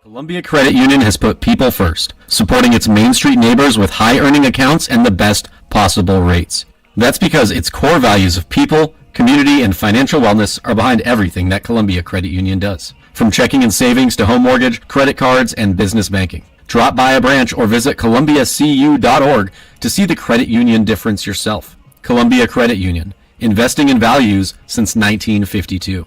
Columbia Credit Union has put people first, supporting its Main Street neighbors with high-earning accounts and the best possible rates. That's because its core values of people, community, and financial wellness are behind everything that Columbia Credit Union does. From checking and savings to home mortgage, credit cards, and business banking. Drop by a branch or visit columbiacu.org to see the credit union difference yourself. Columbia Credit Union, investing in values since 1952.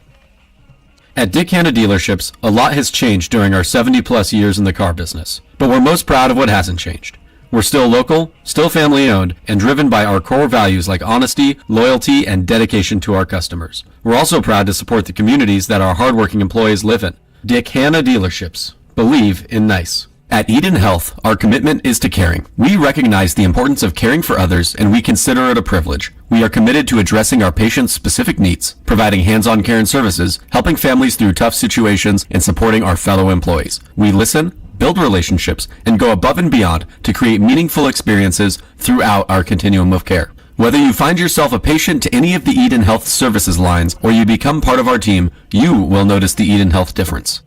At Dick Hanna Dealerships, a lot has changed during our 70-plus years in the car business, but we're most proud of what hasn't changed. We're still local, still family-owned, and driven by our core values like honesty, loyalty, and dedication to our customers. We're also proud to support the communities that our hardworking employees live in. Dick Hanna Dealerships. Believe in nice. At Eden Health, our commitment is to caring. We recognize the importance of caring for others, and we consider it a privilege. We are committed to addressing our patients' specific needs, providing hands-on care and services, helping families through tough situations, and supporting our fellow employees. We listen, build relationships, and go above and beyond to create meaningful experiences throughout our continuum of care. Whether you find yourself a patient to any of the Eden Health services lines or you become part of our team, you will notice the Eden Health difference.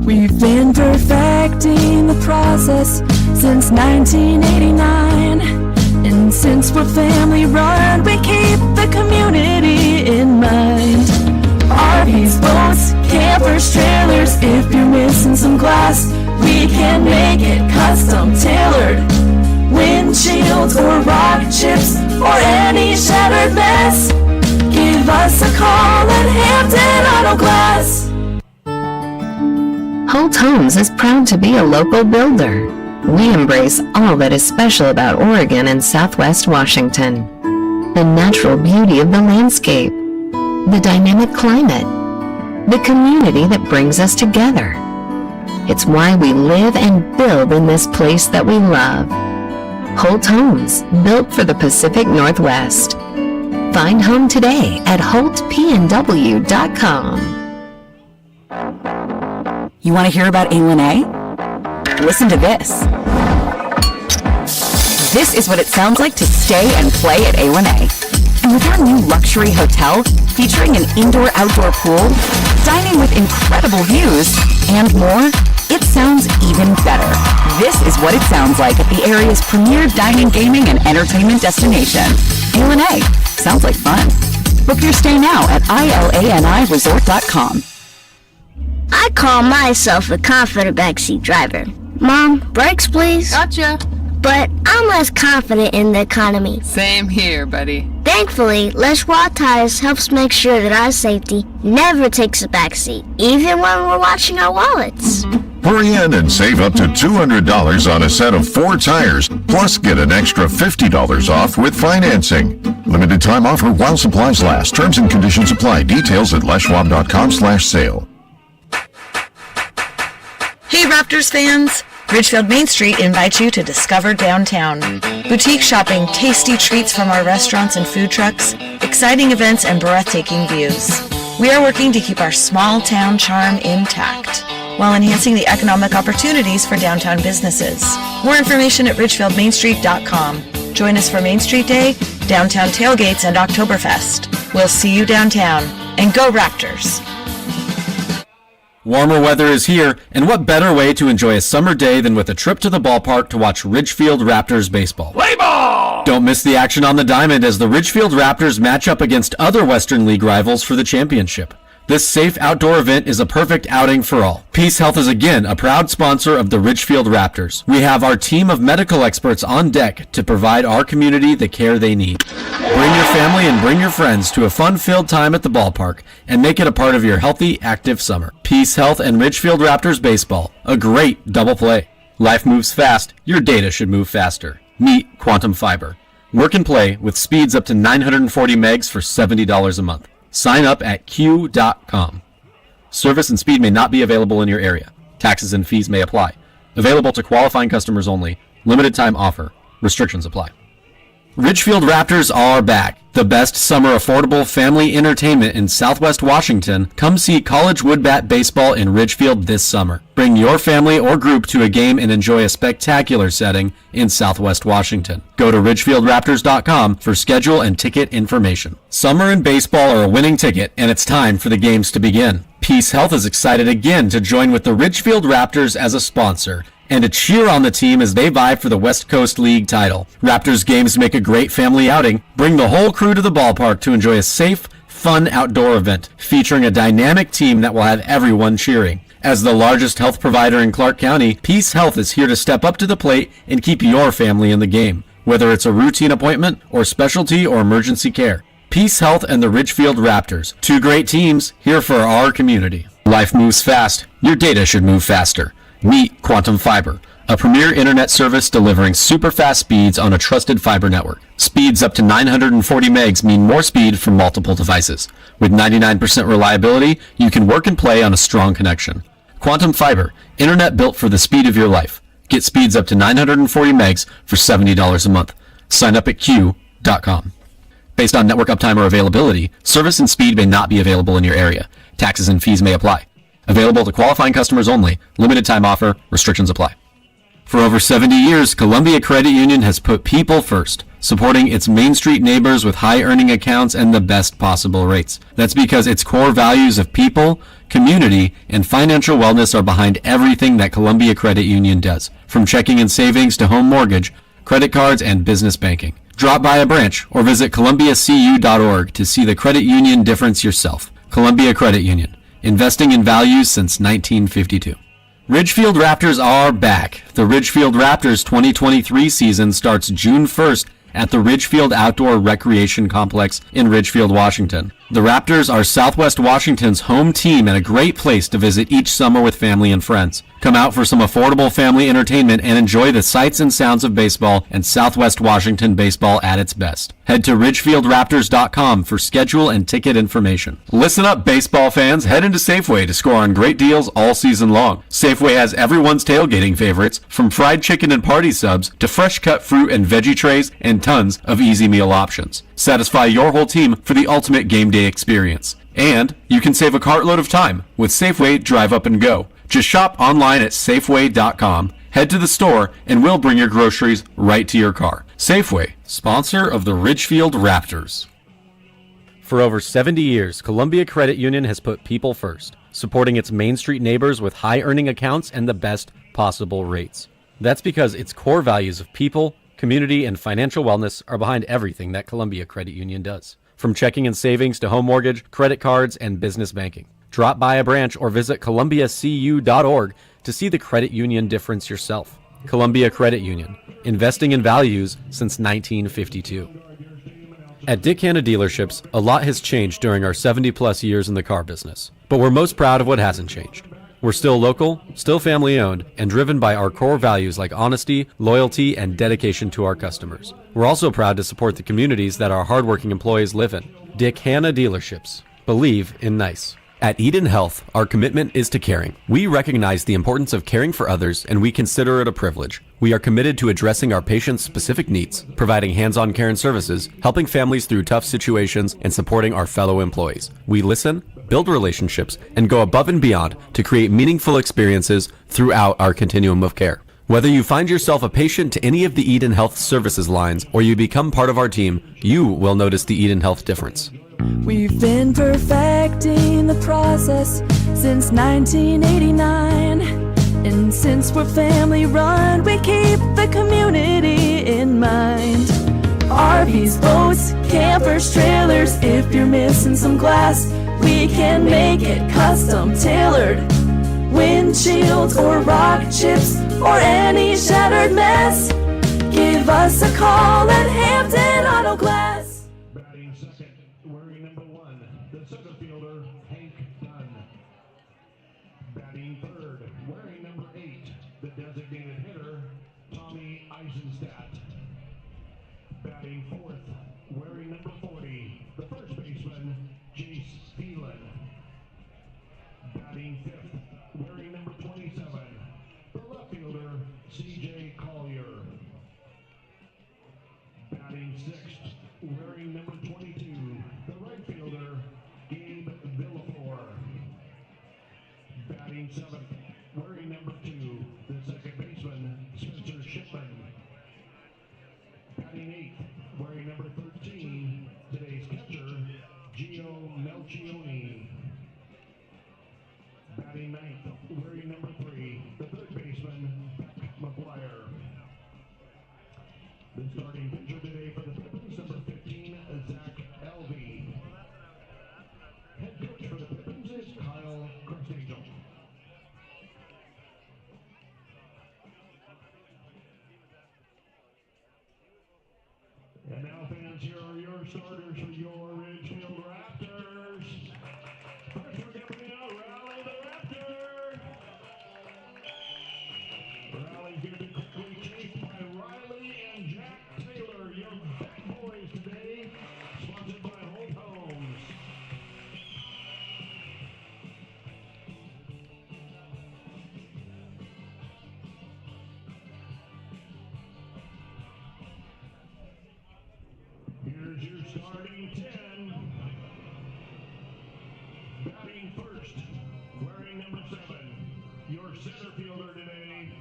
We've been perfecting the process since 1989. And since we're family run, we keep the community in mind. RVs, boats, campers, trailers, if you're missing some glass, we can make it custom tailored. Windshields or rock chips or any shattered mess, give us a call at Hampton Auto Glass. Holt Homes is proud to be a local builder. We embrace all that is special about Oregon and Southwest Washington. The natural beauty of the landscape, the dynamic climate, the community that brings us together. It's why we live and build in this place that we love. Holt Homes, built for the Pacific Northwest. Find home today at holtpnw.com. You want to hear about A1A? Listen to this. This is what it sounds like to stay and play at A1A. And with our new luxury hotel featuring an indoor-outdoor pool, dining with incredible views, and more, it sounds even better. This is what it sounds like at the area's premier dining, gaming, and entertainment destination. A1A. Sounds like fun. Book your stay now at ilaniresort.com. I call myself a confident backseat driver. Mom, brakes please. Gotcha. But I'm less confident in the economy. Same here, buddy. Thankfully, Les Schwab Tires helps make sure that our safety never takes a backseat, even when we're watching our wallets. Hurry in and save up to $200 on a set of 4 tires, plus get an extra $50 off with financing. Limited time offer while supplies last. Terms and conditions apply. Details at leschwab.com/sale. Hey Raptors fans! Ridgefield Main Street invites you to discover downtown. Boutique shopping, tasty treats from our restaurants and food trucks, exciting events, and breathtaking views. We are working to keep our small town charm intact while enhancing the economic opportunities for downtown businesses. More information at ridgefieldmainstreet.com. Join us for Main Street Day, downtown tailgates, and Oktoberfest. We'll see you downtown. And go Raptors! Warmer weather is here, and what better way to enjoy a summer day than with a trip to the ballpark to watch Ridgefield Raptors baseball. Play ball! Don't miss the action on the diamond as the Ridgefield Raptors match up against other Western League rivals for the championship. This safe outdoor event is a perfect outing for all. Peace Health is again a proud sponsor of the Ridgefield Raptors. We have our team of medical experts on deck to provide our community the care they need. Bring your family and bring your friends to a fun-filled time at the ballpark and make it a part of your healthy, active summer. Peace Health and Ridgefield Raptors baseball, a great double play. Life moves fast, your data should move faster. Meet Quantum Fiber. Work and play with speeds up to 940 megs for $70 a month. Sign up at q.com. Service and speed may not be available in your area. Taxes and fees may apply. Available to qualifying customers only. Limited time offer. Restrictions apply. Ridgefield Raptors are back. The best summer affordable family entertainment in Southwest Washington. Come see College Woodbat Baseball in Ridgefield this summer. Bring your family or group to a game and enjoy a spectacular setting in Southwest Washington. Go to ridgefieldraptors.com for schedule and ticket information. Summer and baseball are a winning ticket, and it's time for the games to begin. Peace Health is excited again to join with the Ridgefield Raptors as a sponsor and to cheer on the team as they vie for the West Coast League title. Raptors games make a great family outing. Bring the whole crew to the ballpark to enjoy a safe, fun outdoor event featuring a dynamic team that will have everyone cheering. As the largest health provider in Clark County, Peace Health is here to step up to the plate and keep your family in the game, whether it's a routine appointment or specialty or emergency care. Peace Health and the Ridgefield Raptors, two great teams here for our community. Life moves fast. Your data should move faster. Meet Quantum Fiber, a premier internet service delivering super fast speeds on a trusted fiber network. Speeds up to 940 megs mean more speed from multiple devices. With 99% reliability, you can work and play on a strong connection. Quantum Fiber, internet built for the speed of your life. Get speeds up to 940 megs for $70 a month. Sign up at q.com. Based on network uptime or availability, service and speed may not be available in your area. Taxes and fees may apply. Available to qualifying customers only. Limited time offer. Restrictions apply. For over 70 years, Columbia Credit Union has put people first, supporting its Main Street neighbors with high earning accounts and the best possible rates. That's because its core values of people, community, and financial wellness are behind everything that Columbia Credit Union does, from checking and savings to home mortgage, credit cards, and business banking. Drop by a branch or visit columbiacu.org to see the credit union difference yourself. Columbia Credit Union. Investing in values since 1952. Ridgefield Raptors are back. The Ridgefield Raptors 2023 season starts June 1st at the Ridgefield Outdoor Recreation Complex in Ridgefield, Washington. The Raptors are Southwest Washington's home team and a great place to visit each summer with family and friends. Come out for some affordable family entertainment and enjoy the sights and sounds of baseball and Southwest Washington baseball at its best. Head to ridgefieldraptors.com for schedule and ticket information. Listen up, baseball fans. Head into Safeway to score on great deals all season long. Safeway has everyone's tailgating favorites, from fried chicken and party subs to fresh cut fruit and veggie trays and tons of easy meal options. Satisfy your whole team for the ultimate game day experience. And you can save a cartload of time with Safeway Drive Up and Go. Just shop online at Safeway.com, head to the store, and we'll bring your groceries right to your car. Safeway, sponsor of the Ridgefield Raptors. For over 70 years, Columbia Credit Union has put people first, supporting its Main Street neighbors with high-earning accounts and the best possible rates. That's because its core values of people, community, and financial wellness are behind everything that Columbia Credit Union does, from checking and savings to home mortgage, credit cards, and business banking. Drop by a branch or visit columbiacu.org to see the credit union difference yourself. Columbia Credit Union, investing in values since 1952. At Dick Hanna Dealerships, a lot has changed during our 70-plus years in the car business, but we're most proud of what hasn't changed. We're still local, still family-owned, and driven by our core values like honesty, loyalty, and dedication to our customers. We're also proud to support the communities that our hardworking employees live in. Dick Hanna Dealerships. Believe in nice. At Eden Health, our commitment is to caring. We recognize the importance of caring for others, and we consider it a privilege. We are committed to addressing our patients' specific needs, providing hands-on care and services, helping families through tough situations, and supporting our fellow employees. We listen, build relationships, and go above and beyond to create meaningful experiences throughout our continuum of care. Whether you find yourself a patient to any of the Eden Health services lines or you become part of our team, you will notice the Eden Health difference. We've been perfecting the process since 1989. And since we're family run, we keep the community in mind. RVs, boats, campers, trailers, if you're missing some glass, we can make it custom tailored. Windshields or rock chips or any shattered mess, give us a call at Hampton Auto Glass. Batting second, wearing number 1, the center fielder, Hank Dunn. Batting third, wearing number 8, the designated hitter, Tommy Eisenstadt. Batting fourth, wearing number 40, the first baseman, Jace Phelan. Batting fifth, wearing number 27, the left fielder, C.J. Collier. Batting sixth, wearing number 22, the right fielder, Gabe Villaflor. Batting seventh, wearing number 2, the second baseman, Spencer Shipman. Batting eighth, wearing number 13, today's catcher, Gio Melchioni. Batting ninth, wearing number 3, the third baseman, Beck McGuire. The starting pitcher today for the Pippins, number 15, Zach Elvey. Head coach for the Pippins is Kyle Crustangel. And now, fans, here are your starters for your Ridgefield Raptors. First, we're coming out, Rally the Raptor. Rally's going to be quickly chased by Riley and Jack Taylor, your big boys today, sponsored by Holt Homes. Here's your starting 10. Batting first, wearing number 7, your center fielder today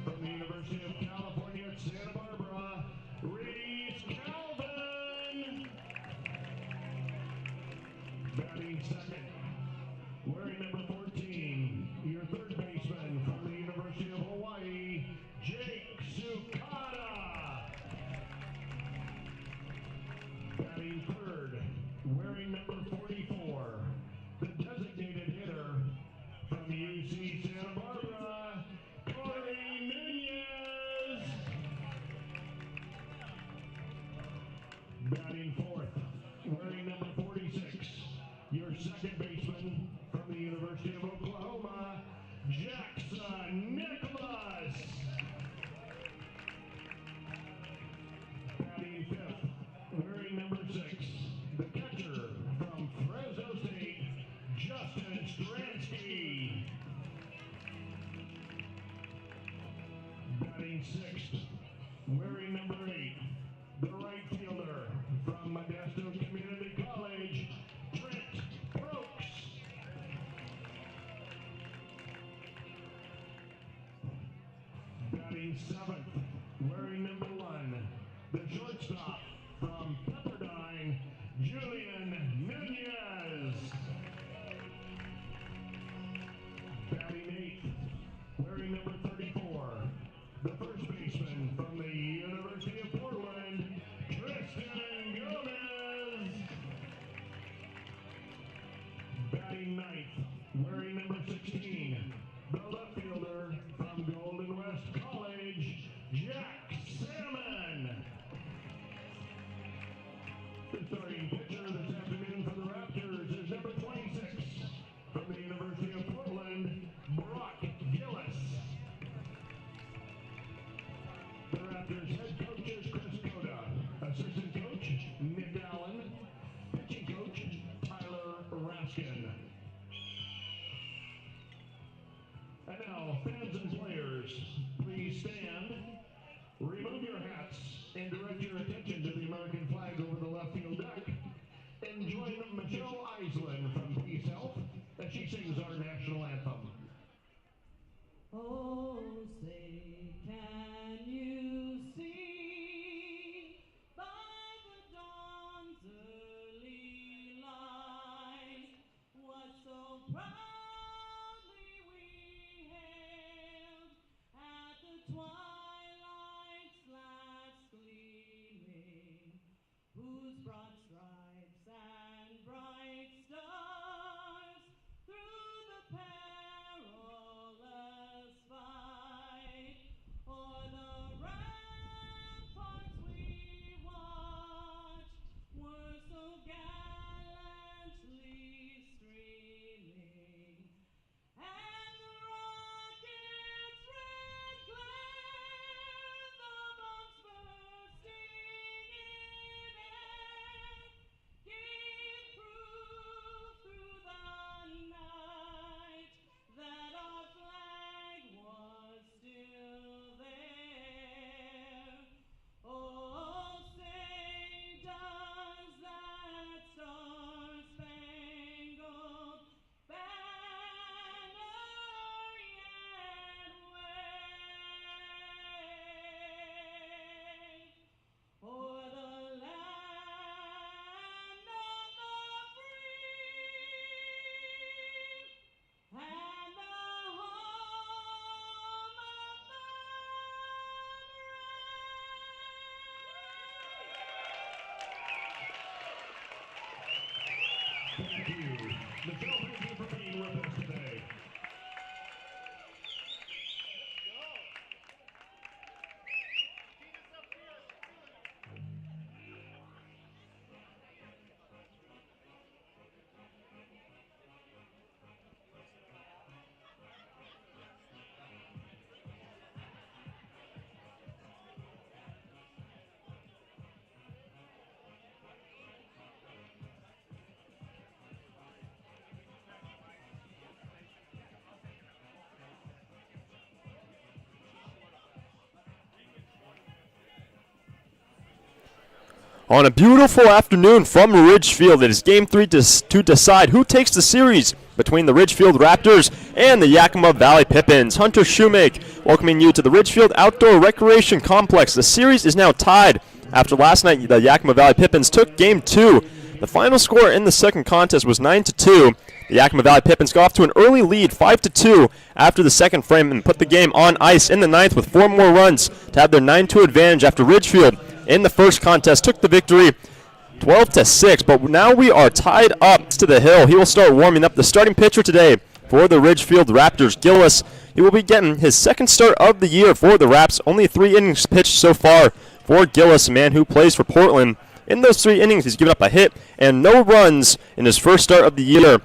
from the University of California at Santa Barbara, Reese Calvin. Batting second, wearing number 14, your third baseman from the University of Hawaii, Jake Sukada. Batting third, wearing number 44, the designated hitter from UC Santa Barbara, Corey Nunez. Batting fourth, wearing number 46, your second baseman from the University of Oklahoma, Jackson Nicholas. Batting fifth, wearing number 6, the catcher from Fresno State, Justin Stransky. Batting sixth, wearing number 8, the right fielder from Modesto Community College, Trent Brooks. Batting seventh, wearing number 1, the shortstop from Pepperdine, Julian Nunez. Batting eighth, wearing number 34, the first baseman from the University of Portland, Tristan Gomez. Batting ninth, wearing number 16, the left fielder from Golden West College, Jack Salmon. The starting pitcher this afternoon for the Raptors is number 26 from the University of Portland, Brock Gillis. The Raptors head coach is Chris Coda, assistant coach Nick Allen, pitching coach Tyler Raskin. And now, fans and players, please stand. Remove your hats and direct your attention to the American flag over the left field deck. And join Michelle Eisland from Peace Health as she sings our national anthem. Oh, say, can you see by the dawn's early light what so proudly we hailed at the twilight's last gleaming, whose broad stripes and bright stars through the perilous fight Thank you. Michelle, thank you for being with us today. On a beautiful afternoon from Ridgefield, it is Game 3 to decide who takes the series between the Ridgefield Raptors and the Yakima Valley Pippins. Hunter Shoemake welcoming you to the Ridgefield Outdoor Recreation Complex. The series is now tied after last night the Yakima Valley Pippins took Game 2. The final score in the second contest was 9-2. The Yakima Valley Pippins got off to an early lead, 5-2, after the second frame and put the game on ice in the ninth with 4 more runs to have their 9-2 advantage after Ridgefield in the first contest took the victory 12-6, but now we are tied up to the hill. He will start warming up. The starting pitcher today for the Ridgefield Raptors, Gillis. He will be getting his second start of the year for the Raps. Only 3 innings pitched so far for Gillis, a man who plays for Portland. In those 3 innings, he's given up a hit and no runs in his first start of the year.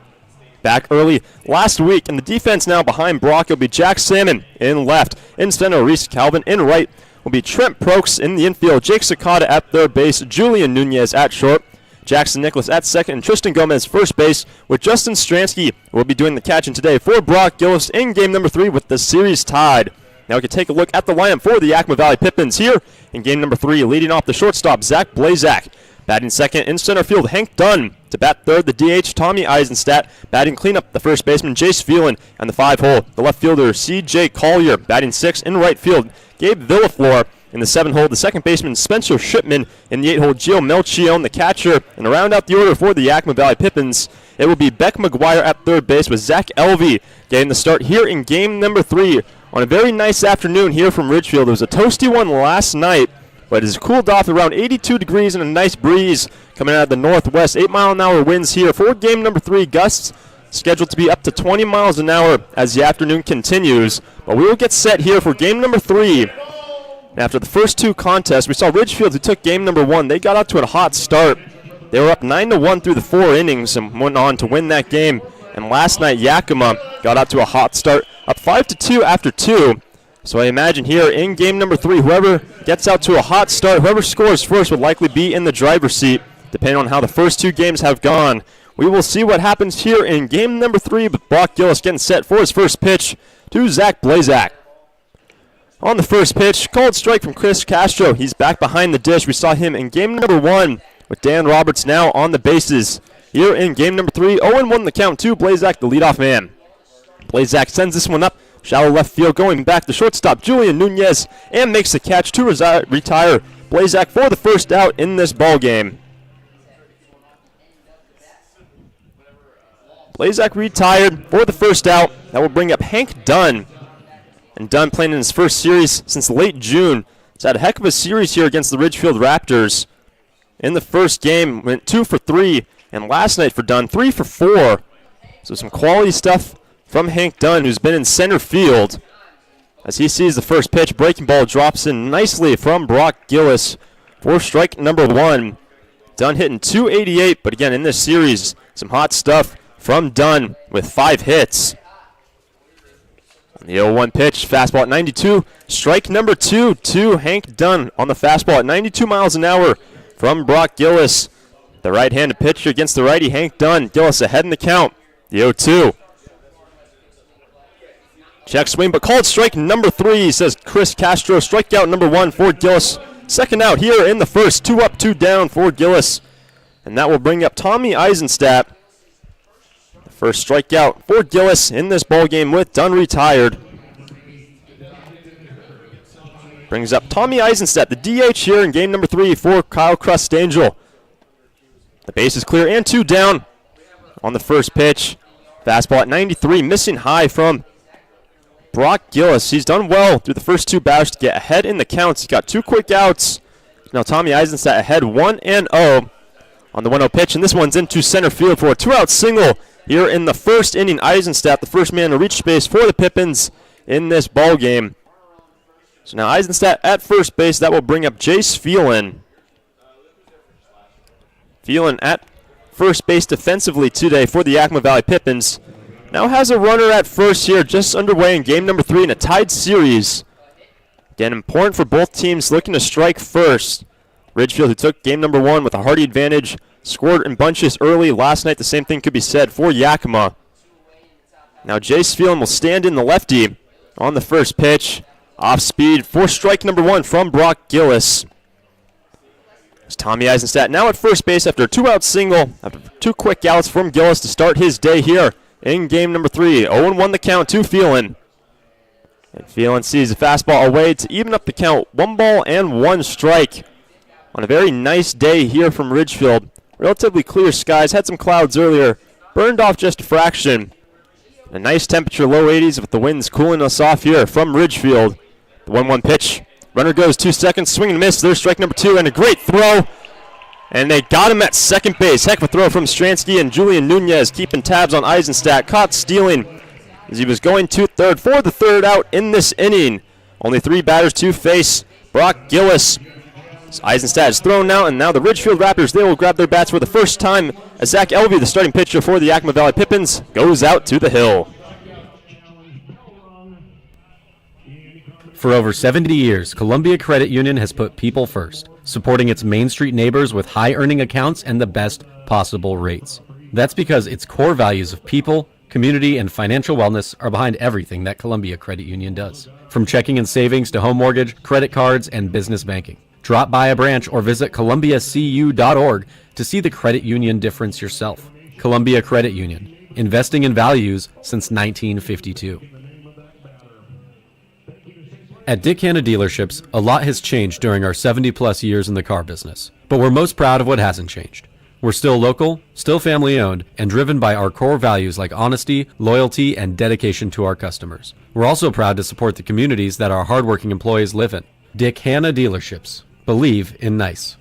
Back early last week, and the defense now behind Brock. It'll be Jack Salmon in left. In center, Reese Calvin. In right will be Trent Prokes in the infield, Jake Sakata at third base, Julian Nunez at short, Jackson Nicholas at second, and Tristan Gomez first base, with Justin Stransky will be doing the catching today for Brock Gillis in game number 3 with the series tied. Now we can take a look at the lineup for the Yakima Valley Pippins here in game number 3, leading off the shortstop, Zach Blazak. Batting second in center field, Hank Dunn. To bat third, the DH, Tommy Eisenstadt. Batting cleanup, the first baseman, Jace Phelan. And the 5-hole, the left fielder, C.J. Collier. Batting sixth in right field, Gabe Villaflor. In the 7-hole, the second baseman, Spencer Shipman. In the 8-hole, Gio Melchione, the catcher. And to round out the order for the Yakima Valley Pippins, it will be Beck McGuire at third base with Zach Elvey getting the start here in game number 3. On a very nice afternoon here from Ridgefield. It was a toasty one last night, but it has cooled off around 82 degrees and a nice breeze coming out of the northwest. 8-mile-an-hour winds here for game number 3. Gusts scheduled to be up to 20 miles an hour as the afternoon continues. But we will get set here for game number 3. And after the first 2 contests, we saw Ridgefield, who took game number 1. They got out to a hot start. They were up 9-1 through the 4 innings and went on to win that game. And last night, Yakima got out to a hot start, up 5-2 after 2. So I imagine here in game number 3, whoever gets out to a hot start, whoever scores first would likely be in the driver's seat, depending on how the first 2 games have gone. We will see what happens here in game number 3, but Brock Gillis getting set for his first pitch to Zach Blazak. On the first pitch, called strike from Chris Castro. He's back behind the dish. We saw him in game number 1 with Dan Roberts now on the bases. Here in game number 3, 0-1 the count to Blazak, the leadoff man. Blazak sends this one up. Shallow left field, going back to shortstop Julian Nunez, and makes the catch to retire Blazak for the first out in this ball game. Blazak retired for the first out. That will bring up Hank Dunn. And Dunn playing in his first series since late June. He's had a heck of a series here against the Ridgefield Raptors. In the first game, went 2 for 3, and last night for Dunn, 3 for 4. So some quality stuff from Hank Dunn, who's been in center field. As he sees the first pitch, breaking ball drops in nicely from Brock Gillis for strike number 1. Dunn hitting .288, but again in this series, some hot stuff from Dunn with 5 hits. On the 0-1 pitch, fastball at 92, strike number 2 to Hank Dunn on the fastball at 92 miles an hour from Brock Gillis. The right-handed pitcher against the righty, Hank Dunn. Gillis ahead in the count, the 0-2. Check swing, but called strike number 3, says Chris Castro. Strikeout number 1 for Gillis. Second out here in the first. 2 up, 2 down for Gillis. And that will bring up Tommy Eisenstadt. The first strikeout for Gillis in this ballgame with Dunn retired. Brings up Tommy Eisenstadt, the DH here in game number 3 for Kyle Crustangel. The base is clear and 2 down on the first pitch. Fastball at 93, missing high from Brock Gillis. He's done well through the first 2 batters to get ahead in the counts. He's got 2 quick outs. Now Tommy Eisenstadt ahead 1-0. on the 1-0 pitch, and this one's into center field for a 2-out single here in the first inning. Eisenstadt, the first man to reach base for the Pippins in this ball game. So now Eisenstadt at first base. That will bring up Jace Phelan. Phelan at first base defensively today for the Yakima Valley Pippins. Now has a runner at first here, just underway in game number 3 in a tied series. Again, important for both teams looking to strike first. Ridgefield, who took game number 1 with a hearty advantage, scored in bunches early. Last night, the same thing could be said for Yakima. Now Jace Phelan will stand in the lefty on the first pitch. Off speed for strike number 1 from Brock Gillis. It's Tommy Eisenstadt now at first base after a 2-out single, after 2 quick outs from Gillis to start his day here in game number 3. 0-1 the count to Phelan. And Phelan sees a fastball away to even up the count. 1 ball and 1 strike. On a very nice day here from Ridgefield. Relatively clear skies, had some clouds earlier, burned off just a fraction. A nice temperature, low 80s with the winds cooling us off here from Ridgefield. The 1-1 pitch. Runner goes 2 seconds, swing and miss. There's strike number 2 and a great throw. And they got him at second base. Heck of a throw from Stransky and Julian Nunez keeping tabs on Eisenstadt. Caught stealing as he was going to third for the 3rd out in this inning. Only 3 batters to face Brock Gillis. Eisenstadt is thrown now, and now the Ridgefield Raptors, they will grab their bats for the first time as Zach Elvey, the starting pitcher for the Yakima Valley Pippins, goes out to the hill. For over 70 years, Columbia Credit Union has put people first, supporting its Main Street neighbors with high-earning accounts and the best possible rates. That's because its core values of people, community, and financial wellness are behind everything that Columbia Credit Union does. From checking and savings to home mortgage, credit cards, and business banking. Drop by a branch or visit columbiacu.org to see the credit union difference yourself. Columbia Credit Union, investing in values since 1952. At Dick Hanna Dealerships, a lot has changed during our 70-plus years in the car business, but we're most proud of what hasn't changed. We're still local, still family-owned, and driven by our core values like honesty, loyalty, and dedication to our customers. We're also proud to support the communities that our hardworking employees live in. Dick Hanna Dealerships. Believe in nice.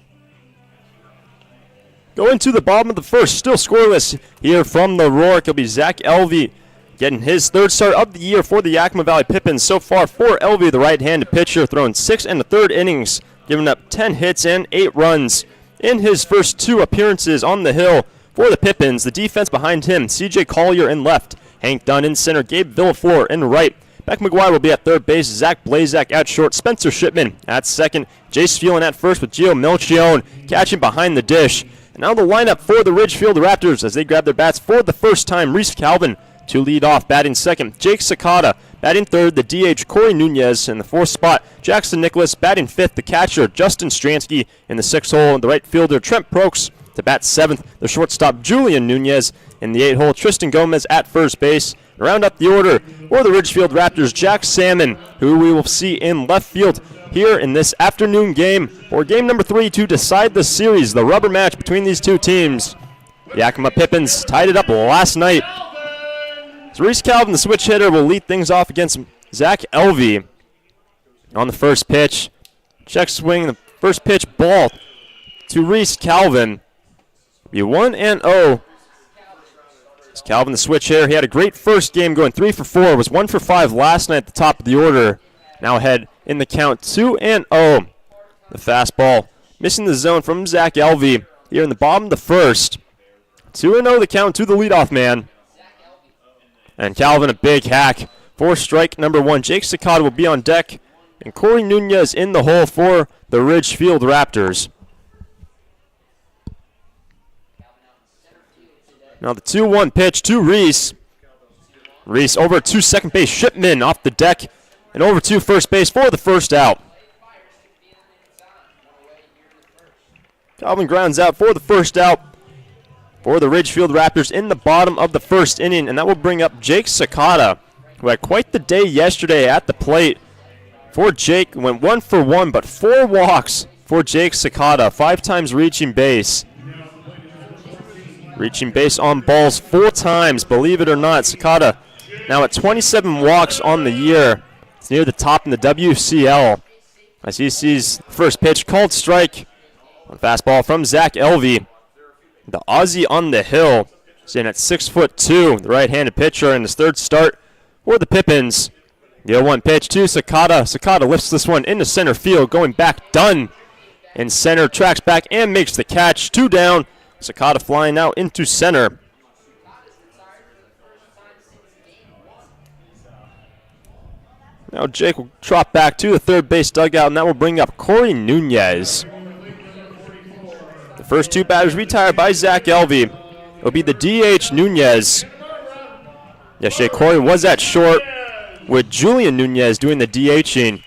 Going to the bottom of the first, still scoreless here from the Rourke. It'll be Zach Elvey getting his 3rd start of the year for the Yakima Valley Pippins. So far for Elvey, the right-handed pitcher, throwing 6 1/3 innings, giving up 10 hits and 8 runs. In his first 2 appearances on the hill for the Pippins, the defense behind him, C.J. Collier in left, Hank Dunn in center, Gabe Villaflor in right. Beck McGuire will be at 3rd base, Zach Blazak at short, Spencer Shipman at 2nd, Jace Phelan at 1st with Gio Melchione catching behind the dish. And now the lineup for the Ridgefield Raptors as they grab their bats for the first time. Reese Calvin to lead off, batting 2nd. Jake Sakata batting 3rd, the DH Corey Nunez in the 4th spot. Jackson Nicholas batting 5th, the catcher Justin Stransky in the 6th hole, and the right fielder Trent Prokes to bat 7th, the shortstop Julian Nunez in the 8th hole. Tristan Gomez at first base. Round up the order for the Ridgefield Raptors, Jack Salmon, who we will see in left field here in this afternoon game, for game number 3 to decide the series, the rubber match between these 2 teams. Yakima Pippins tied it up last night. So Reese Calvin, the switch hitter, will lead things off against Zach Elvey on the first pitch. Check swing, the first pitch ball to Reese Calvin. Be 1-0. It's Calvin, the switch hitter. He had a great first game, going 3 for 4. Was 1 for 5 last night at the top of the order. Now ahead in the count, 2-0. The fastball missing the zone from Zach Elvey here in the bottom of the first. 2-0 the count to the leadoff man. And Calvin, a big hack for strike number 1. Jake Sakata will be on deck, and Corey Nunez in the hole for the Ridgefield Raptors. Now the 2-1 pitch to Reese. Reese over to second base. Shipman off the deck and over to first base for the first out. Calvin grounds out for the first out for the Ridgefield Raptors in the bottom of the first inning, and that will bring up Jake Sakata, who had quite the day yesterday at the plate. For Jake, went 1 for 1, but 4 walks for Jake Sakata, 5 times reaching base. Reaching base on balls 4 times, believe it or not. Sakata now at 27 walks on the year. It's near the top in the WCL. As he sees the first pitch, called strike. On fastball from Zach Elvey. The Aussie on the hill, sitting at 6'2", the right-handed pitcher in his third start for the Pippins. The 0-1 pitch to Sakata. Sakata lifts this one into center field, going back, done. And center tracks back and makes the catch. 2 down. Sakata flying out into center. Now Jake will trot back to the third base dugout, and that will bring up Corey Nunez. The first 2 batters retired by Zach Elvey. It will be the DH Nunez. Yesterday, Corey was at short with Julian Nunez doing the DHing.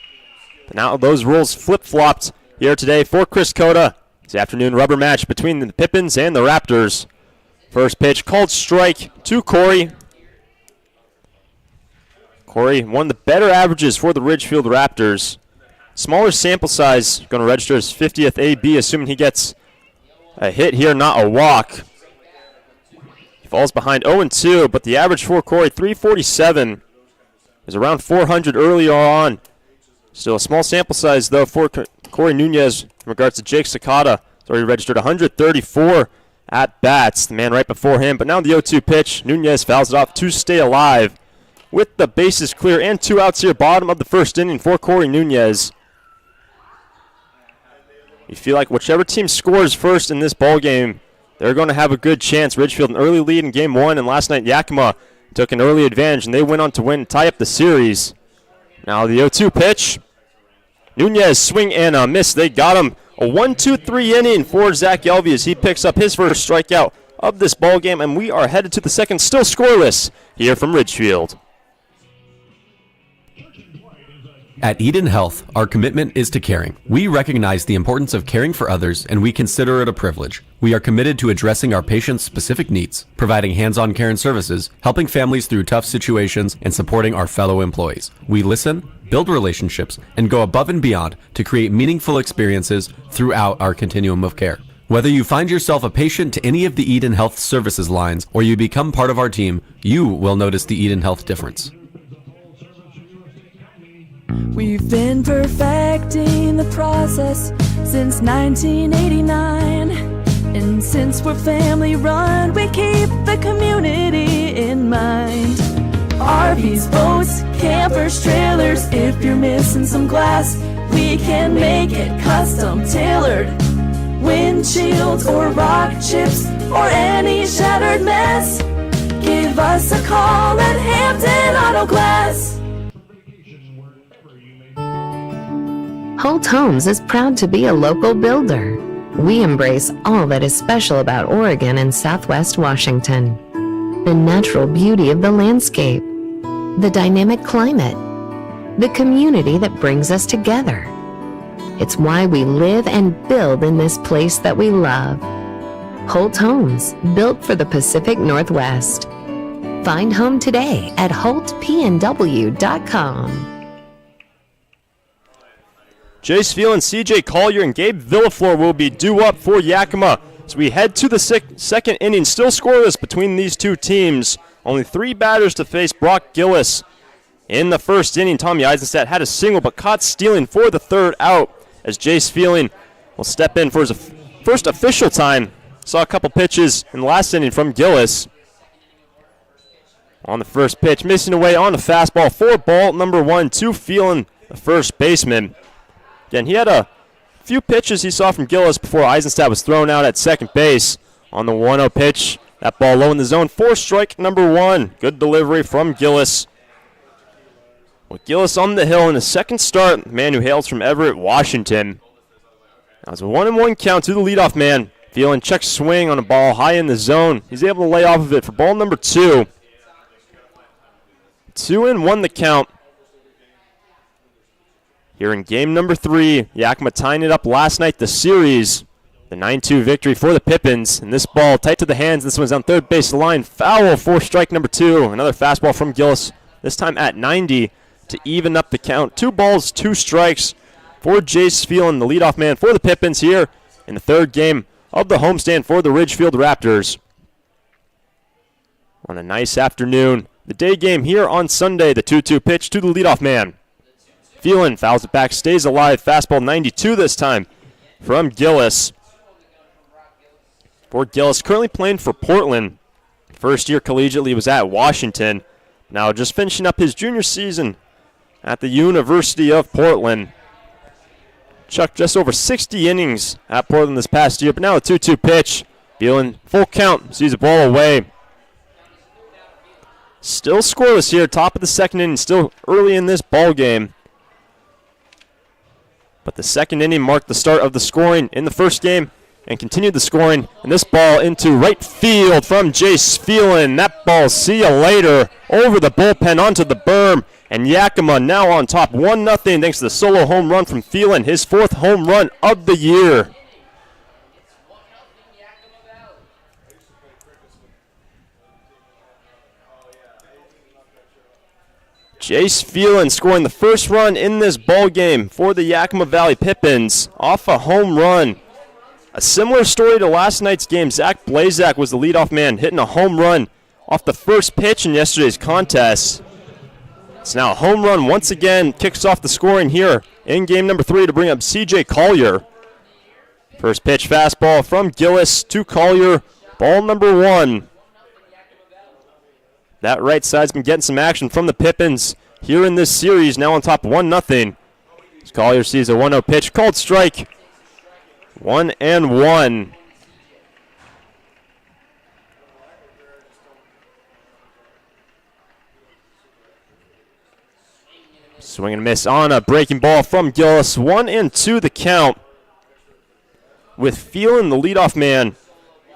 But now those roles flip-flopped here today for Chris Cota. This afternoon rubber match between the Pippins and the Raptors. First pitch called strike to Corey. Corey, one of the better averages for the Ridgefield Raptors. Smaller sample size, going to register his 50th AB, assuming he gets a hit here, not a walk. He falls behind 0-2, but the average for Corey, 347. Was around 400 earlier on. Still a small sample size, though, for Corey Nunez in regards to Jake Sakata. He's already registered 134 at-bats, the man right before him. But now the 0-2 pitch, Nunez fouls it off to stay alive. With the bases clear and 2 outs here, bottom of the first inning for Corey Nunez. You feel like whichever team scores first in this ballgame, they're going to have a good chance. Ridgefield an early lead in Game 1, and last night Yakima took an early advantage, and they went on to win and tie up the series. Now the 0-2 pitch. Nunez swing and a miss. They got him. A 1-2-3 inning for Zach Elvey as he picks up his first strikeout of this ballgame, and we are headed to the second, still scoreless here from Ridgefield. At Eden Health, our commitment is to caring. We recognize the importance of caring for others, and we consider it a privilege. We are committed to addressing our patients' specific needs, providing hands-on care and services, helping families through tough situations, and supporting our fellow employees. We listen, build relationships, and go above and beyond to create meaningful experiences throughout our continuum of care. Whether you find yourself a patient to any of the Eden Health services lines or you become part of our team, you will notice the Eden Health difference. We've been perfecting the process since 1989. And since we're family run, we keep the community in mind. RVs, boats, campers, trailers, if you're missing some glass, we can make it custom tailored. Windshields or rock chips or any shattered mess, give us a call at Hampton Auto Glass. Holt Homes is proud to be a local builder. We embrace all that is special about Oregon and Southwest Washington. The natural beauty of the landscape, the dynamic climate, the community that brings us together. It's why we live and build in this place that we love. Holt Homes, built for the Pacific Northwest. Find home today at holtpnw.com. Jace Phelan, CJ Collier, and Gabe Villaflor will be due up for Yakima as we head to the second inning. Still scoreless between these two teams. Only 3 batters to face Brock Gillis. In the first inning, Tommy Eisenstadt had a single but caught stealing for the third out as Jace Phelan will step in for his first official time. Saw a couple pitches in the last inning from Gillis. On the first pitch, missing away on a fastball for ball number 1 to Phelan, the first baseman. Again, he had a few pitches he saw from Gillis before Eisenstadt was thrown out at second base. On the 1-0 pitch, that ball low in the zone for strike number 1. Good delivery from Gillis. With Gillis on the hill in his second start, the man who hails from Everett, Washington. Now it's a 1-1 count to the leadoff man. Phelan checks swing on a ball high in the zone. He's able to lay off of it for ball number 2. 2-1 the count. Here in game number 3, Yakima tying it up last night, the series. The 9-2 victory for the Pippins. And this ball tight to the hands. This one's on third base line. Foul for strike number 2. Another fastball from Gillis, this time at 90 to even up the count. 2 balls, 2 strikes for Jace Phelan, the leadoff man for the Pippins here in the third game of the homestand for the Ridgefield Raptors. On a nice afternoon, the day game here on Sunday, the 2-2 pitch to the leadoff man. Phelan fouls it back, stays alive. Fastball 92 this time from Gillis. for Gillis, currently playing for Portland. First year collegiately was at Washington. Now just finishing up his junior season at the University of Portland. Chucked just over 60 innings at Portland this past year, but now a 2-2 pitch. Feeling full count, sees the ball away. Still scoreless here, top of the second inning, still early in this ball game. But the second inning marked the start of the scoring in the first game and continued the scoring. And this ball into right field from Jace Phelan. That ball, see you later, over the bullpen onto the berm. And Yakima now on top 1-0 thanks to the solo home run from Phelan, his 4th home run of the year. Jace Phelan scoring the first run in this ball game for the Yakima Valley Pippins off a home run. A similar story to last night's game. Zach Blazak was the leadoff man, hitting a home run off the first pitch in yesterday's contest. It's now a home run once again, kicks off the scoring here in game number 3 to bring up CJ Collier. First pitch fastball from Gillis to Collier, ball number 1. That right side's been getting some action from the Pippins here in this series, now on top 1-0. As Collier sees a 1-0 pitch, called strike. 1-1. Swing and miss on a breaking ball from Gillis. 1-2 the count. With Phelan, the leadoff man,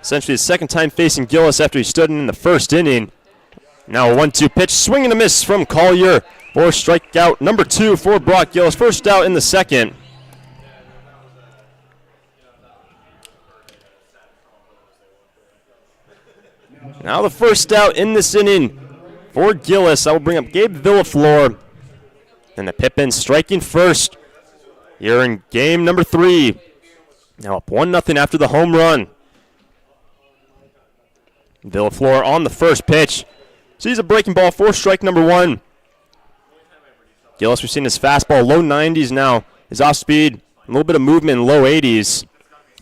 essentially his second time facing Gillis after he stood in the first inning. Now a 1-2 pitch, swing and a miss from Collier for strikeout number 2 for Brock Gillis. First out in the second. Now the first out in this inning for Gillis. I will bring up Gabe Villaflor. And the Pippins striking first here in game number 3. Now up 1-0 after the home run. Villaflor on the first pitch. Sees a breaking ball for strike number 1. Gillis, we've seen his fastball low 90s now. His off speed, a little bit of movement in low 80s.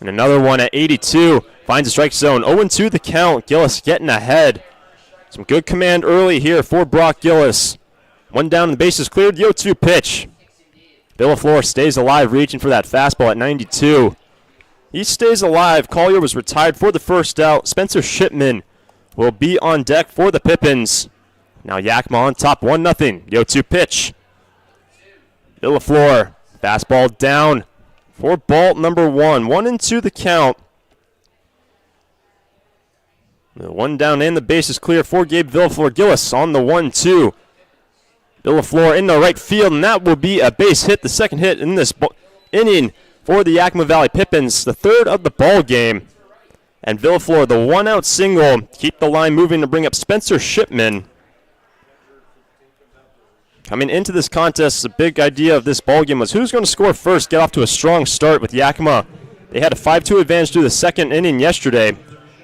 And another one at 82. Finds the strike zone. 0-2 the count. Gillis getting ahead. Some good command early here for Brock Gillis. One down and the bases cleared. The 0-2 pitch. Villaflor stays alive, reaching for that fastball at 92. He stays alive. Collier was retired for the first out. Spencer Shipman will be on deck for the Pippins. Now Yakima on top 1-0. The 0-2 pitch. Villaflor, fastball down for ball number 1. 1-2 the count. The one down and the base is clear for Gabe Villaflor. Gillis on the 1-2. Villaflor in the right field, and that will be a base hit, the second hit in this inning for the Yakima Valley Pippins, the third of the ball game. And Villaflor, the one-out single, keep the line moving to bring up Spencer Shipman. Coming into this contest, the big idea of this ball game was who's going to score first, get off to a strong start with Yakima. They had a 5-2 advantage through the second inning yesterday.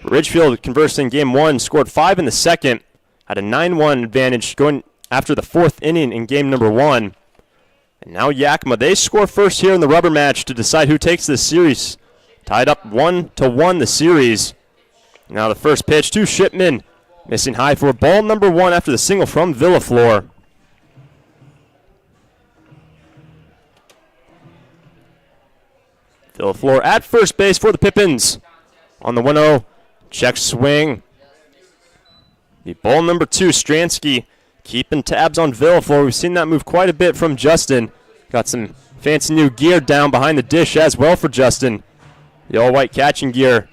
Ridgefield, conversely in game 1, scored 5 in the second, had a 9-1 advantage going after the fourth inning in game number 1. And now Yakima, they score first here in the rubber match to decide who takes this series. Tied up 1-1 the series. Now the first pitch to Shipman. Missing high for ball number 1 after the single from Villaflor. Villaflor at first base for the Pippins. On the 1-0, check swing. The ball number 2, Stransky, keeping tabs on Villaflor. We've seen that move quite a bit from Justin. Got some fancy new gear down behind the dish as well for Justin. The all-white catching gear.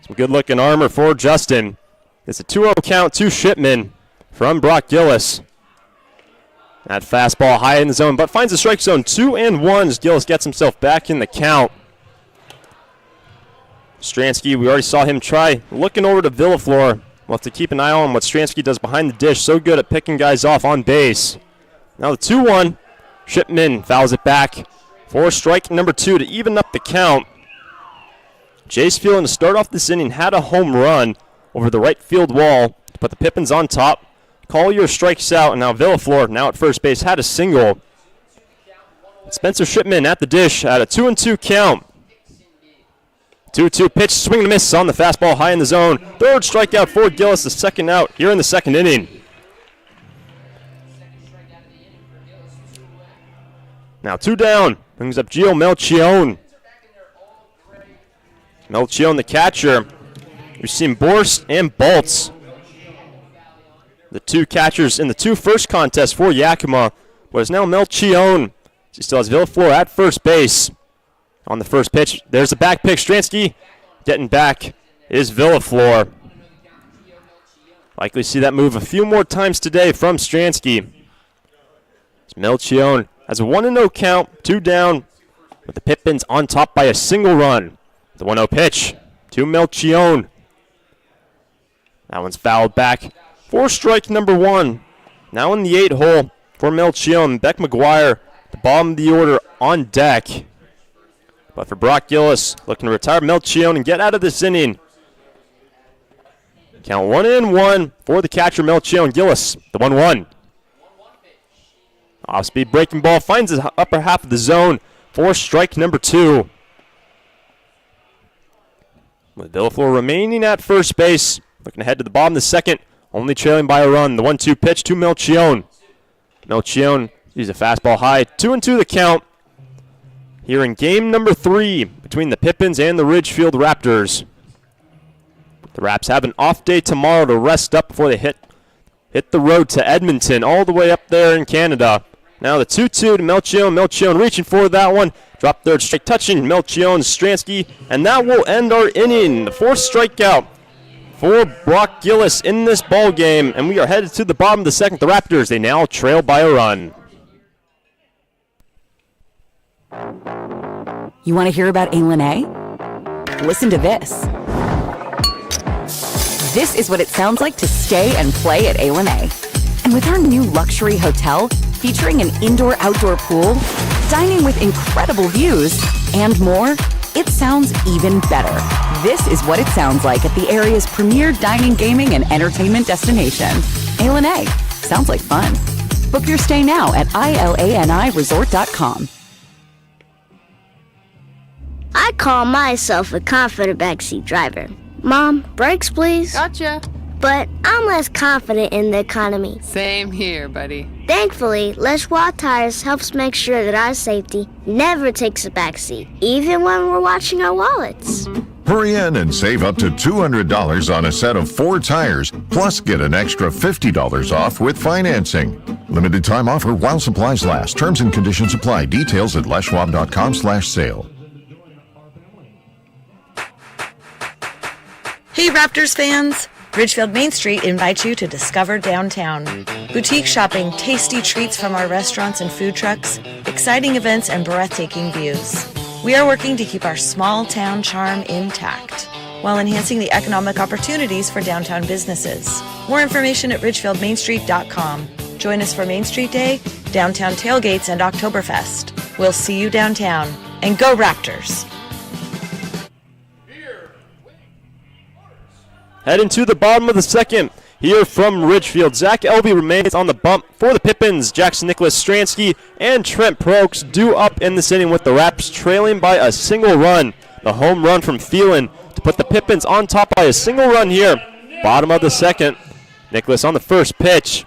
Some good-looking armor for Justin. It's a 2-0 count to Shipman from Brock Gillis. That fastball high in the zone, but finds the strike zone. 2-1 as Gillis gets himself back in the count. Stransky, we already saw him try looking over to Villaflor. We'll have to keep an eye on what Stransky does behind the dish. So good at picking guys off on base. Now the 2-1. Shipman fouls it back for strike number 2 to even up the count. Jace Phelan to start off this inning had a home run over the right field wall to put the Pippins on top. Collier strikes out, and now Villaflor, now at first base, had a single. Spencer Shipman at the dish at a 2-2 count. 2-2 pitch, swing and a miss on the fastball high in the zone. Third strikeout for Gillis, the second out here in the second inning. Now 2 down, brings up Gio Melchione. Melchione, the catcher. We've seen Borst and Bolts, the 2 catchers in the 2 first contests for Yakima. But it's now Melchione. He still has Villaflor at first base. On the first pitch, there's the back pick. Stransky getting back is Villaflor. Likely see that move a few more times today from Stransky. Melchione has a 1-0 count, 2 down, with the Pippins on top by a single run. The 1-0 pitch to Melchione. That one's fouled back for strike number 1. Now in the 8 hole for Melchione. Beck McGuire, the bottom of the order on deck. But for Brock Gillis, looking to retire Melchione and get out of this inning. Count 1-1 for the catcher Melchione. Gillis, the 1-1. Off-speed breaking ball finds the upper half of the zone for strike number 2. With Villaflor remaining at first base, looking ahead to the bottom of the second, only trailing by a run. The 1-2 pitch to Melchione. Melchione sees a fastball high, 2-2 the count. Here in game number 3 between the Pippins and the Ridgefield Raptors. The Raps have an off day tomorrow to rest up before they hit the road to Edmonton, all the way up there in Canada. Now the 2-2 to Melchione. Melchione reaching for that one. Drop third strike, touching Melchione, Stransky, and that will end our inning. The 4th strikeout for Brock Gillis in this ball game, and we are headed to the bottom of the second. The Raptors, they now trail by a run. You want to hear about A&A? Listen to this. This is what it sounds like to stay and play at A&A. And with our new luxury hotel, featuring an indoor-outdoor pool, dining with incredible views, and more, it sounds even better. This is what it sounds like at the area's premier dining, gaming, and entertainment destination. A&A. Sounds like fun. Book your stay now at ilaniresort.com. I call myself a confident backseat driver. Mom, brakes please. Gotcha. But I'm less confident in the economy. Same here, buddy. Thankfully, Les Schwab Tires helps make sure that our safety never takes a backseat, even when we're watching our wallets. Hurry in and save up to $200 on a set of 4 tires, plus get an extra $50 off with financing. Limited time offer while supplies last. Terms and conditions apply. Details at leschwab.com/sale. Hey Raptors fans! Ridgefield Main Street invites you to discover downtown. Boutique shopping, tasty treats from our restaurants and food trucks, exciting events, and breathtaking views. We are working to keep our small town charm intact while enhancing the economic opportunities for downtown businesses. More information at ridgefieldmainstreet.com. Join us for Main Street Day, downtown tailgates, and Oktoberfest. We'll see you downtown. And go Raptors! Heading to the bottom of the second here from Ridgefield. Zach Elvey remains on the bump for the Pippins. Jackson Nicholas, Stransky, and Trent Prokes due up in this inning with the Raps trailing by a single run. The home run from Phelan to put the Pippins on top by a single run here. Bottom of the second. Nicholas on the first pitch.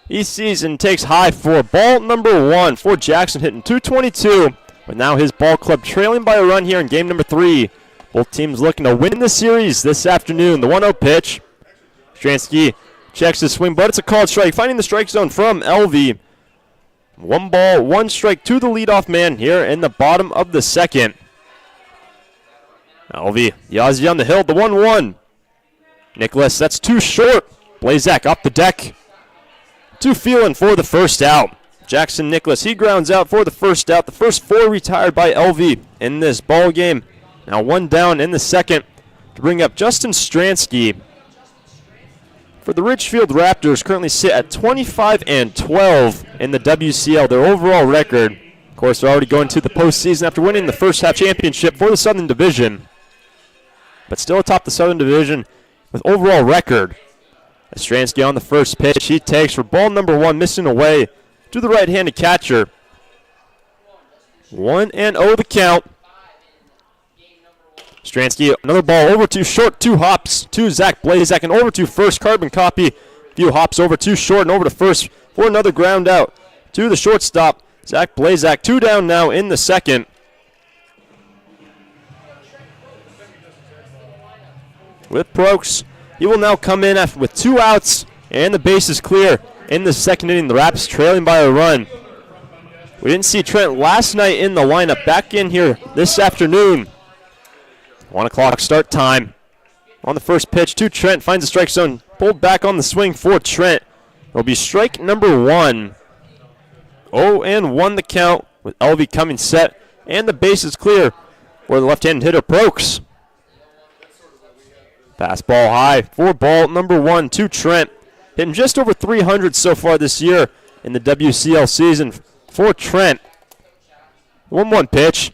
He sees and takes high for ball number 1 for Jackson, hitting .222. But now his ball club trailing by a run here in game number 3. Both teams looking to win the series this afternoon. The 1-0 pitch. Stransky checks his swing, but it's a called strike. Finding the strike zone from Elvey. 1 ball, 1 strike to the leadoff man here in the bottom of the second. Elvey, the Aussie on the hill, the 1-1. Nicholas, that's too short. Blazak up the deck. To Phelan for the first out. Jackson Nicholas, he grounds out for the first out. The first 4 retired by Elvey in this ball game. Now 1 down in the second to bring up Justin Stransky. For the Ridgefield Raptors, currently sit at 25-12 in the WCL, their overall record. Of course, they're already going to the postseason after winning the first half championship for the Southern Division. But still atop the Southern Division with overall record. As Stransky on the first pitch, he takes for ball number 1, missing away to the right-handed catcher. 1-0 the count. Stransky, another ball over to short, 2 hops to Zach Blazak, and over to first, Carbon Copy. Few hops over to short and over to first for another ground out to the shortstop. Zach Blazak, 2 down now in the second. With Brooks, he will now come in with 2 outs, and the base is clear in the second inning. The Raps trailing by a run. We didn't see Trent last night in the lineup. Back in here this afternoon. 1 o'clock start time. On the first pitch to Trent, finds the strike zone. Pulled back on the swing for Trent. It'll be strike number 1. 0-1 the count with LV coming set. And the base is clear for the left-handed hitter, Brooks. Fastball high for ball number 1 to Trent. Hitting just over 300 so far this year in the WCL season for Trent. 1-1 pitch.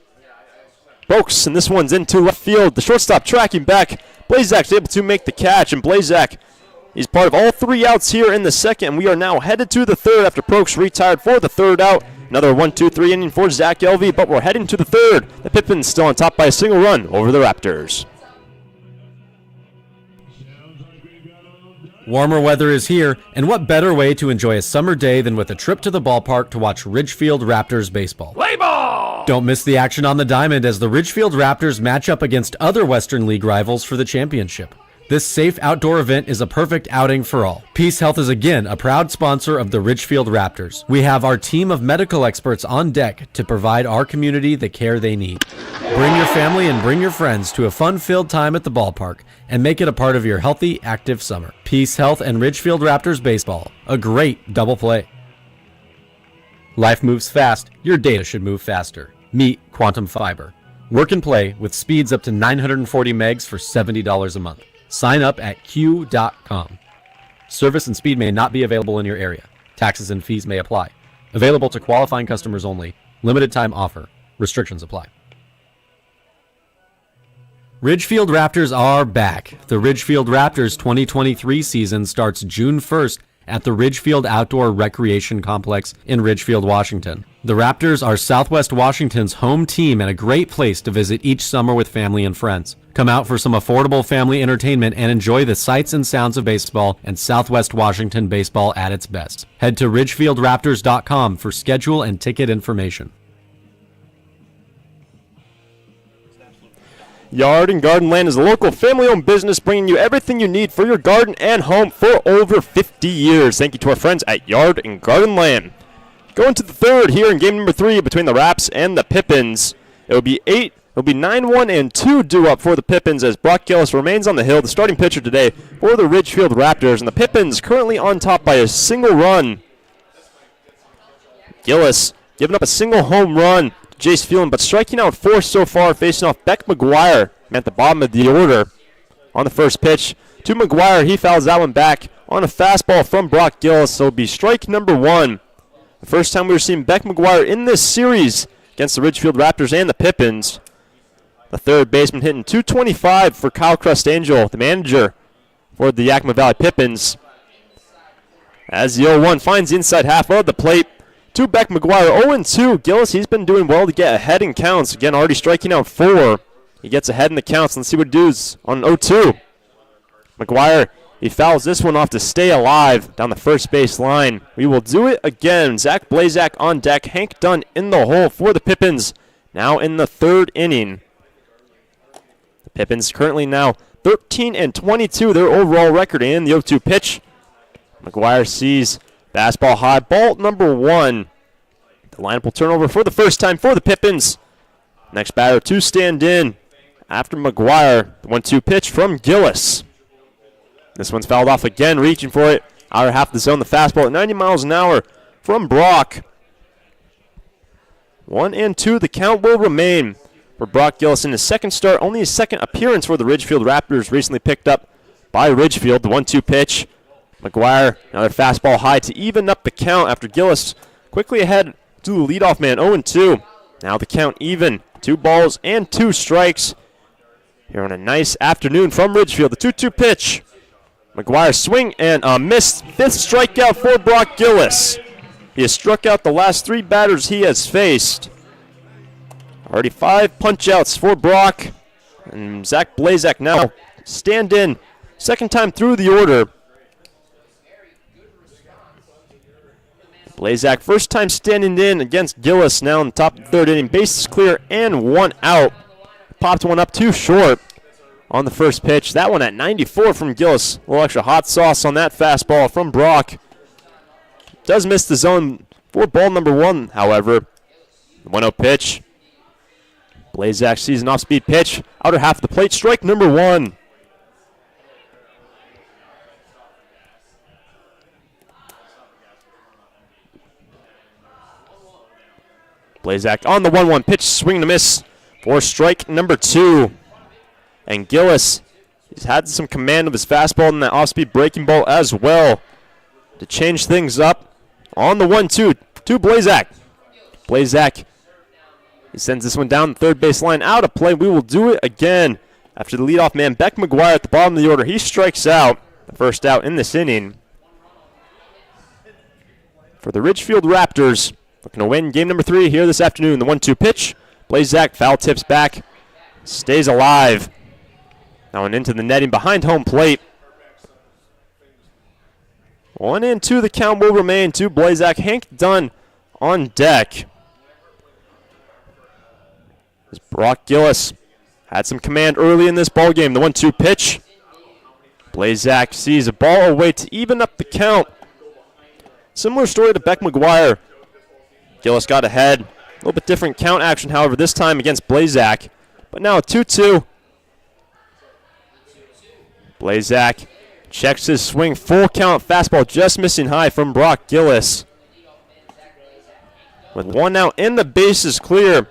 Brooks, and this one's into left field. The shortstop tracking back. Blazak's able to make the catch, and Blazak, he's part of all 3 outs here in the second. We are now headed to the third after Brooks retired for the third out. Another 1-2-3 inning for Zach LV, but we're heading to the third. The Pippins still on top by a single run over the Raptors. Warmer weather is here, and what better way to enjoy a summer day than with a trip to the ballpark to watch Ridgefield Raptors baseball. Play ball! Don't miss the action on the diamond as the Ridgefield Raptors match up against other Western League rivals for the championship. This safe outdoor event is a perfect outing for all. Peace Health is again a proud sponsor of the Ridgefield Raptors. We have our team of medical experts on deck to provide our community the care they need. Bring your family and bring your friends to a fun-filled time at the ballpark and make it a part of your healthy, active summer. Peace Health and Ridgefield Raptors baseball, a great double play. Life moves fast, your data should move faster. Meet Quantum Fiber. Work and play with speeds up to 940 megs for $70 a month. Sign up at q.com. Service and speed may not be available in your area. Taxes and fees may apply. Available to qualifying customers only. Limited time offer. Restrictions apply. Ridgefield Raptors are back. The Ridgefield Raptors 2023 season starts June 1st at the Ridgefield Outdoor Recreation Complex in Ridgefield, Washington. The Raptors are Southwest Washington's home team and a great place to visit each summer with family and friends. Come out for some affordable family entertainment and enjoy the sights and sounds of baseball and Southwest Washington baseball at its best. Head to ridgefieldraptors.com for schedule and ticket information. Yard and Garden Land is a local family-owned business bringing you everything you need for your garden and home for over 50 years. Thank you to our friends at Yard and Garden Land. Going to the third here in game number 3 between the Raps and the Pippins. It'll be 9-1 and 2 due up for the Pippins as Brock Gillis remains on the hill, the starting pitcher today for the Ridgefield Raptors. And the Pippins currently on top by a single run. Gillis giving up a single home run to Jace Phelan, but striking out 4 so far, facing off Beck McGuire at the bottom of the order. On the first pitch to McGuire, he fouls that one back on a fastball from Brock Gillis, so it'll be strike number 1. The first time we were seeing Beck McGuire in this series against the Ridgefield Raptors and the Pippins. The third baseman hitting .225 for Kyle Crustangel, the manager for the Yakima Valley Pippins. As the 0-1 finds the inside half of the plate to Beck McGuire. 0-2. Gillis, he's been doing well to get ahead in counts. Again, already striking out 4. He gets ahead in the counts. Let's see what it does on 0-2. McGuire, he fouls this one off to stay alive down the first base line. We will do it again. Zach Blazak on deck. Hank Dunn in the hole for the Pippins. Now in the third inning. The Pippins currently now 13-22, their overall record in the 0-2 pitch. McGuire sees fastball high, ball number 1. The lineup will turn over for the first time for the Pippins. Next batter to stand in after McGuire. The 1-2 pitch from Gillis. This one's fouled off again, reaching for it. Outer half of the zone, the fastball at 90 miles an hour from Brock. 1-2, the count will remain for Brock Gillis in his second start. Only his second appearance for the Ridgefield Raptors, recently picked up by Ridgefield. The 1-2 pitch. McGuire, another fastball high to even up the count after Gillis quickly ahead to the leadoff man, 0-2. Now the count even, 2 balls and 2 strikes. Here on a nice afternoon from Ridgefield. The 2-2 pitch. McGuire swing and a miss. 5th strikeout for Brock Gillis. He has struck out the last 3 batters he has faced. Already 5 punch-outs for Brock. And Zach Blazak now stand in. Second time through the order. Blazak first time standing in against Gillis now in the top of the third inning. Bases clear and one out. Popped one up too short on the first pitch. That one at 94 from Gillis. A little extra hot sauce on that fastball from Brock. Does miss the zone for ball number one, however. The 1-0 pitch. Blazak sees an off-speed pitch. Outer half of the plate. Strike number one. Blazak on the 1-1 pitch. Swing and a miss for strike number two. And Gillis, he's had some command of his fastball and that off-speed breaking ball as well to change things up. On the 1-2 to Blazak. Blazak, he sends this one down the third base line, out of play. We will do it again after the leadoff man, Beck McGuire, at the bottom of the order. He strikes out, the first out in this inning. For the Ridgefield Raptors, looking to win game number 3 here this afternoon. The 1-2 pitch. Blazak foul tips back, stays alive. Now and into the netting behind home plate. 1-2, the count will remain to Blazak. Hank Dunn on deck. As Brock Gillis had some command early in this ballgame. The 1-2 pitch. Blazak sees a ball away to even up the count. Similar story to Beck McGuire. Gillis got ahead. A little bit different count action, however, this time against Blazak. But now a 2-2. Blazak checks his swing. Full count fastball just missing high from Brock Gillis. With one out and the bases clear.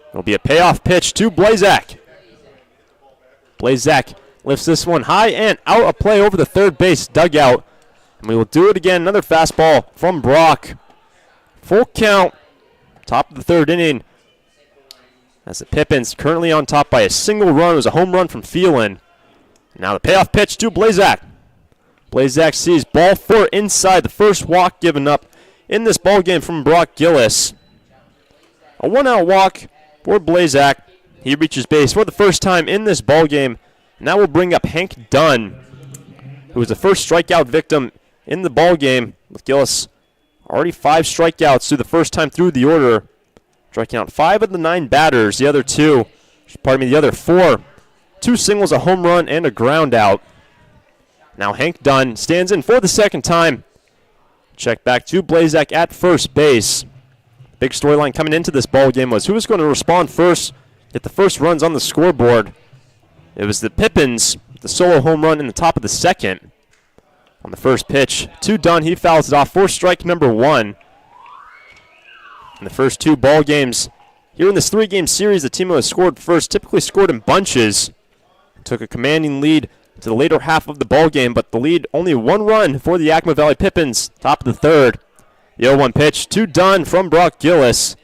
It'll be a payoff pitch to Blazak. Blazak lifts this one high and out of play over the third base dugout. And we will do it again. Another fastball from Brock. Full count. Top of the third inning. As the Pippins currently on top by a single run. It was a home run from Phelan. Now the payoff pitch to Blazak. Blazak sees ball 4 inside. The first walk given up in this ball game from Brock Gillis. A 1-out walk for Blazak. He reaches base for the first time in this ball game. And that will bring up Hank Dunn, who was the first strikeout victim in the ball game. With Gillis already 5 strikeouts through the first time through the order. Striking out 5 of the 9 batters. The other 4. 2 singles, a home run, and a ground out. Now Hank Dunn stands in for the second time. Check back to Blazak at first base. Big storyline coming into this ball game was who was going to respond first, get the first runs on the scoreboard. It was the Pippins, the solo home run in the top of the second. On the first pitch to Dunn, he fouls it off for strike number 1. In the first 2 ball games here in this 3-game series, the team who has scored first typically scored in bunches. Took a commanding lead to the later half of the ball game, but the lead only 1 run for the Yakima Valley Pippins, top of the third. The 0-1 pitch to Dunn from Brock Gillis.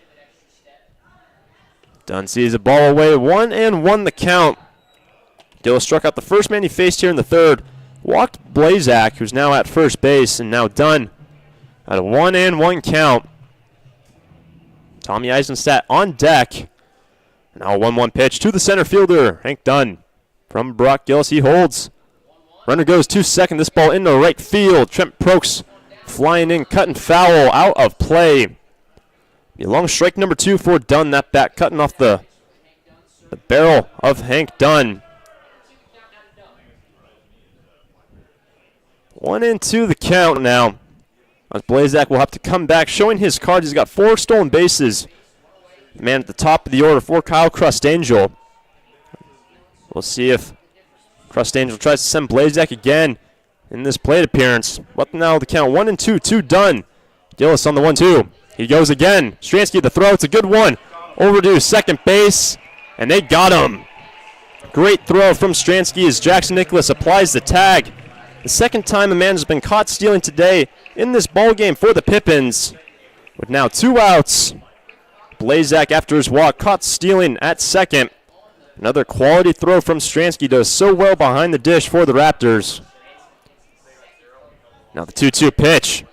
Dunn sees a ball away, 1-1 the count. Gillis struck out the first man he faced here in the third. Walked Blazak, who's now at first base, and now Dunn at a 1-1 count. Tommy Eisenstadt on deck. Now a 1-1 pitch to the center fielder, Hank Dunn. From Brock Gillis, he holds. Runner goes to second. This ball into right field. Trent Prokes flying in, cutting foul, out of play. Be a long strike number 2 for Dunn. That bat cutting off the barrel of Hank Dunn. 1-2 the count now. As Blazak will have to come back, showing his cards. He's got 4 stolen bases. The man at the top of the order for Kyle Crustangel. We'll see if Crustangel tries to send Blazak again in this plate appearance. But now the count 1-2 to Dunn. Gillis on the 1-2. He goes again. Stransky the throw. It's a good one. Overdue second base. And they got him. Great throw from Stransky as Jackson Nicholas applies the tag. The second time a man has been caught stealing today in this ball game for the Pippins. With now 2 outs. Blazak after his walk caught stealing at second. Another quality throw from Stransky, does so well behind the dish for the Raptors. Now the 2-2 pitch.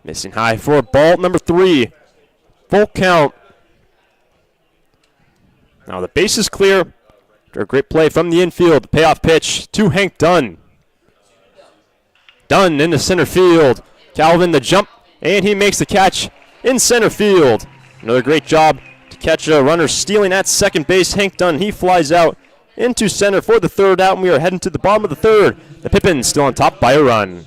Missing high for ball number 3. Full count. Now the base is clear. After a great play from the infield. The payoff pitch to Hank Dunn. Dunn into center field. Calvin the jump, and he makes the catch in center field. Another great job to catch a runner stealing at second base. Hank Dunn, he flies out into center for the third out, and we are heading to the bottom of the third. The Pippins still on top by a run.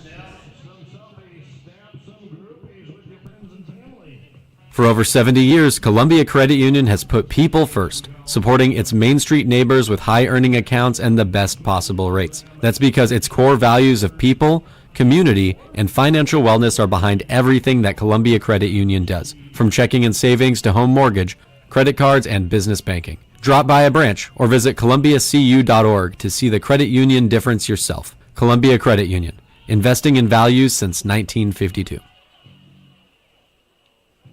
For over 70 years, Columbia Credit Union has put people first, supporting its Main Street neighbors with high earning accounts and the best possible rates. That's because its core values of people, community, and financial wellness are behind everything that Columbia Credit Union does, from checking and savings to home mortgage, credit cards, and business banking. Drop by a branch or visit columbiacu.org to see the credit union difference yourself. Columbia Credit Union, investing in values since 1952.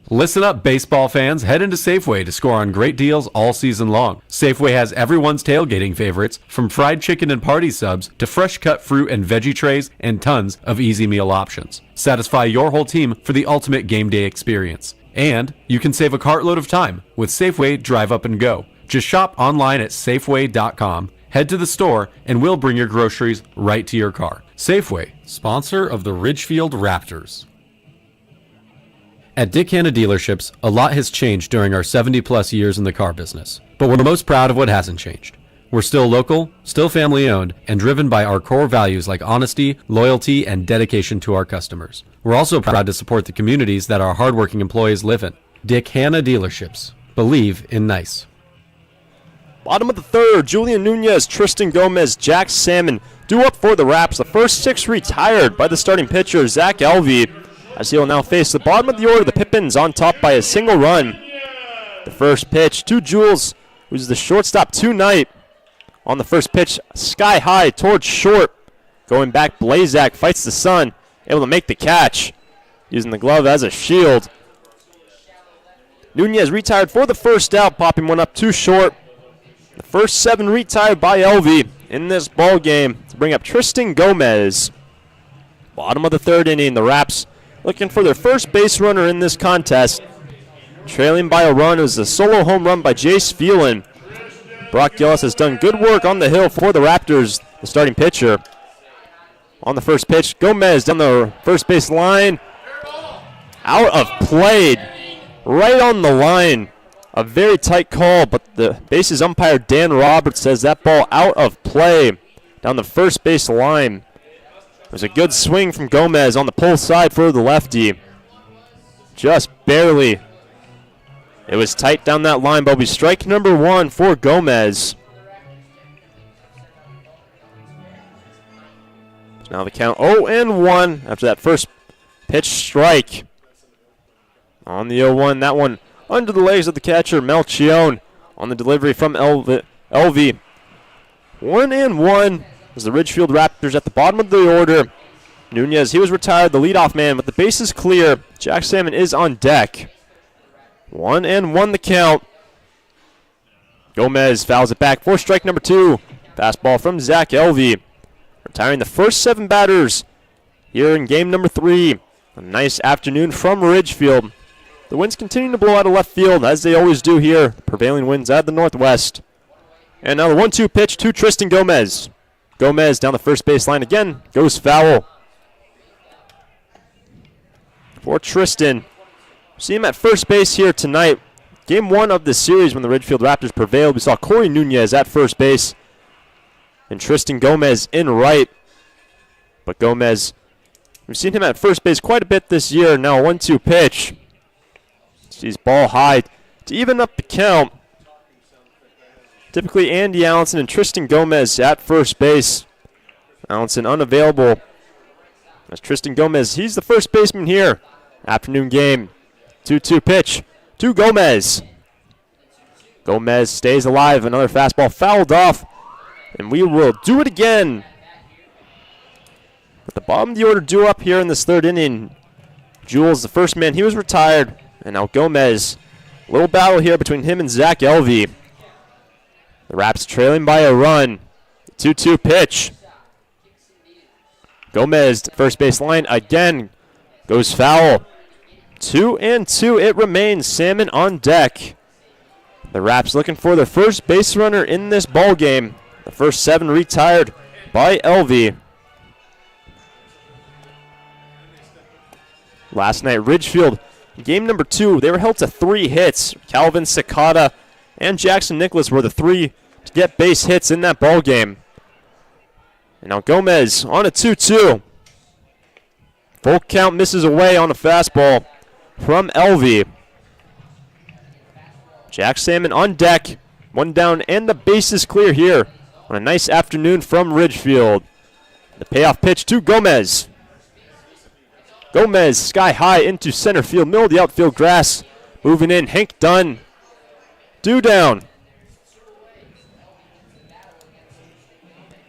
Listen up, baseball fans. Head into Safeway to score on great deals all season long. Safeway has everyone's tailgating favorites, from fried chicken and party subs to fresh cut fruit and veggie trays and tons of easy meal options. Satisfy your whole team for the ultimate game day experience. And you can save a cartload of time with Safeway Drive Up and Go. Just shop online at Safeway.com, head to the store, and we'll bring your groceries right to your car. Safeway, sponsor of the Ridgefield Raptors. At Dick Hanna Dealerships, a lot has changed during our 70-plus years in the car business. But we're most proud of what hasn't changed. We're still local, still family-owned, and driven by our core values like honesty, loyalty, and dedication to our customers. We're also proud to support the communities that our hardworking employees live in. Dick Hanna Dealerships. Believe in nice. Bottom of the third, Julian Nunez, Tristan Gomez, Jack Salmon due up for the Raps. The first six retired by the starting pitcher, Zach Elvey, as he'll now face the bottom of the order. The Pippins on top by a single run. The first pitch to Jules, who's the shortstop tonight. On the first pitch, sky high towards short. Going back, Blazak fights the sun, able to make the catch, using the glove as a shield. Nunez retired for the first out, popping one up too short. The first seven retired by Elvey in this ball game to bring up Tristan Gomez. Bottom of the third inning, the Raps looking for their first base runner in this contest. Trailing by a run is a solo home run by Jace Phelan. Brock Gillis has done good work on the hill for the Raptors, the starting pitcher. On the first pitch, Gomez down the first base line. Out of play, right on the line. A very tight call, but the bases umpire Dan Roberts says that ball out of play down the first base line. There's a good swing from Gomez on the pull side for the lefty. Just barely. It was tight down that line, but it'll be strike number one for Gomez. So now the count 0-1 after that first pitch strike. On the 0-1, that one under the legs of the catcher, Melchione, on the delivery from Elvey. 1-1 as the Ridgefield Raptors at the bottom of the order. Nunez, he was retired, the leadoff man, but the base is clear. Jack Salmon is on deck. 1-1 the count. Gomez fouls it back for strike number two. Fastball from Zach Elvey. Retiring the first seven batters here in game number three. A nice afternoon from Ridgefield. The winds continue to blow out of left field, as they always do here. The prevailing winds out of the northwest. And now the 1-2 pitch to Tristan Gomez. Gomez down the first base line again. Goes foul. For Tristan. See him at first base here tonight. Game one of this series when the Ridgefield Raptors prevailed. We saw Corey Nunez at first base. And Tristan Gomez in right. But Gomez, we've seen him at first base quite a bit this year. Now a 1-2 pitch. Sees ball high to even up the count. Typically Andy Allenson and Tristan Gomez at first base. Allenson unavailable. As Tristan Gomez, he's the first baseman here. Afternoon game. 2-2 pitch to Gomez. Gomez stays alive. Another fastball fouled off. And we will do it again. At the bottom of the order due up here in this third inning. Jules, the first man, he was retired. And now Gomez. A little battle here between him and Zach Elvey. The Raps trailing by a run. 2-2 pitch. Gomez, first base line again. Goes foul. 2-2 it remains. Salmon on deck. The Raps looking for their first base runner in this ball game. The first 7 retired by Elvie. Last night, Ridgefield, game number 2, they were held to 3 hits. Calvin Sakata and Jackson Nicholas were the 3 to get base hits in that ball game. And now Gomez on a 2-2. Full count misses away on a fastball from Elvie. Jack Salmon on deck. 1 down and the base is clear here on a nice afternoon from Ridgefield. The payoff pitch to Gomez. Gomez sky high into center field, middle of the outfield grass. Moving in, Hank Dunn. 2 down.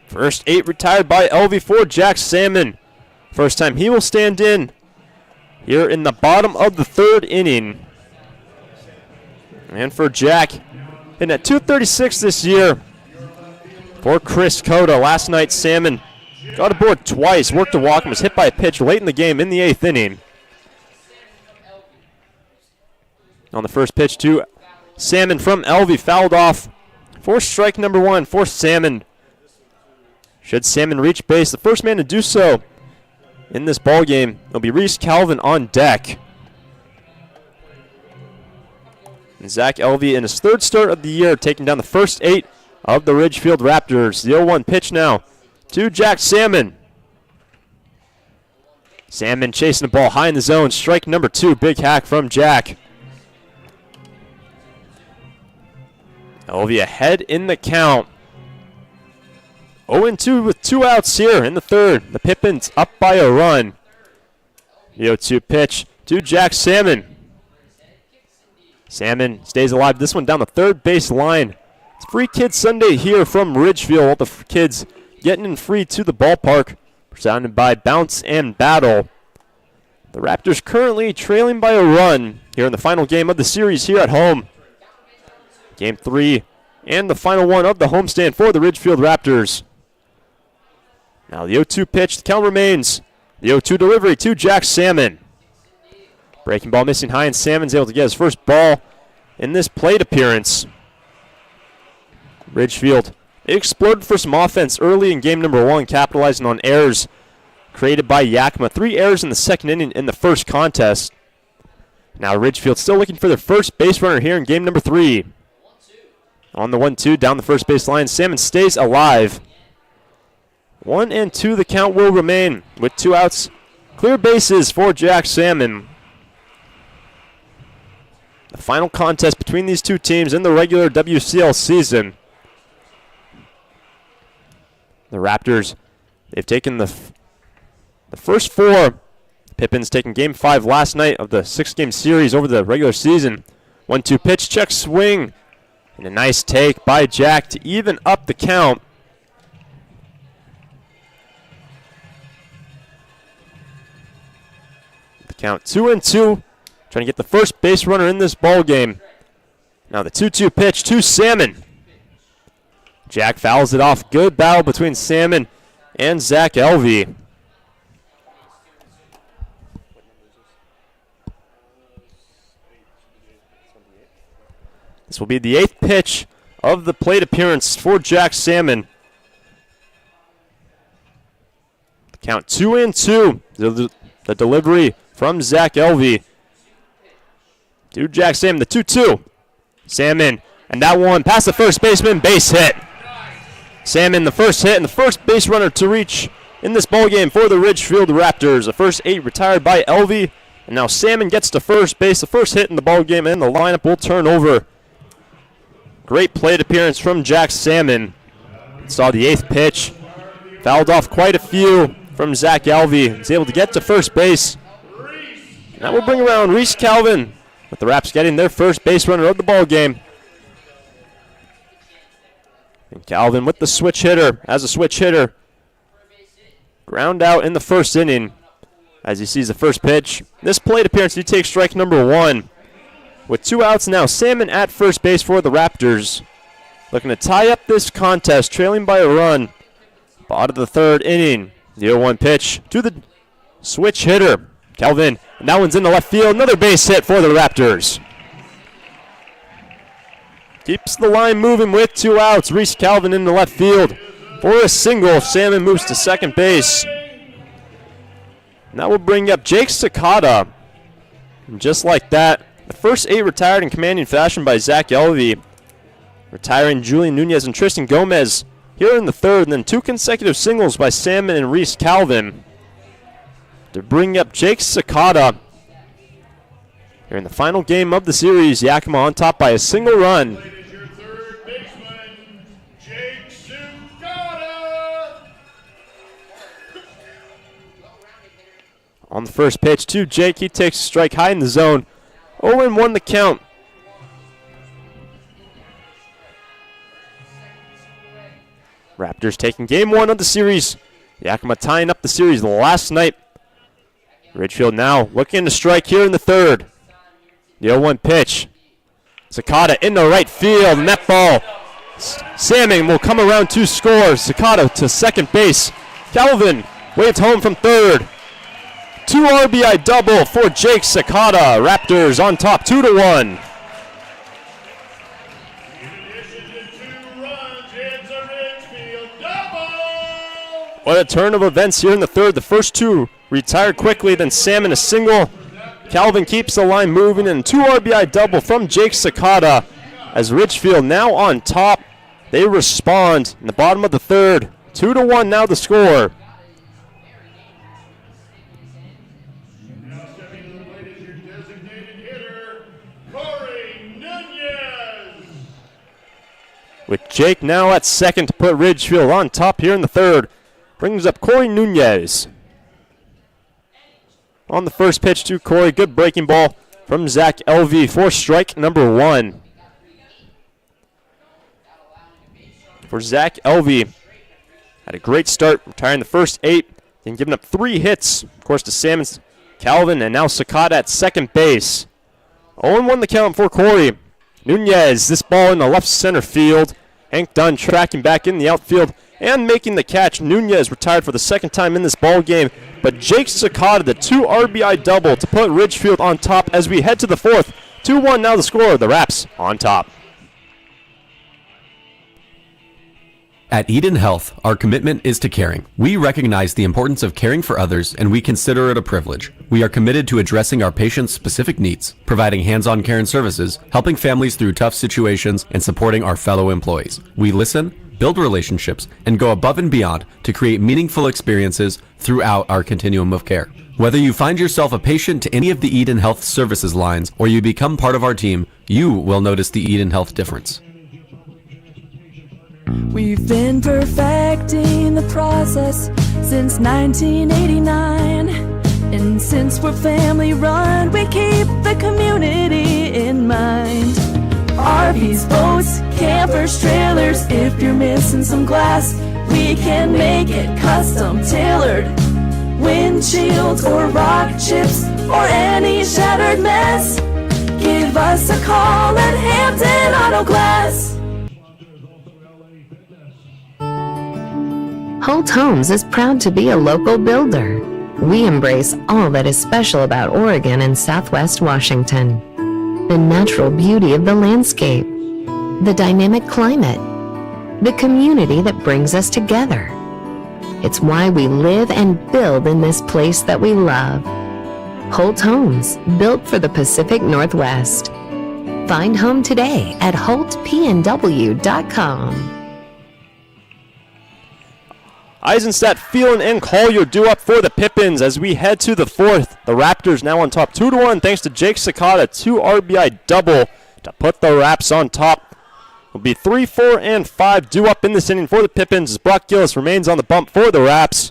First 8 retired by Elvie for Jack Salmon. First time he will stand in here in the bottom of the 3rd inning. And for Jack, hitting at .236 this year for Chris Cota. Last night, Salmon got aboard twice, worked a walk, and was hit by a pitch late in the game in the 8th inning. On the first pitch to Salmon from Elvie, fouled off for strike number 1 for Salmon. Should Salmon reach base, the first man to do so in this ball game will be Reese Calvin on deck. And Zach Elvie in his 3rd start of the year, taking down the first 8 of the Ridgefield Raptors. The 0-1 pitch now to Jack Salmon. Salmon chasing the ball high in the zone. Strike number 2, big hack from Jack. Elvie ahead in the count. 0-2 with 2 outs here in the 3rd. The Pippins up by a run. The 0-2 pitch to Jack Salmon. Salmon stays alive. This one down the 3rd base line. It's Free Kids Sunday here from Ridgefield. All the kids getting in free to the ballpark. Presented by Bounce and Battle. The Raptors currently trailing by a run here in the final game of the series here at home. Game 3 and the final one of the homestand for the Ridgefield Raptors. Now the 0-2 pitch, the count remains. The 0-2 delivery to Jack Salmon. Breaking ball missing high, and Salmon's able to get his first ball in this plate appearance. Ridgefield exploded for some offense early in game number 1, capitalizing on errors created by Yakima. 3 errors in the 2nd inning in the first contest. Now Ridgefield still looking for their first base runner here in game number 3. On the 1-2 down the first base line, Salmon stays alive. 1-2 the count will remain with 2 outs. Clear bases for Jack Salmon. The final contest between these 2 teams in the regular WCL season. The Raptors, they've taken the first 4. Pippins taking game 5 last night of the 6-game series over the regular season. 1-2 pitch, check swing. And a nice take by Jack to even up the count. The count 2-2. Trying to get the first base runner in this ball game. Now the 2-2 pitch to Salmon. Jack fouls it off. Good battle between Salmon and Zach Elvie. This will be the 8th pitch of the plate appearance for Jack Salmon. The count 2-2. The delivery from Zach Elvie to Jack Salmon. The 2-2. Salmon, and that one past the first baseman, base hit. Salmon, the first hit and the first base runner to reach in this ballgame for the Ridgefield Raptors. The first 8 retired by Elvie, and now Salmon gets to first base. The first hit in the ballgame, and the lineup will turn over. Great plate appearance from Jack Salmon. Saw the 8th pitch. Fouled off quite a few from Zach Elvie. He's able to get to first base. And that will bring around Reese Calvin, with the Raps getting their first base runner of the ball game. And Calvin with the switch hitter, as a switch hitter. Ground out in the first inning as he sees the first pitch. This plate appearance, he takes strike number 1. With 2 outs now, Salmon at first base for the Raptors. Looking to tie up this contest, trailing by a run. Bottom of the 3rd inning. The 0-1 pitch to the switch hitter, Calvin. And that one's in the left field. Another base hit for the Raptors. keeps the line moving with 2 outs. Reese Calvin in the left field for a single. Salmon moves to second base. And that will bring up Jake Sakata. And just like that, the first 8 retired in commanding fashion by Zach Elvey. Retiring Julian Nunez and Tristan Gomez here in the third, and then 2 consecutive singles by Salmon and Reese Calvin to bring up Jake Sakata. Here in the final game of the series, Yakima on top by a single run. Your third baseman, Jake Sakata. On the first pitch to Jake, he takes a strike high in the zone. 0-1 the count. Raptors taking game 1 of the series. Yakima tying up the series last night. Ridgefield now looking to strike here in the third. The 0-1 pitch. Sakata in the right field, and that ball. Salmon will come around to score. Sakata to second base. Calvin waves home from third. 2 RBI double for Jake Sakata. Raptors on top 2-1. What a turn of events here in the third. The first 2 retired quickly, then Salmon a single. Calvin keeps the line moving, and 2 RBI double from Jake Sakata. As Ridgefield now on top, they respond in the bottom of the third. 2-1 now the score. Now stepping to the plate is your designated hitter, Corey Nunez. With Jake now at second to put Ridgefield on top here in the third. Brings up Corey Nunez. On the first pitch to Corey, good breaking ball from Zach Elvey for strike number 1. For Zach Elvey, had a great start, retiring the first 8, then giving up 3 hits, of course, to Salmon's Calvin, and now Sakata at second base. 0-1 the count for Corey. Nunez, this ball in the left center field. Hank Dunn tracking back in the outfield and making the catch. Nunez retired for the second time in this ball game, but Jake Sakata, the 2 RBI double to put Ridgefield on top as we head to the fourth. 2-1 now the score. The Raps on top. At Eden Health, our commitment is to caring. We recognize the importance of caring for others, and we consider it a privilege. We are committed to addressing our patients' specific needs, providing hands-on care and services, helping families through tough situations, and supporting our fellow employees. We listen, build relationships, and go above and beyond to create meaningful experiences throughout our continuum of care. Whether you find yourself a patient to any of the Eden Health services lines or you become part of our team, you will notice the Eden Health difference. We've been perfecting the process since 1989. And since we're family run, we keep the community in mind. RVs, boats, campers, trailers, if you're missing some glass, we can make it custom tailored. Windshields or rock chips or any shattered mess, give us a call at Hampton Auto Glass. Holt Homes is proud to be a local builder. We embrace all that is special about Oregon and Southwest Washington. The natural beauty of the landscape, the dynamic climate, the community that brings us together. It's why we live and build in this place that we love. Holt Homes, built for the Pacific Northwest. Find home today at holtpnw.com. Eisenstadt, Phelan, and Collier due up for the Pippins as we head to the fourth. The Raptors now on top 2-1 thanks to Jake Sakata, 2 RBI double to put the Raps on top. It'll be 3, 4, and 5 due up in this inning for the Pippins as Brock Gillis remains on the bump for the Raps.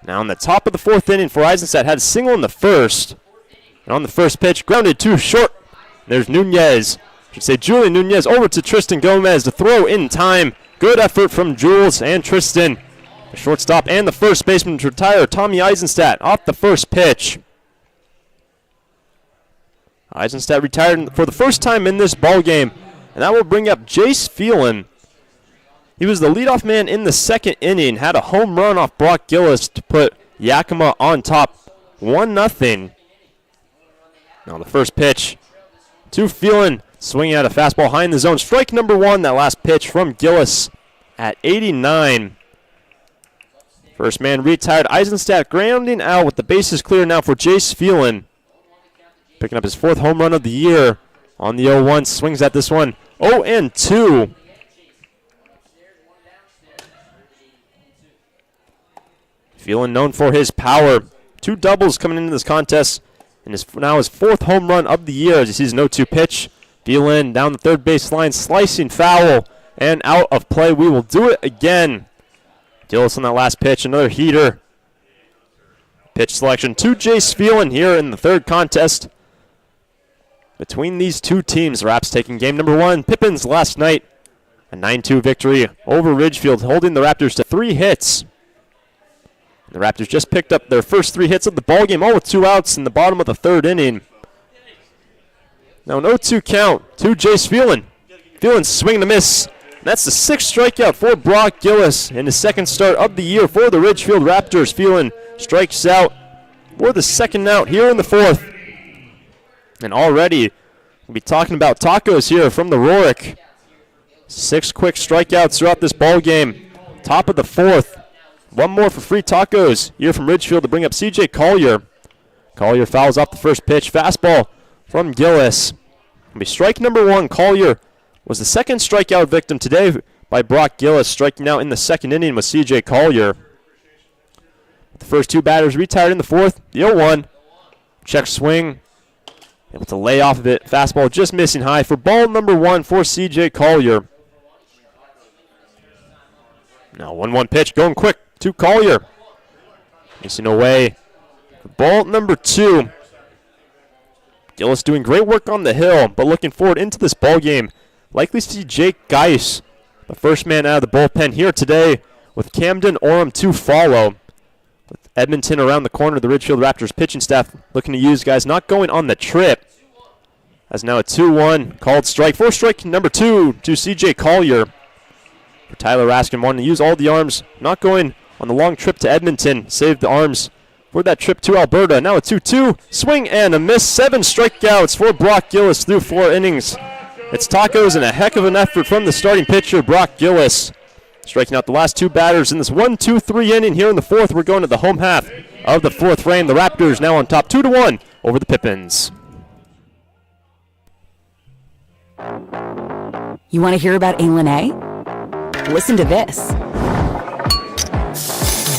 Now on the top of the fourth inning for Eisenstadt, had a single in the first. And on the first pitch, grounded too short. There's Nunez. I should say Julian Nunez over to Tristan Gomez to throw in time. Good effort from Jules and Tristan. The shortstop and the first baseman to retire, Tommy Eisenstadt, off the first pitch. Eisenstadt retired for the first time in this ball game, and that will bring up Jace Phelan. He was the leadoff man in the second inning, had a home run off Brock Gillis to put Yakima on top 1-0. Now the first pitch to Phelan. Swinging out a fastball high in the zone. Strike number 1, that last pitch from Gillis at 89. First man retired. Eisenstadt grounding out with the bases clear now for Jace Phelan. Picking up his 4th home run of the year on the 0-1. Swings at this one. 0-2. Phelan known for his power. 2 doubles coming into this contest. And now his 4th home run of the year as he sees an 0-2 pitch. Phelan down the third base line, slicing foul and out of play. We will do it again. Gillis on that last pitch, another heater. Pitch selection to Jace Phelan here in the 3rd contest between these 2 teams. The Raps taking game number 1. Pippins last night, a 9-2 victory over Ridgefield, holding the Raptors to 3 hits. The Raptors just picked up their first 3 hits of the ballgame, all with 2 outs in the bottom of the 3rd inning. Now an 0-2 count to Jace Phelan. Phelan swinging a miss. That's the 6th strikeout for Brock Gillis in his 2nd start of the year for the Ridgefield Raptors. Phelan strikes out for the 2nd out here in the 4th. And already we'll be talking about tacos here from the Rorick. 6 quick strikeouts throughout this ball game. Top of the 4th. 1 more for free tacos here from Ridgefield to bring up C.J. Collier. Collier fouls off the first pitch. Fastball from Gillis. It'll be strike number 1. Collier was the 2nd strikeout victim today by Brock Gillis. Striking out in the 2nd inning was C.J. Collier. The first 2 batters retired in the 4th. The 0-1. Check swing. Able to lay off of it. Fastball just missing high for ball number 1 for C.J. Collier. Now 1-1 pitch going quick to Collier. Missing away for ball number 2. Gillis doing great work on the hill, but looking forward into this ball game. Likely see Jake Geis, the first man out of the bullpen here today, with Camden Orem to follow. With Edmonton around the corner, the Ridgefield Raptors pitching staff looking to use guys not going on the trip. As now a 2-1 called strike. 4 strike number 2 to C.J. Collier. For Tyler Raskin wanting to use all the arms, not going on the long trip to Edmonton. Saved the arms for that trip to Alberta. Now a 2-2 swing and a miss. 7 strikeouts for Brock Gillis through 4 innings. It's tacos and a heck of an effort from the starting pitcher, Brock Gillis. Striking out the last 2 batters in this 1-2-3 inning here in the 4th. We're going to the home half of the 4th frame. The Raptors now on top 2-1 over the Pippins. You want to hear about A1A? Listen to this.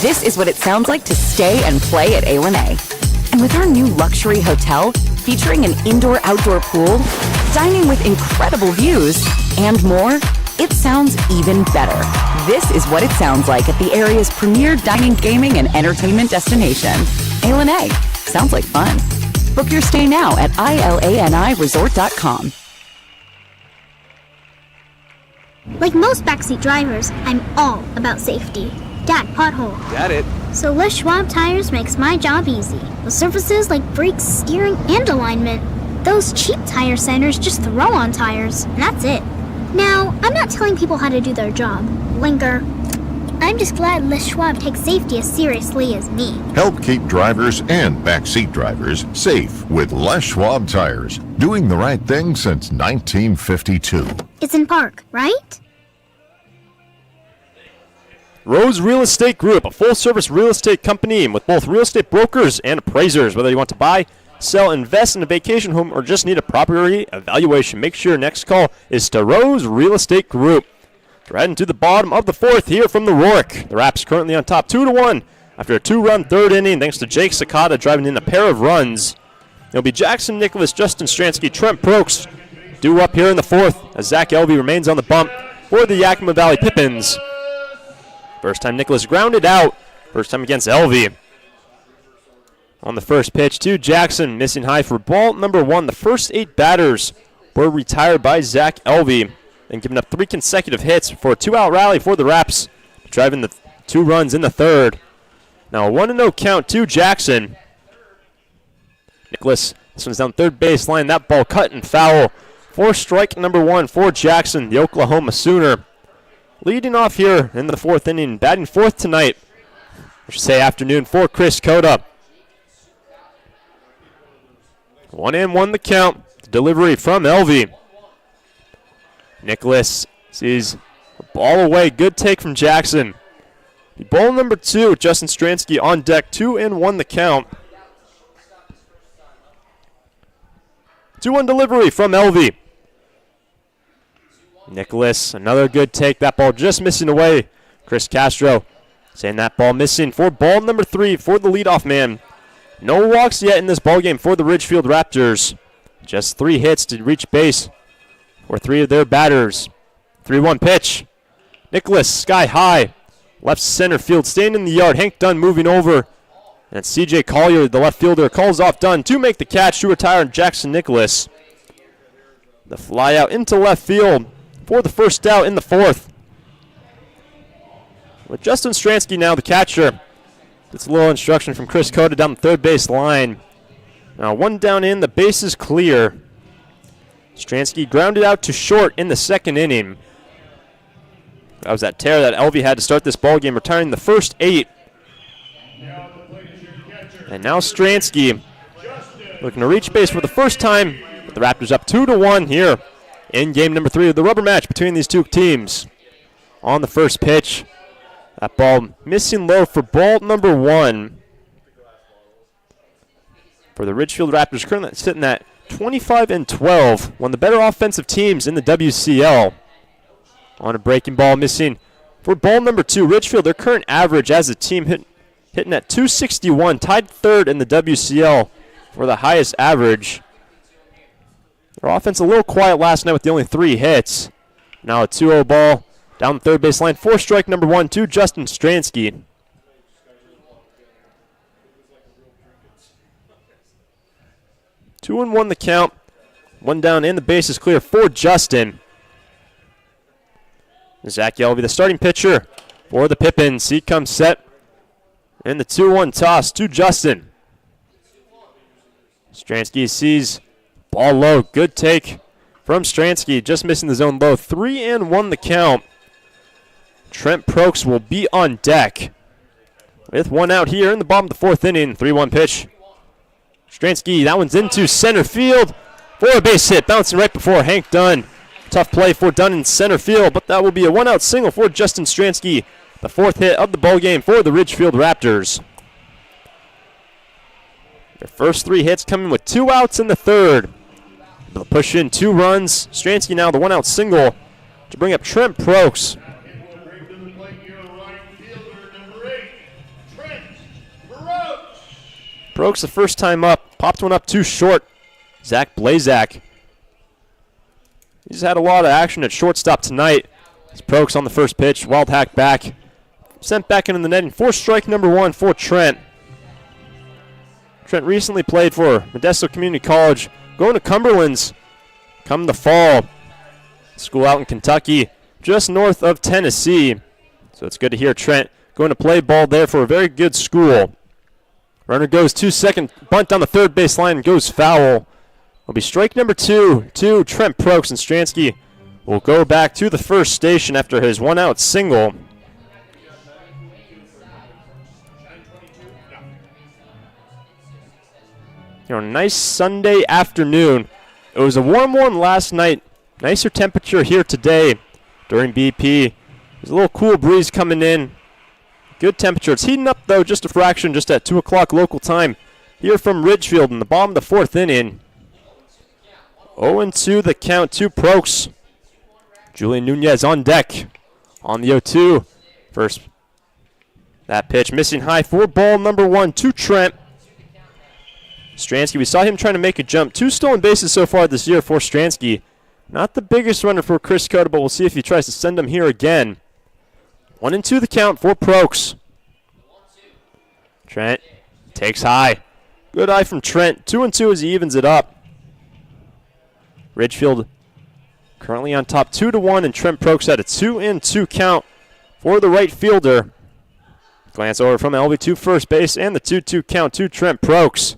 This is what it sounds like to stay and play at A1A. And with our new luxury hotel featuring an indoor-outdoor pool, dining with incredible views, and more, it sounds even better. This is what it sounds like at the area's premier dining, gaming, and entertainment destination. A1A. Sounds like fun. Book your stay now at ilaniresort.com. Like most backseat drivers, I'm all about safety. Dad, pothole. Got it. So Les Schwab Tires makes my job easy. With surfaces like brakes, steering, and alignment. Those cheap tire centers just throw on tires, and that's it. Now, I'm not telling people how to do their job. Linker. I'm just glad Les Schwab takes safety as seriously as me. Help keep drivers and backseat drivers safe with Les Schwab Tires. Doing the right thing since 1952. It's in Park, right? Rose Real Estate Group, a full-service real estate company with both real estate brokers and appraisers. Whether you want to buy, sell, invest in a vacation home, or just need a property evaluation, make sure your next call is to Rose Real Estate Group. We're heading to the bottom of the 4th here from the Rourke. The Raps currently on top 2-1 after a 2-run 3rd inning thanks to Jake Sakata driving in a pair of runs. It'll be Jackson Nicholas, Justin Stransky, Trent Prokes due up here in the 4th as Zach Elvey remains on the bump for the Yakima Valley Pippins. First time Nicholas grounded out. First time against Elvey. On the first pitch to Jackson, missing high for ball number 1. The first 8 batters were retired by Zach Elvey and giving up 3 consecutive hits for a 2-out rally for the Raps, driving the 2 runs in the 3rd. Now a 1-0 count to Jackson. Nicholas, this one's down third baseline. That ball cut and foul for strike number 1 for Jackson, the Oklahoma Sooner. Leading off here in the 4th inning, batting 4th tonight, I should say afternoon, for Chris Cota. 1-1 the count. Delivery from Elvie. Nicholas sees a ball away. Good take from Jackson. Ball number 2, Justin Stransky on deck. 2-1 the count. 2-1 delivery from Elvie. Nicholas, another good take. That ball just missing away. Chris Castro saying that ball missing for ball number 3 for the leadoff man. No walks yet in this ballgame for the Ridgefield Raptors. Just 3 hits to reach base for 3 of their batters. 3-1 pitch. Nicholas, sky high. Left center field, staying in the yard. Hank Dunn moving over. And C.J. Collier, the left fielder, calls off Dunn to make the catch to retire Jackson Nicholas. The fly out into left field for the first out in the 4th. With Justin Stransky now the catcher. Gets a little instruction from Chris Cota down the third base line. Now 1 down in, the base is clear. Stransky grounded out to short in the 2nd inning. That was that tear that Elvie had to start this ball game, retiring the first 8. And now Stransky looking to reach base for the first time. With the Raptors up 2-1 here in game number 3 of the rubber match between these two teams. On the first pitch, that ball missing low for ball number 1. For the Ridgefield Raptors, currently sitting at 25-12, one of the better offensive teams in the WCL. On a breaking ball missing for ball number 2. Ridgefield, their current average as a team hitting at 261, tied 3rd in the WCL for the highest average. Their offense a little quiet last night with the only 3 hits. Now a 2-0 ball down the third base line for strike number 1 to Justin Stransky. Two and 1 the count. 1 down and the base is clear for Justin. Zach Elvie, the starting pitcher for the Pippins. Seat comes set. And the 2-1 toss to Justin. Stransky sees ball low. Good take from Stransky. Just missing the zone low. 3-1 the count. Trent Prokes will be on deck. With 1 out here in the bottom of the 4th inning. 3-1 pitch. Stransky, that one's into center field for a base hit. Bouncing right before Hank Dunn. Tough play for Dunn in center field, but that will be a 1-out single for Justin Stransky. The 4th hit of the ballgame for the Ridgefield Raptors. Their first 3 hits coming with 2 outs in the 3rd. They'll push in 2 runs. Stransky now the 1-out single to bring up Trent Prokes. Prokes the first time up, popped one up too short. Zach Blazak. He's had a lot of action at shortstop tonight. It's Prokes on the first pitch, wild hack back. Sent back into the netting for strike number 1 for Trent. Trent recently played for Modesto Community College, going to Cumberland's come the fall. School out in Kentucky, just north of Tennessee. So it's good to hear Trent going to play ball there for a very good school. Runner goes to second, bunt down the third base line, goes foul. Will be strike number 2 to Trent Prokes, and Stransky will go back to the first station after his 1-out single. Nice Sunday afternoon. It was a warm one last night. Nicer temperature here today during BP. There's a little cool breeze coming in. Good temperature. It's heating up, though, just a fraction, just at 2 o'clock local time. Here from Ridgefield in the bottom of the 4th inning. 0-2 the count to Prokes. Julian Nunez on deck on the 0-2. First, that pitch missing high for ball number 1 to Trent. Stransky, we saw him trying to make a jump. 2 stolen bases so far this year for Stransky. Not the biggest runner for Chris Cota, but we'll see if he tries to send him here again. 1-2 the count for Prokes. Trent takes high. Good eye from Trent. 2-2 as he evens it up. Ridgefield currently on top 2-1, and Trent Prokes at a 2-2 count for the right fielder. Glance over from Elvie to first base, and the 2-2 count to Trent Prokes.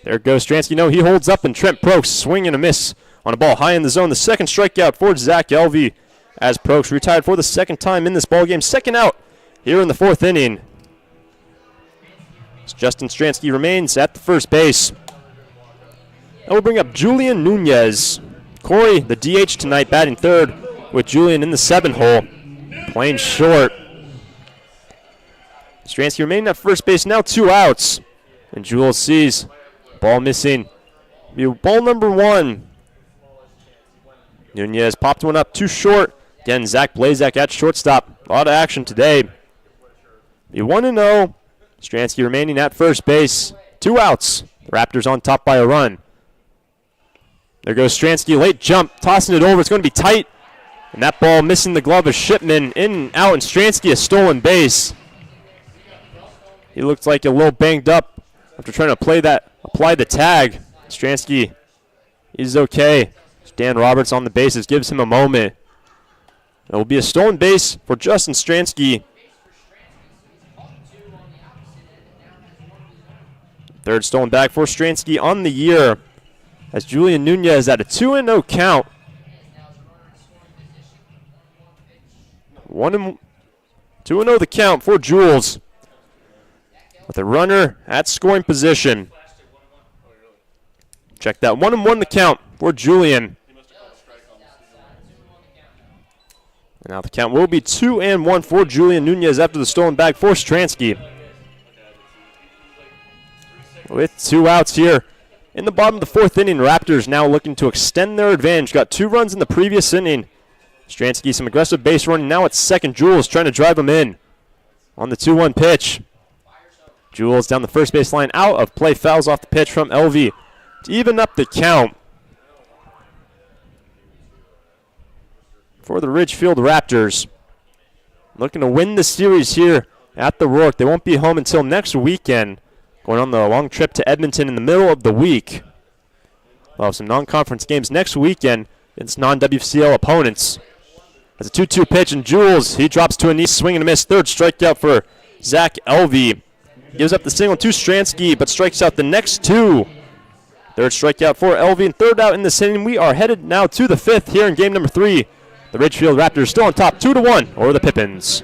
There goes Stransky. No, he holds up, and Trent Prokes swing and a miss on a ball high in the zone. The second strikeout for Zach Elvie as Prokes retired for the 2nd time in this ballgame. 2nd out here in the 4th inning. Justin Stransky remains at the first base. we'll bring up Julian Nunez. Corey, the DH tonight, batting third with Julian in the 7 hole. Playing short. Stransky remaining at first base, now 2 outs. And Jules sees ball missing. Ball number 1. Nunez popped one up too short. Again, Zach Blazak at shortstop. A lot of action today. 1-0. Stransky remaining at first base. 2 outs. The Raptors on top by a run. There goes Stransky, late jump, tossing it over. It's going to be tight. And that ball missing the glove of Shipman. In and out, and Stransky a stolen base. He looked like a little banged up after trying to apply the tag. Stransky, he's okay. Dan Roberts on the bases, gives him a moment. It will be a stolen base for Justin Stransky. Third stolen bag for Stransky on the year, as Julian Nunez at a 2-0 count. 2-0 the count for Jules, with a runner at scoring position. Check that. 1-1 the count for Julian. And now the count will be 2-1 for Julian Nunez after the stolen bag for Stransky. With 2 outs here in the bottom of the 4th inning, Raptors now looking to extend their advantage. Got 2 runs in the previous inning. Stransky some aggressive base running. Now at second, Jules trying to drive him in on the 2-1 pitch. Jules down the first base line, out of play, fouls off the pitch from LV to even up the count for the Ridgefield Raptors. Looking to win the series here at the Rourke. They won't be home until next weekend, going on the long trip to Edmonton in the middle of the week. We'll have some non-conference games next weekend against non-WCL opponents. As a 2-2 pitch, and Jules, he drops to a knee, swing and a miss. Third strikeout for Zach Elvey. Gives up the single to Stransky, but strikes out the next 2. Third strikeout for Elvey, and third out in this inning. We are headed now to the 5th here in game number 3. The Ridgefield Raptors still on top, 2-1 over the Pippins.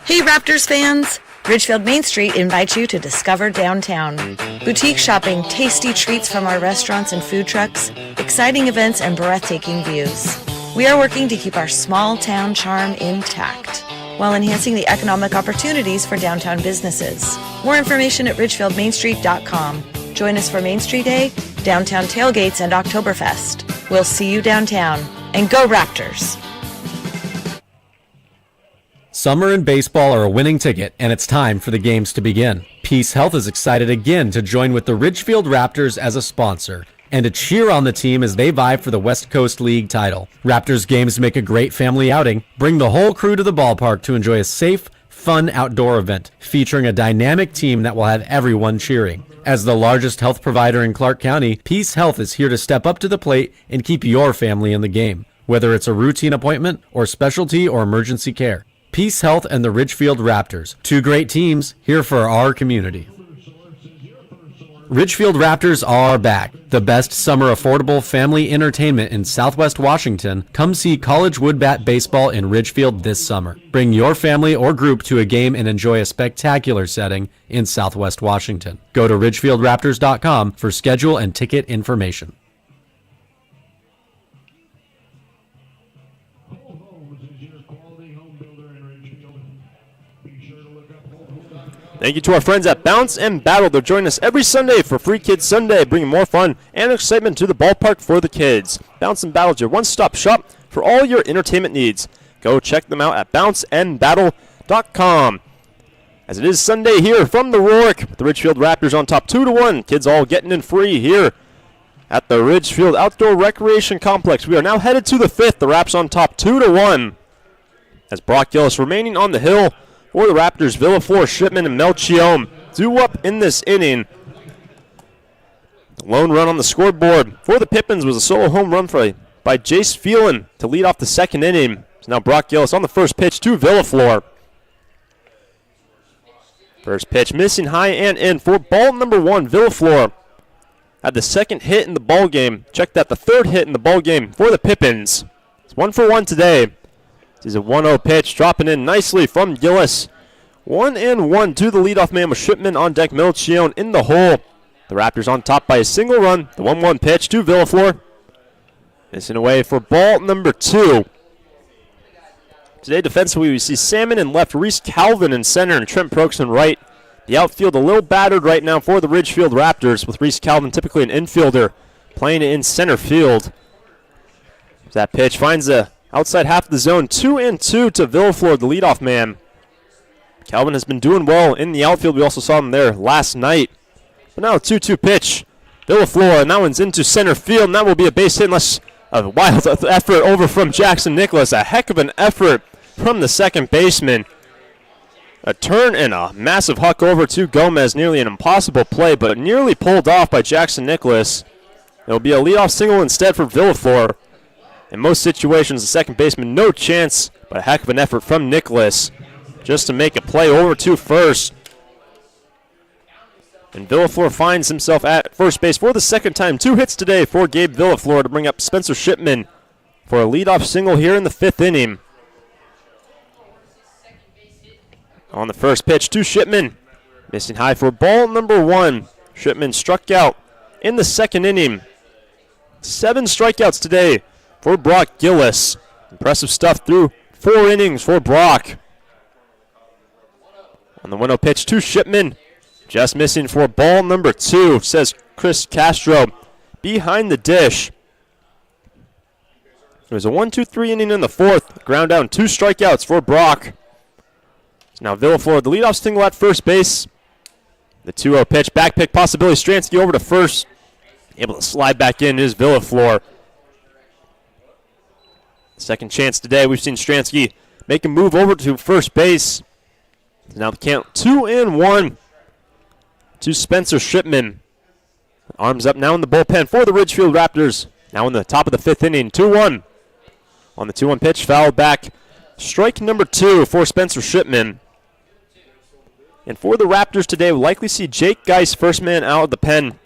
Hey Raptors fans! Ridgefield Main Street invites you to discover downtown. Boutique shopping, tasty treats from our restaurants and food trucks, exciting events, and breathtaking views. We are working to keep our small town charm intact while enhancing the economic opportunities for downtown businesses. More information at ridgefieldmainstreet.com. Join us for Main Street Day, downtown tailgates, and Oktoberfest. We'll see you downtown. And go Raptors! Summer and baseball are a winning ticket, and it's time for the games to begin. Peace Health is excited again to join with the Ridgefield Raptors as a sponsor and to cheer on the team as they vie for the West Coast League title. Raptors games make a great family outing. Bring the whole crew to the ballpark to enjoy a safe, fun outdoor event featuring a dynamic team that will have everyone cheering. As the largest health provider in Clark County, Peace Health is here to step up to the plate and keep your family in the game, whether it's a routine appointment or specialty or emergency care. Peace Health and the Ridgefield Raptors, 2 great teams here for our community. Ridgefield Raptors are back. The best summer affordable family entertainment in Southwest Washington. Come see College Woodbat Baseball in Ridgefield this summer. Bring your family or group to a game and enjoy a spectacular setting in Southwest Washington. Go to ridgefieldraptors.com for schedule and ticket information. Thank you to our friends at Bounce and Battle. They're joining us every Sunday for Free Kids Sunday, bringing more fun and excitement to the ballpark for the kids. Bounce and Battle is your one-stop shop for all your entertainment needs. Go check them out at bounceandbattle.com. As it is Sunday here from the Rourke, the Ridgefield Raptors on top 2-1. Kids all getting in free here at the Ridgefield Outdoor Recreation Complex. We are now headed to the 5th. The Raps on top 2-1. As Brock Gillis remaining on the hill for the Raptors, Villaflor, Shipman, and Melchiome due up in this inning. The lone run on the scoreboard for the Pippins was a solo home run by Jace Phelan to lead off the second inning. So now Brock Gillis on the first pitch to Villaflor. First pitch missing high and in for ball number 1. Villaflor had the second hit in the ball game. Check that, the third hit in the ball game for the Pippins. It's 1 for 1 today. This is a 1-0 pitch, dropping in nicely from Gillis 1-1 to the leadoff man with Shipman on deck. Melchion in the hole. The Raptors on top by a single run. The 1-1 pitch to Villaflor. Missing away for ball number 2. Today defensively we see Salmon in left, Reese Calvin in center, and Trent Prokes in right. The outfield a little battered right now for the Ridgefield Raptors, with Reese Calvin typically an infielder playing in center field. That pitch finds the outside half of the zone. 2-2 to Villaflor, the leadoff man. Calvin has been doing well in the outfield. We also saw him there last night. But now a 2-2 pitch. Villaflor, and that one's into center field, and that will be a base hit unless a wild effort over from Jackson Nicholas. A heck of an effort from the second baseman. A turn and a massive huck over to Gomez. Nearly an impossible play, but nearly pulled off by Jackson Nicholas. It will be a leadoff single instead for Villaflor. In most situations, the second baseman, no chance, but a heck of an effort from Nicholas just to make a play over to first. And Villaflor finds himself at first base for the second time. 2 hits today for Gabe Villaflor to bring up Spencer Shipman for a leadoff single here in the 5th inning. On the first pitch to Shipman. Missing high for ball number 1. Shipman struck out in the 2nd inning. 7 strikeouts today for Brock Gillis. Impressive stuff through 4 innings for Brock. On the 1-0 pitch to Shipman. Just missing for ball number 2, says Chris Castro behind the dish. It was a 1-2-3 inning in the 4th. Ground down 2 strikeouts for Brock. So now Villaflor, the leadoff single at first base. The 2-0 pitch, back pick possibility. Stransky over to first. Able to slide back in is Villaflor. Second chance today. We've seen Stransky make a move over to first base. Now the count 2-1 to Spencer Shipman. Arms up now in the bullpen for the Ridgefield Raptors. Now in the top of the 5th inning, 2-1. On the 2-1 pitch, fouled back. Strike number 2 for Spencer Shipman. And for the Raptors today, we'll likely see Jake Geis, first man out of the pen.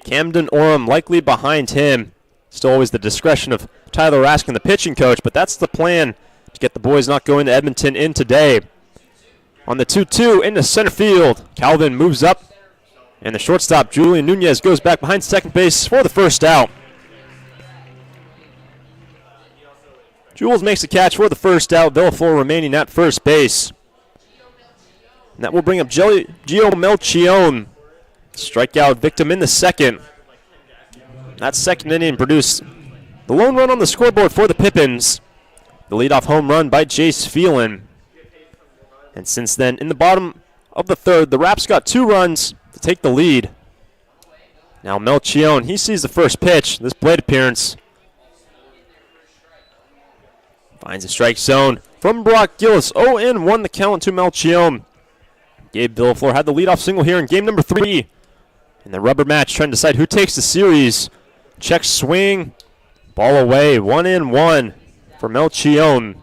Camden Orem likely behind him. Still always the discretion of Tyler Raskin, the pitching coach, but that's the plan to get the boys not going to Edmonton in today. On the 2-2 into center field, Calvin moves up, and the shortstop, Julian Nunez, goes back behind second base for the first out. Jules makes the catch for the first out. Villaflor remaining at first base. And that will bring up Gio Melchion. Strikeout victim in the 2nd. That 2nd inning produced the lone run on the scoreboard for the Pippins. The leadoff home run by Jace Phelan. And since then, in the bottom of the 3rd, the Raps got 2 runs to take the lead. Now Melchion, he sees the first pitch. This plate appearance finds a strike zone from Brock Gillis. 0-1 the count to Melchion. Gabe Villaflor had the leadoff single here in game number 3. In the rubber match, trying to decide who takes the series. Check swing. Ball away. 1-1 for Melchion.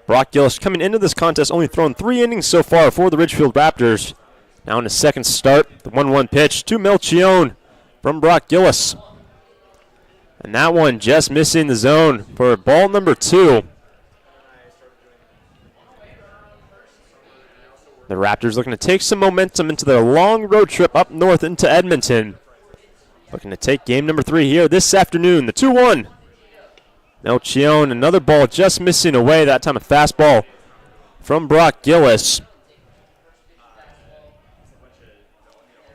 Brock Gillis coming into this contest only thrown 3 innings so far for the Ridgefield Raptors. Now in his second start, the 1-1 pitch to Melchion from Brock Gillis. And that one just missing the zone for ball number 2. The Raptors looking to take some momentum into their long road trip up north into Edmonton. Looking to take game number 3 here this afternoon, the 2-1. Melchion, another ball just missing away, that time a fastball from Brock Gillis.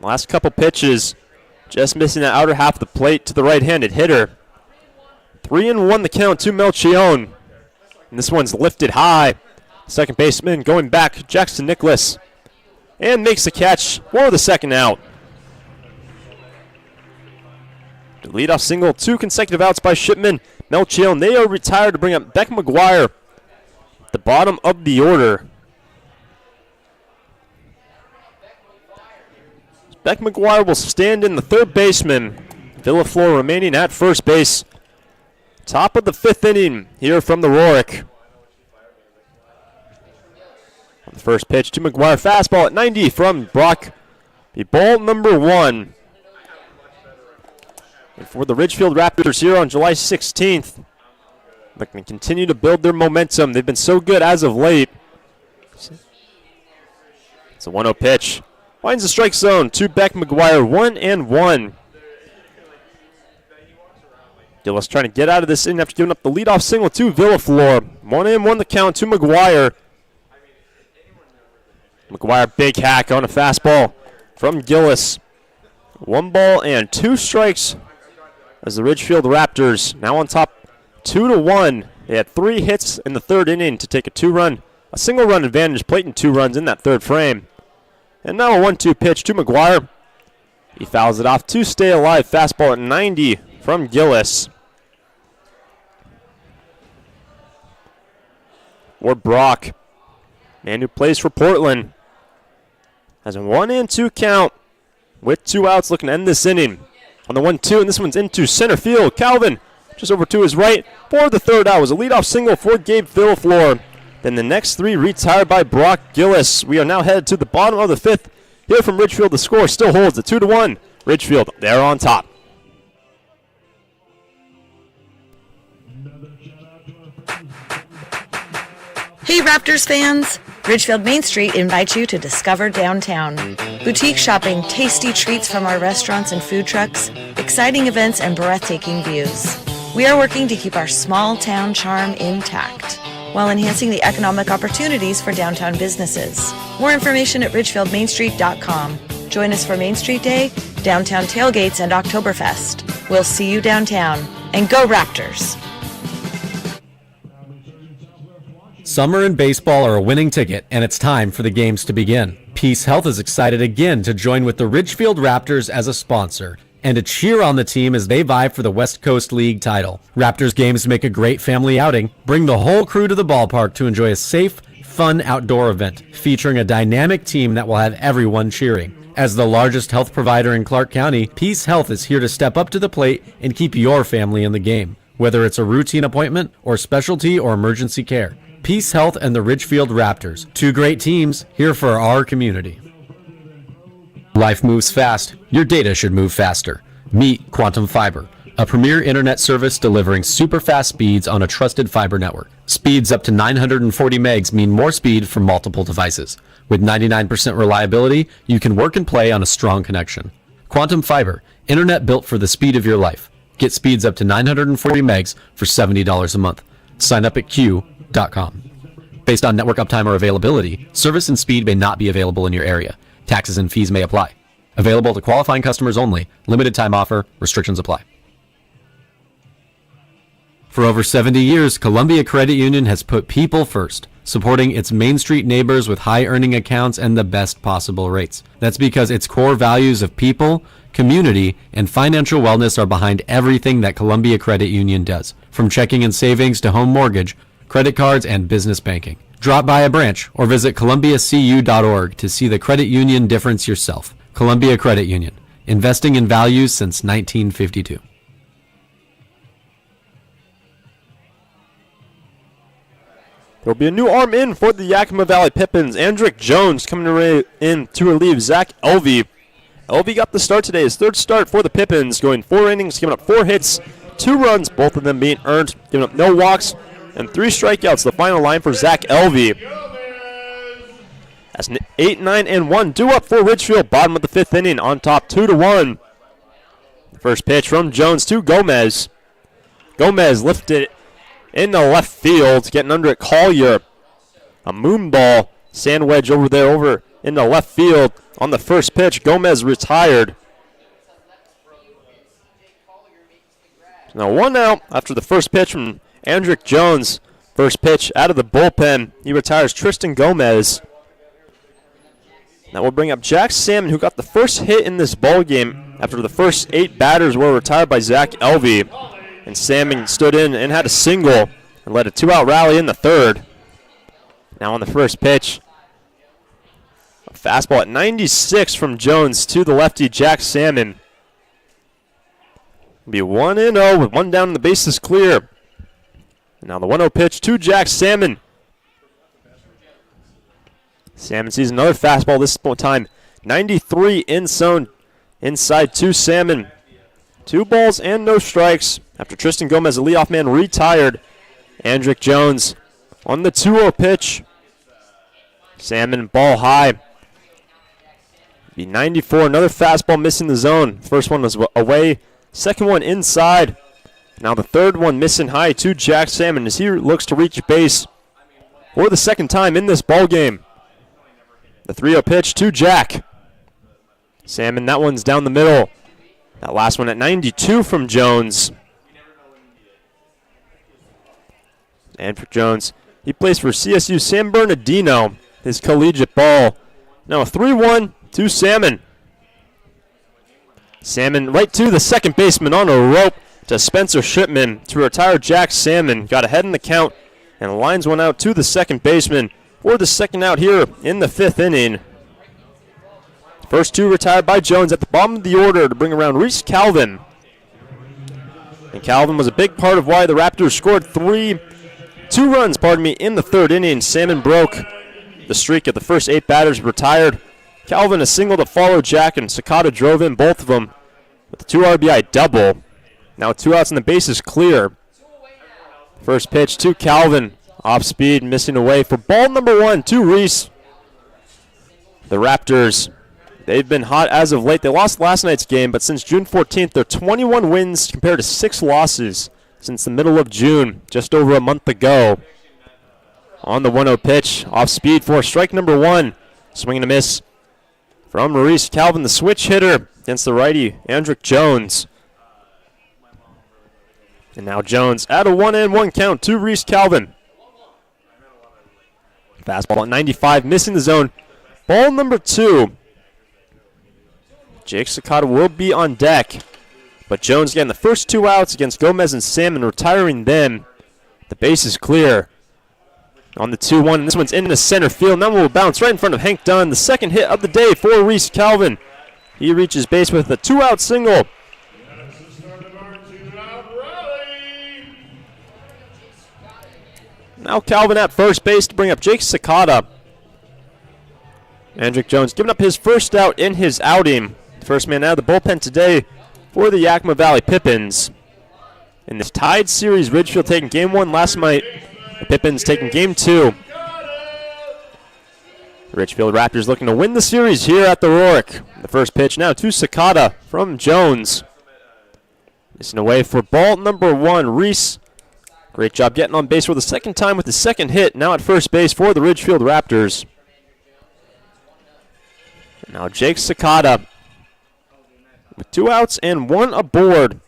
Last couple pitches, just missing the outer half of the plate to the right-handed hitter. 3-1 the count to Melchion. And this one's lifted high. Second baseman going back, Jackson Nicholas. And makes the catch for the second out. The leadoff single, 2 consecutive outs by Shipman. Melchion, they are retired to bring up Beck McGuire at the bottom of the order. Beck McGuire will stand in the third baseman. Villaflor remaining at first base. Top of the 5th inning here from the Rourke. On the first pitch to McGuire, fastball at 90 from Brock. The ball number 1. And for the Ridgefield Raptors here on July 16th, looking to continue to build their momentum. They've been so good as of late. It's a 1-0 pitch. Finds the strike zone. 2 back McGuire, 1-1. Gillis trying to get out of this inning after giving up the leadoff single to Villaflor. 1-1 the count to McGuire. McGuire, big hack on a fastball from Gillis. 1 ball and 2 strikes as the Ridgefield Raptors now on top 2-1. They had 3 hits in the 3rd inning to take a single run advantage, plating 2 runs in that 3rd frame. And now a 1-2 pitch to McGuire. He fouls it off to stay alive. Fastball at 90 from Gillis. Ward Brock, man who plays for Portland, has a 1-2 count with 2 outs, looking to end this inning. On the 1-2, and this one's into center field. Calvin just over to his right for the 3rd out. Was a leadoff single for Gabe Villaflor. Then the next 3 retired by Brock Gillis. We are now headed to the bottom of the 5th. Here from Ridgefield, the score still holds at 2-1. Ridgefield, they're on top. Hey Raptors fans! Ridgefield Main Street invites you to discover downtown. Boutique shopping, tasty treats from our restaurants and food trucks, exciting events, and breathtaking views. We are working to keep our small town charm intact while enhancing the economic opportunities for downtown businesses. More information at ridgefieldmainstreet.com. Join us for Main Street Day, downtown tailgates, and Oktoberfest. We'll see you downtown. And go Raptors! Summer and baseball are a winning ticket, and it's time for the games to begin. Peace Health is excited again to join with the Ridgefield Raptors as a sponsor and to cheer on the team as they vie for the West Coast League title. Raptors games make a great family outing. Bring the whole crew to the ballpark to enjoy a safe, fun outdoor event featuring a dynamic team that will have everyone cheering. As the largest health provider in Clark County, Peace Health is here to step up to the plate and keep your family in the game, whether it's a routine appointment or specialty or emergency care. Peace Health and the Ridgefield Raptors, 2 great teams here for our community. Life moves fast. Your data should move faster. Meet Quantum Fiber, a premier internet service delivering super fast speeds on a trusted fiber network. Speeds up to 940 megs mean more speed from multiple devices. With 99% reliability, you can work and play on a strong connection. Quantum Fiber, internet built for the speed of your life. Get speeds up to 940 megs for $70 a month. Sign up at Q.com. Based on network uptime or availability, service and speed may not be available in your area. Taxes and fees may apply. Available to qualifying customers only. Limited time offer. Restrictions apply. For over 70 years, Columbia Credit Union has put people first, supporting its Main Street neighbors with high earning accounts and the best possible rates. That's because its core values of people, community, and financial wellness are behind everything that Columbia Credit Union does, from checking and savings to home mortgage, credit cards, and business banking. Drop by a branch or visit columbiacu.org to see the credit union difference yourself. Columbia Credit Union, investing in values since 1952. There'll be a new arm in for the Yakima Valley Pippins. Andrick Jones coming in to relieve Zach Elvey. Elvey got the start today, his 3rd start for the Pippins, going 4 innings, giving up 4 hits, 2 runs, both of them being earned, giving up no walks, and 3 strikeouts. The final line for Zach Elvey. That's an 8, 9, and 1 due up for Ridgefield. Bottom of the 5th inning on top 2-1. First pitch from Jones to Gomez. Gomez lifted it into left field, getting under it. Collier. A moon ball. Sand wedge over there, over into left field on the first pitch. Gomez retired. Now 1 out after the first pitch from Andrick Jones. First pitch out of the bullpen. He retires Tristan Gomez. That will bring up Jack Salmon, who got the first hit in this ball game after the first 8 batters were retired by Zach Elvey. And Salmon stood in and had a single and led a 2-out rally in the 3rd. Now on the first pitch, a fastball at 96 from Jones to the lefty Jack Salmon. It'll be 1-0 with 1 down and the bases clear. And now the 1-0 pitch to Jack Salmon. Salmon sees another fastball this time. 93 in zone inside to Salmon. 2 balls and no strikes after Tristan Gomez, the leadoff man, retired. Andrick Jones on the 2-0 pitch. Salmon ball high. Be 94. Another fastball missing the zone. First one was away. Second one inside. Now the third one missing high to Jack Salmon as he looks to reach base for the second time in this ball game. The 3-0 pitch to Jack. Salmon, that one's down the middle. That last one at 92 from Jones. And for Jones, he plays for CSU San Bernardino, his collegiate ball. Now a 3-1 to Salmon. Salmon right to the second baseman on a rope to Spencer Shipman to retire Jack Salmon. Got ahead in the count and lines one out to the second baseman for the second out here in the fifth inning. First two retired by Jones at the bottom of the order to bring around Reese Calvin. And Calvin was a big part of why the Raptors scored two runs in the third inning. Salmon broke the streak of the first 8 batters retired. Calvin a single to follow Jack, and Sakata drove in both of them with a 2 RBI double. Now 2 outs and the base is clear. First pitch to Calvin. Off speed, missing away for ball number 1 to Reese. The Raptors, they've been hot as of late. They lost last night's game, but since June 14th, they're 21 wins compared to 6 losses since the middle of June, just over a month ago. On the 1-0 pitch, off speed for strike number 1. Swing and a miss from Maurice Calvin, the switch hitter, against the righty, Andrick Jones. And now Jones at a 1-1 count to Reese Calvin. Fastball at 95, missing the zone. Ball number 2. Jake Sakata will be on deck. But Jones getting the first 2 outs against Gomez and Salmon, retiring them. The base is clear. On the 2-1, and this one's into center field. That one will bounce right in front of Hank Dunn. The second hit of the day for Reese Calvin. He reaches base with a 2-out single. Now Calvin at first base to bring up Jake Sakata. Andrick Jones giving up his first out in his outing. First man out of the bullpen today for the Yakima Valley Pippins. In this tied series, Ridgefield taking game 1 last night. The Pippins taking game 2. The Ridgefield Raptors looking to win the series here at the Rourke. The first pitch now to Sakata from Jones. Missing away for ball number 1, Reese. Great job getting on base for the second time with the second hit. Now at first base for the Ridgefield Raptors. And now Jake Sakata with 2 outs and 1 aboard.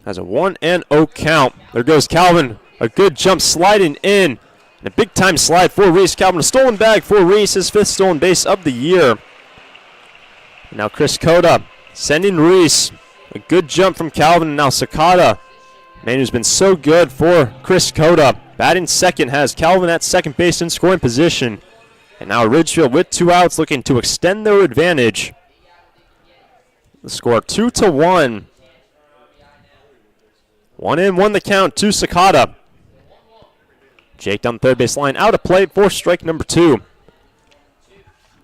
Has a 1-0 count. There goes Calvin. A good jump sliding in. And a big time slide for Reese Calvin. A stolen bag for Reese, his 5th stolen base of the year. And now Chris Cota sending Reese. A good jump from Calvin. And now Sakata. Man who's been so good for Chris Cota. Batting second has Calvin at second base in scoring position. And now Ridgefield with 2 outs looking to extend their advantage. The score 2-1. 1-1 the count to Sakata. Jake down the third base line, out of play for strike number 2.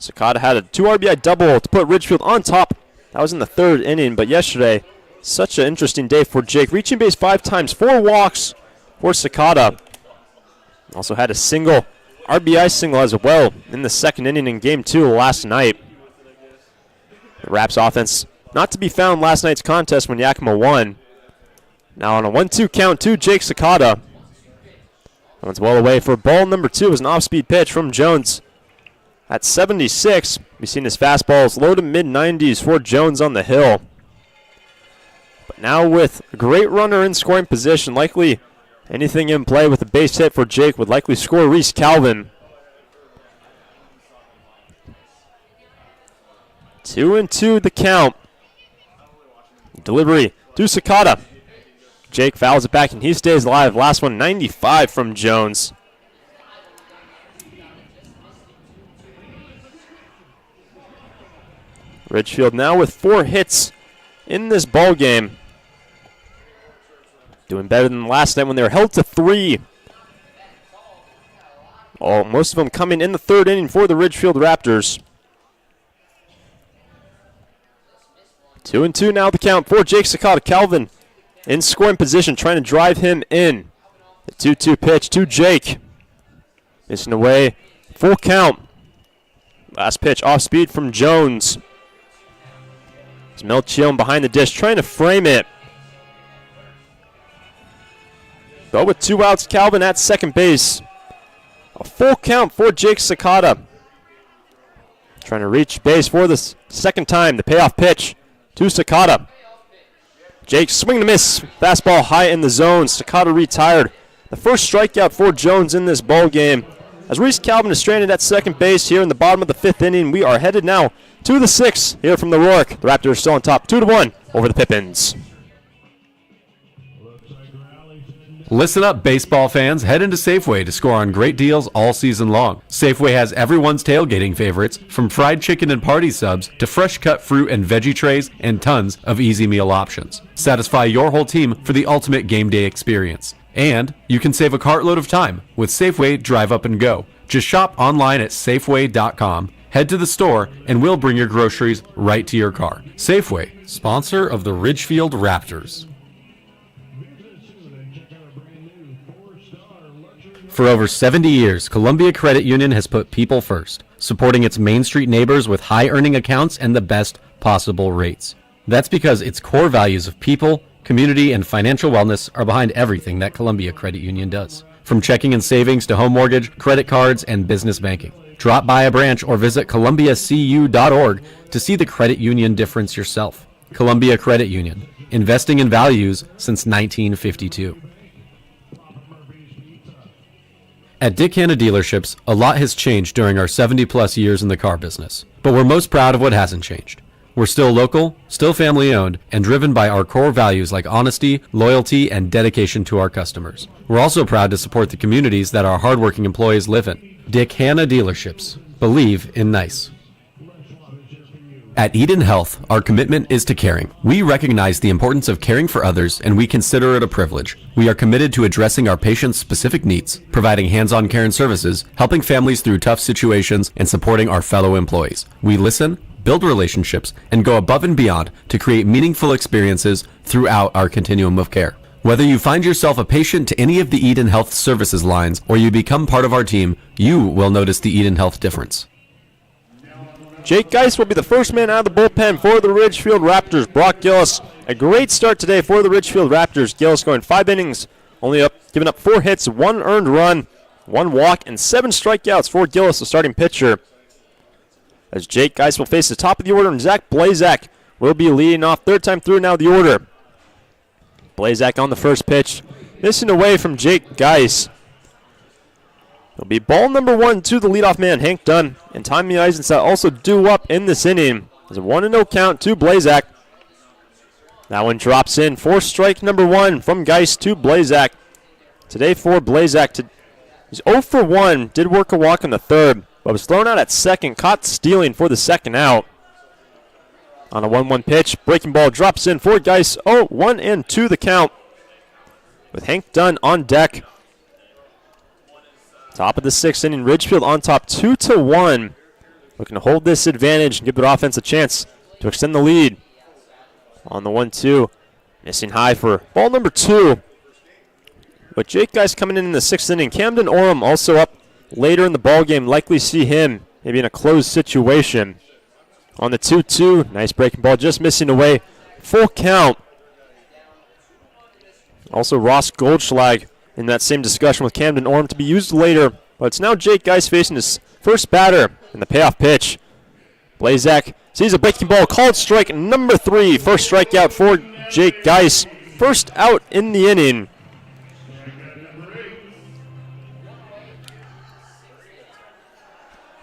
Sakata had a 2 RBI double to put Ridgefield on top. That was in the 3rd inning, but yesterday, such an interesting day for Jake. Reaching base 5 times, 4 walks for Sakata. Also had a single, RBI single as well in the 2nd inning in game 2 last night. The Raps offense not to be found last night's contest when Yakima won. Now on a 1-2 count to Jake Sakata. That one's well away for ball number 2. Is an off-speed pitch from Jones. At 76, we've seen his fastballs low to mid-90s for Jones on the hill. But now with a great runner in scoring position, likely anything in play with a base hit for Jake would likely score Reese Calvin. 2-2 the count. Delivery to Sakata. Jake fouls it back and he stays alive. Last one, 95 from Jones. Ridgefield now with 4 hits in this ball game. Doing better than last night when they were held to 3. Most of them coming in the 3rd inning for the Ridgefield Raptors. 2-2 now the count for Jake Sakata. Calvin in scoring position, trying to drive him in. The 2-2 pitch to Jake. Missing away. Full count. Last pitch off speed from Jones. It's Melchion behind the dish trying to frame it. But with 2 outs, Calvin at second base. A full count for Jake Sakata. Trying to reach base for the second time. The payoff pitch to Sakata. Jake swing and miss. Fastball high in the zone. Sakata retired. The first strikeout for Jones in this ball game. As Reese Calvin is stranded at second base here in the bottom of the 5th inning, we are headed now to the 6th here from the Rourke. The Raptors still on top 2-1 over the Pippins. Listen up, baseball fans. Head into Safeway to score on great deals all season long. Safeway has everyone's tailgating favorites, from fried chicken and party subs to fresh cut fruit and veggie trays and tons of easy meal options. Satisfy your whole team for the ultimate game day experience. And you can save a cartload of time with Safeway Drive Up and Go. Just shop online at Safeway.com, head to the store, and we'll bring your groceries right to your car. Safeway, sponsor of the Ridgefield Raptors. For over 70 years, Columbia Credit Union has put people first, supporting its Main Street neighbors with high-earning accounts and the best possible rates. That's because its core values of people, community, and financial wellness are behind everything that Columbia Credit Union does. From checking and savings to home mortgage, credit cards, and business banking. Drop by a branch or visit columbiacu.org to see the credit union difference yourself. Columbia Credit Union, investing in values since 1952. At Dick Hanna Dealerships, a lot has changed during our 70-plus years in the car business, but we're most proud of what hasn't changed. We're still local, still family-owned, and driven by our core values like honesty, loyalty, and dedication to our customers. We're also proud to support the communities that our hardworking employees live in. Dick Hanna Dealerships. Believe in nice. At Eden Health, our commitment is to caring. We recognize the importance of caring for others, and we consider it a privilege. We are committed to addressing our patients' specific needs, providing hands-on care and services, helping families through tough situations, and supporting our fellow employees. We listen, build relationships, and go above and beyond to create meaningful experiences throughout our continuum of care. Whether you find yourself a patient to any of the Eden Health services lines or you become part of our team, you will notice the Eden Health difference. Jake Geist will be the first man out of the bullpen for the Ridgefield Raptors. Brock Gillis, a great start today for the Ridgefield Raptors. Gillis going 5 innings, giving up 4 hits, 1 earned run, 1 walk, and 7 strikeouts for Gillis, the starting pitcher. As Jake Geist will face the top of the order, and Zach Blazak will be leading off. Third time through now the order. Blazak on the first pitch, missing away from Jake Geist. It'll be ball number 1 to the leadoff man, Hank Dunn. And Tommy Eisenstadt also due up in this inning. There's a 1-0 count to Blazak. That one drops in for strike number 1 from Geist to Blazak. Today for Blazak, he's 0 for 1. Did work a walk in the third, but was thrown out at second. Caught stealing for the second out. On a 1-1 pitch, breaking ball drops in for Geist. 1-2 the count. With Hank Dunn on deck. Top of the 6th inning, Ridgefield on top 2-1. Looking to hold this advantage and give the offense a chance to extend the lead. On the 1-2, missing high for ball number 2. With Jake Geist coming in the 6th inning, Camden Orem also up later in the ball game. Likely see him maybe in a closed situation. On the 2-2, nice breaking ball, just missing away. Full count. Also Ross Goldschlag in that same discussion with Camden Orem to be used later. But it's now Jake Geist facing his first batter in the payoff pitch. Blazak sees a breaking ball, called strike number 3. First strikeout for Jake Geist. First out in the inning.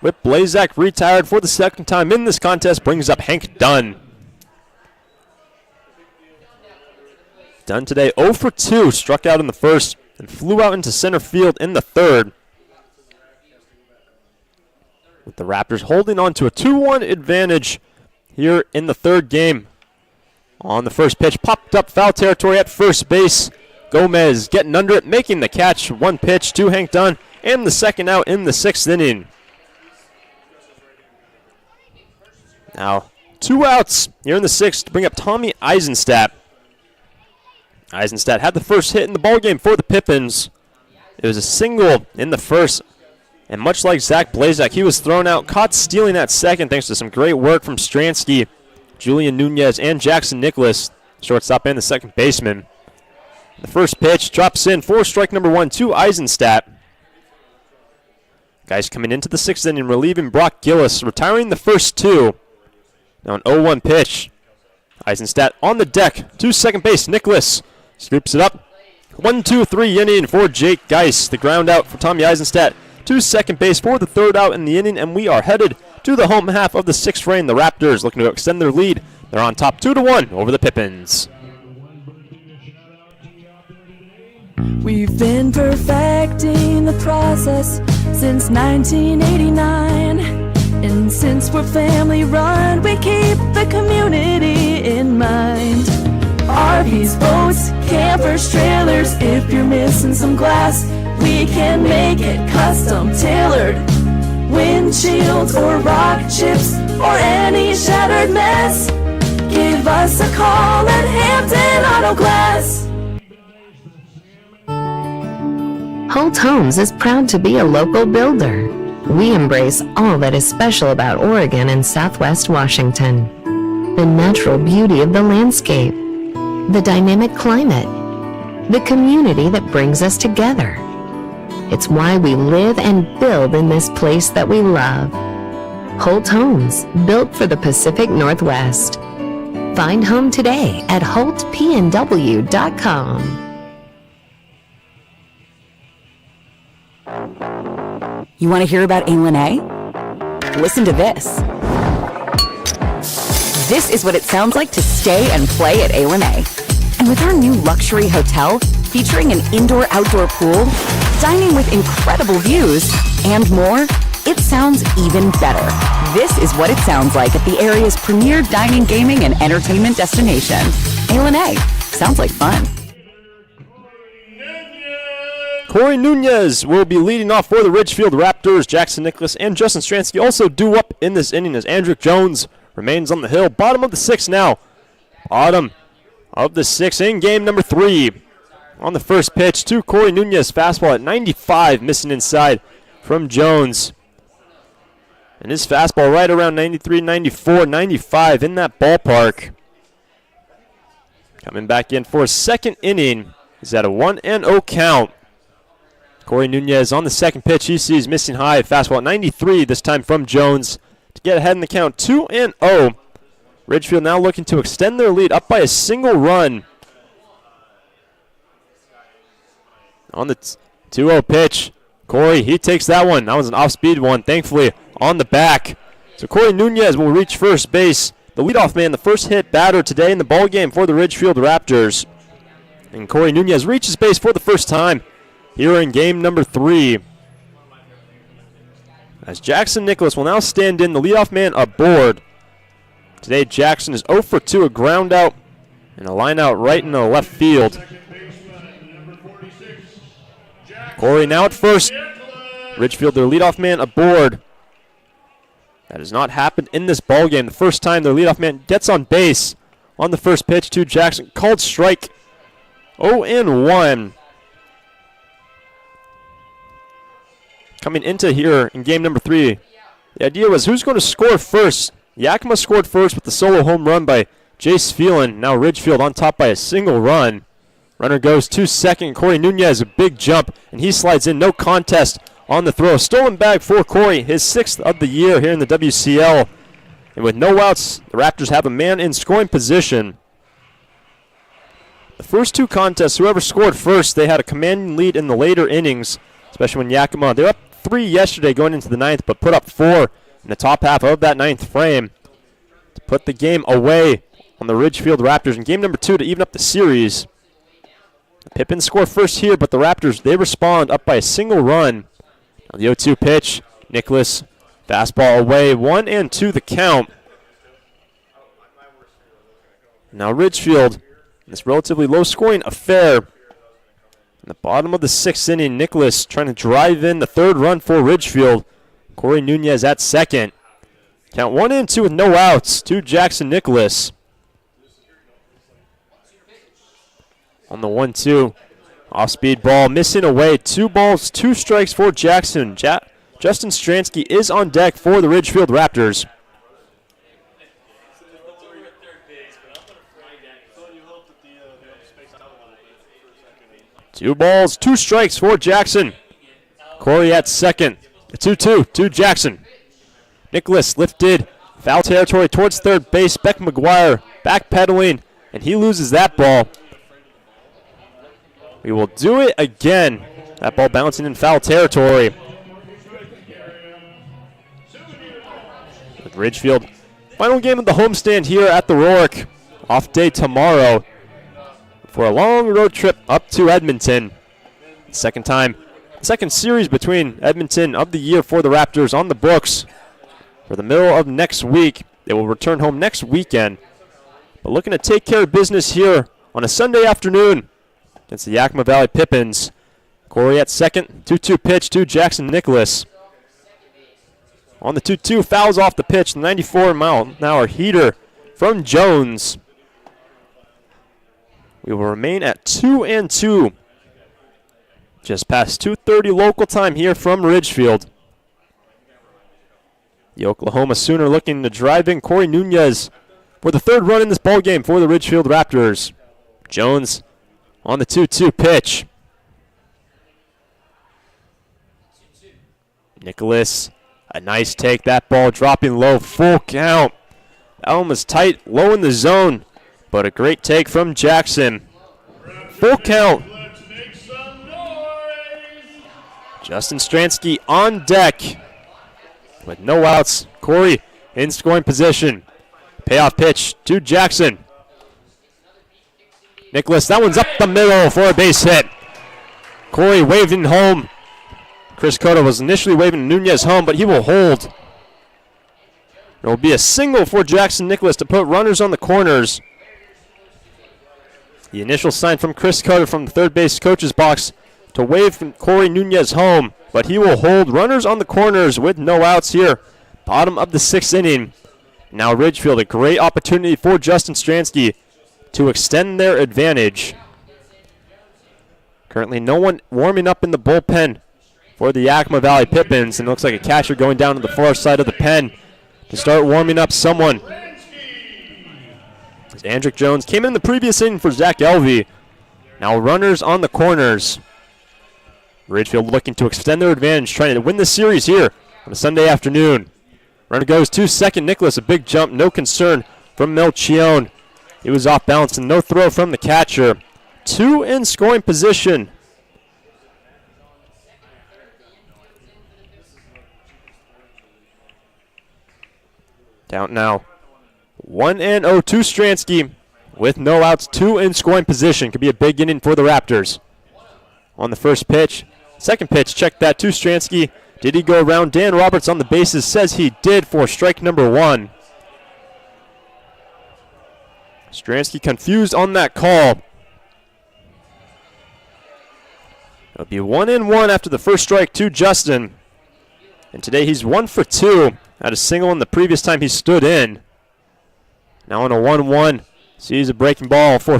With Blazak retired for the second time in this contest, brings up Hank Dunn. Dunn today 0 for 2, struck out in the first and flew out into center field in the third. With the Raptors holding on to a 2-1 advantage here in the third game. On the first pitch, popped up foul territory at first base. Gomez getting under it, making the catch. 1 pitch to Hank Dunn, and the second out in the 6th inning. Now, 2 outs here in the 6th to bring up Tommy Eisenstadt. Eisenstadt had the first hit in the ballgame for the Pippins. It was a single in the first, And much like Zach Blazak, he was thrown out, caught stealing that second thanks to some great work from Stransky, Julian Nunez, and Jackson Nicholas, shortstop and the second baseman. The first pitch drops in for strike number 1 to Eisenstadt. Guys coming into the 6th inning, relieving Brock Gillis, retiring the first 2. Now an 0-1 pitch. Eisenstadt on the deck to second base. Nicholas scoops it up. 1-2-3 inning for Jake Geis. The ground out for Tommy Eisenstadt to second base for the 3rd out in the inning, and we are headed to the home half of the 6th frame. The Raptors looking to extend their lead. They're on top 2-1 over the Pippins. We've been perfecting the process since 1989. And since we're family run, we keep the community in mind. RVs, boats, campers, trailers, if you're missing some glass, we can make it custom tailored. Windshields or rock chips or any shattered mess, give us a call at Hampton Auto Glass. Holt Homes is proud to be a local builder. We embrace all that is special about Oregon and Southwest Washington. The natural beauty of the landscape, the dynamic climate, the community that brings us together. It's why we live and build in this place that we love. Holt Homes, built for the Pacific Northwest. Find home today at holtpnw.com. You want to hear about A1A? Listen to this. This is what it sounds like to stay and play at A1A. And with our new luxury hotel featuring an indoor-outdoor pool, dining with incredible views, and more, it sounds even better. This is what it sounds like at the area's premier dining, gaming, and entertainment destination. A1A. Sounds like fun. Corey Nunez will be leading off for the Ridgefield Raptors. Jackson Nicholas and Justin Stransky also due up in this inning as Andrew Jones remains on the hill. Bottom of the 6th now. Bottom of the 6th in game number 3. On the first pitch to Corey Nunez. Fastball at 95, missing inside from Jones. And his fastball right around 93, 94, 95 in that ballpark. Coming back in for a second inning. He's at a 1-0 count. Corey Nunez on the second pitch. He sees missing high. Fastball at 93, this time from Jones to get ahead in the count 2-0. Ridgefield now looking to extend their lead up by a single run. On the 2-0 pitch, Corey, he takes that one. That was an off-speed one, thankfully, on the back. So Corey Nunez will reach first base. The leadoff man, the first hit batter today in the ballgame for the Ridgefield Raptors. And Corey Nunez reaches base for the first time here in game number 3. As Jackson Nicholas will now stand in, the leadoff man aboard. Today Jackson is 0 for 2, a ground out and a line out right in the left field. Corey now at first. Ridgefield, their leadoff man aboard. That has not happened in this ballgame. The first time their leadoff man gets on base on the first pitch to Jackson. Called strike. 0-1. Coming into here in game number 3, the idea was who's going to score first. Yakima scored first with the solo home run by Jace Phelan. Now Ridgefield on top by a single run. Runner goes to second. Corey Nunez, a big jump, and he slides in. No contest on the throw. Stolen bag for Corey, his 6th of the year here in the WCL. And with no outs, the Raptors have a man in scoring position. The first 2 contests, whoever scored first, they had a commanding lead in the later innings, especially when Yakima, they're up 3 yesterday going into the 9th, but put up 4 in the top half of that 9th frame to put the game away on the Ridgefield Raptors in game number 2 to even up the series. The Pippins score first here, but the Raptors, they respond up by a single run. On the 0-2 pitch, Nicholas, fastball away, 1-2 the count. Now Ridgefield, in this relatively low-scoring affair, in the bottom of the 6th inning, Nicholas trying to drive in the 3rd run for Ridgefield. Corey Nunez at second. Count 1-2 with no outs to Jackson Nicholas. On the 1-2, off-speed ball, missing away. 2 balls, 2 strikes for Jackson. Justin Stransky is on deck for the Ridgefield Raptors. Two balls, two strikes for Jackson. Corey at second. The 2-2 to Jackson. Nicholas lifted. Foul territory towards third base. Beck McGuire backpedaling, and he loses that ball. We will do it again. That ball bouncing in foul territory. With Ridgefield. Final game of the homestand here at the Rourke. Off day tomorrow for a long road trip up to Edmonton. Second series between Edmonton of the year for the Raptors on the books for the middle of next week. They will return home next weekend. But looking to take care of business here on a Sunday afternoon against the Yakima Valley Pippins. Corey at second. 2-2 pitch to Jackson Nicholas. On the 2-2, fouls off the pitch. 94-mile-an-hour heater from Jones. We will remain at 2-2. Just past 2:30 local time here from Ridgefield. The Oklahoma Sooner looking to drive in Corey Nunez for the third run in this ballgame for the Ridgefield Raptors. Jones on the 2-2 pitch. Nicholas, a nice take. That ball dropping low, full count. That one was tight, low in the zone, but a great take from Jackson. Full count. Justin Stransky on deck with no outs. Corey in scoring position. Payoff pitch to Jackson. Nicholas, that one's up the middle for a base hit. Corey waving home. Chris Cota was initially waving Nunez home, but he will hold. There will be a single for Jackson Nicholas to put runners on the corners. The initial sign from Chris Cota from the third base coach's box to wave from Corey Nunez home, but he will hold runners on the corners with no outs here. Bottom of the sixth inning. Now Ridgefield, a great opportunity for Justin Stransky to extend their advantage. Currently no one warming up in the bullpen for the Yakima Valley Pippins, and it looks like a catcher going down to the far side of the pen to start warming up someone. As Andrick Jones came in the previous inning for Zach Elvey. Now runners on the corners. Ridgefield looking to extend their advantage, trying to win the series here on a Sunday afternoon. Runner goes to second. Nicholas, a big jump, no concern from Melchione. He was off balance and no throw from the catcher. Two in scoring position. Down now. 1-0 to Stransky with no outs, two in scoring position. Could be a big inning for the Raptors. On the first pitch. Second pitch, check that to Stransky. Did he go around? Dan Roberts on the bases says he did for strike number one. Stransky confused on that call. It'll be 1-1 after the first strike to Justin. And today he's 1 for 2. Had a single in the previous time he stood in. Now on a 1-1. Sees a breaking ball for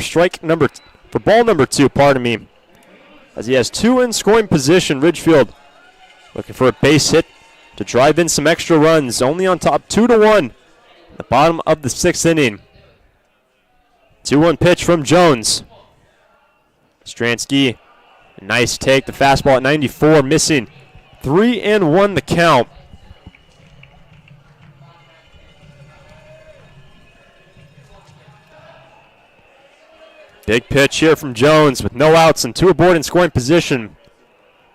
ball number 2, pardon me. As he has two in scoring position, Ridgefield looking for a base hit to drive in some extra runs. Only on top 2-1 at the bottom of the sixth inning. 2-1 pitch from Jones. Stransky, nice take. The fastball at 94, missing. 3-1 the count. Big pitch here from Jones with no outs and two aboard in scoring position.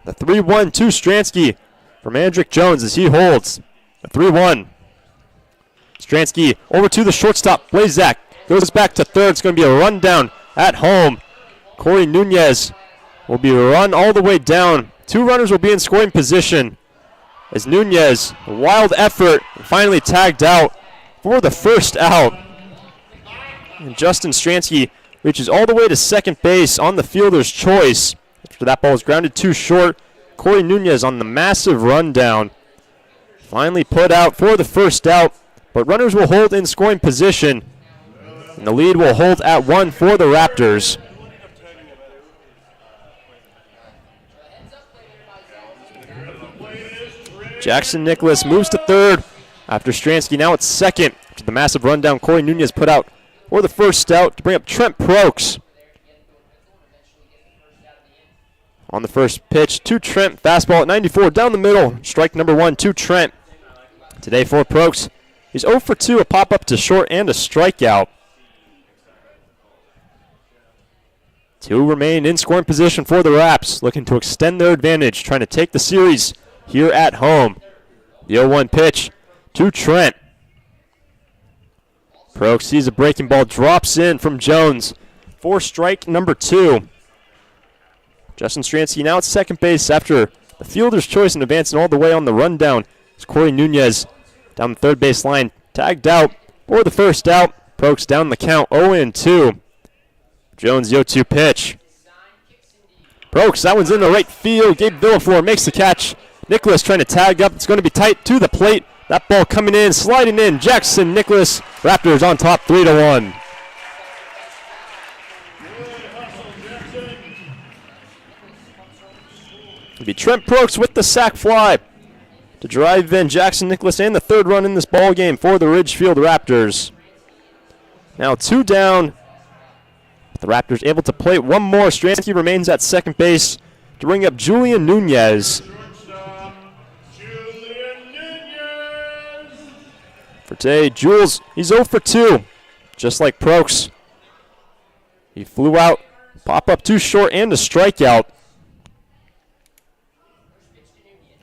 The 3-1 to Stransky from Andrick Jones as he holds. The 3-1. Stransky over to the shortstop. Blazak goes back to third. It's going to be a run down at home. Corey Nunez will be run all the way down. Two runners will be in scoring position as Nunez, a wild effort, finally tagged out for the first out. And Justin Stransky reaches all the way to second base on the fielder's choice. After that ball is grounded too short, Corey Nunez on the massive rundown. Finally put out for the first out, but runners will hold in scoring position. And the lead will hold at 1 for the Raptors. Jackson Nicholas moves to third after Stransky. Now it's second after the massive rundown Corey Nunez put out for the first out to bring up Trent Prokes. On the first pitch to Trent, fastball at 94 down the middle. Strike number 1 to Trent. Today for Prokes, he's 0 for 2, a pop-up to short and a strikeout. 2 remain in scoring position for the Raps, looking to extend their advantage, trying to take the series here at home. The 0-1 pitch to Trent. Prokes sees a breaking ball, drops in from Jones for strike number 2. Justin Stransky now at second base after the fielder's choice and advancing all the way on the rundown. It's Corey Nunez down the third base line, tagged out for the first out. Prokes down the count, 0-2. Jones, the 0-2 pitch. Prokes, that one's in the right field. Gabe Villaflor makes the catch. Nicholas trying to tag up. It's going to be tight to the plate. That ball coming in, sliding in. Jackson Nicholas, Raptors on top, 3-1. It'll be Trent Prokes with the sac fly to drive in Jackson Nicholas and the third run in this ball game for the Ridgefield Raptors. Now 2 down. The Raptors able to play one more. Stransky remains at second base to bring up Julian Nunez. For today, Jules, he's 0 for 2, just like Prokes. He flew out, pop up too short, and a strikeout.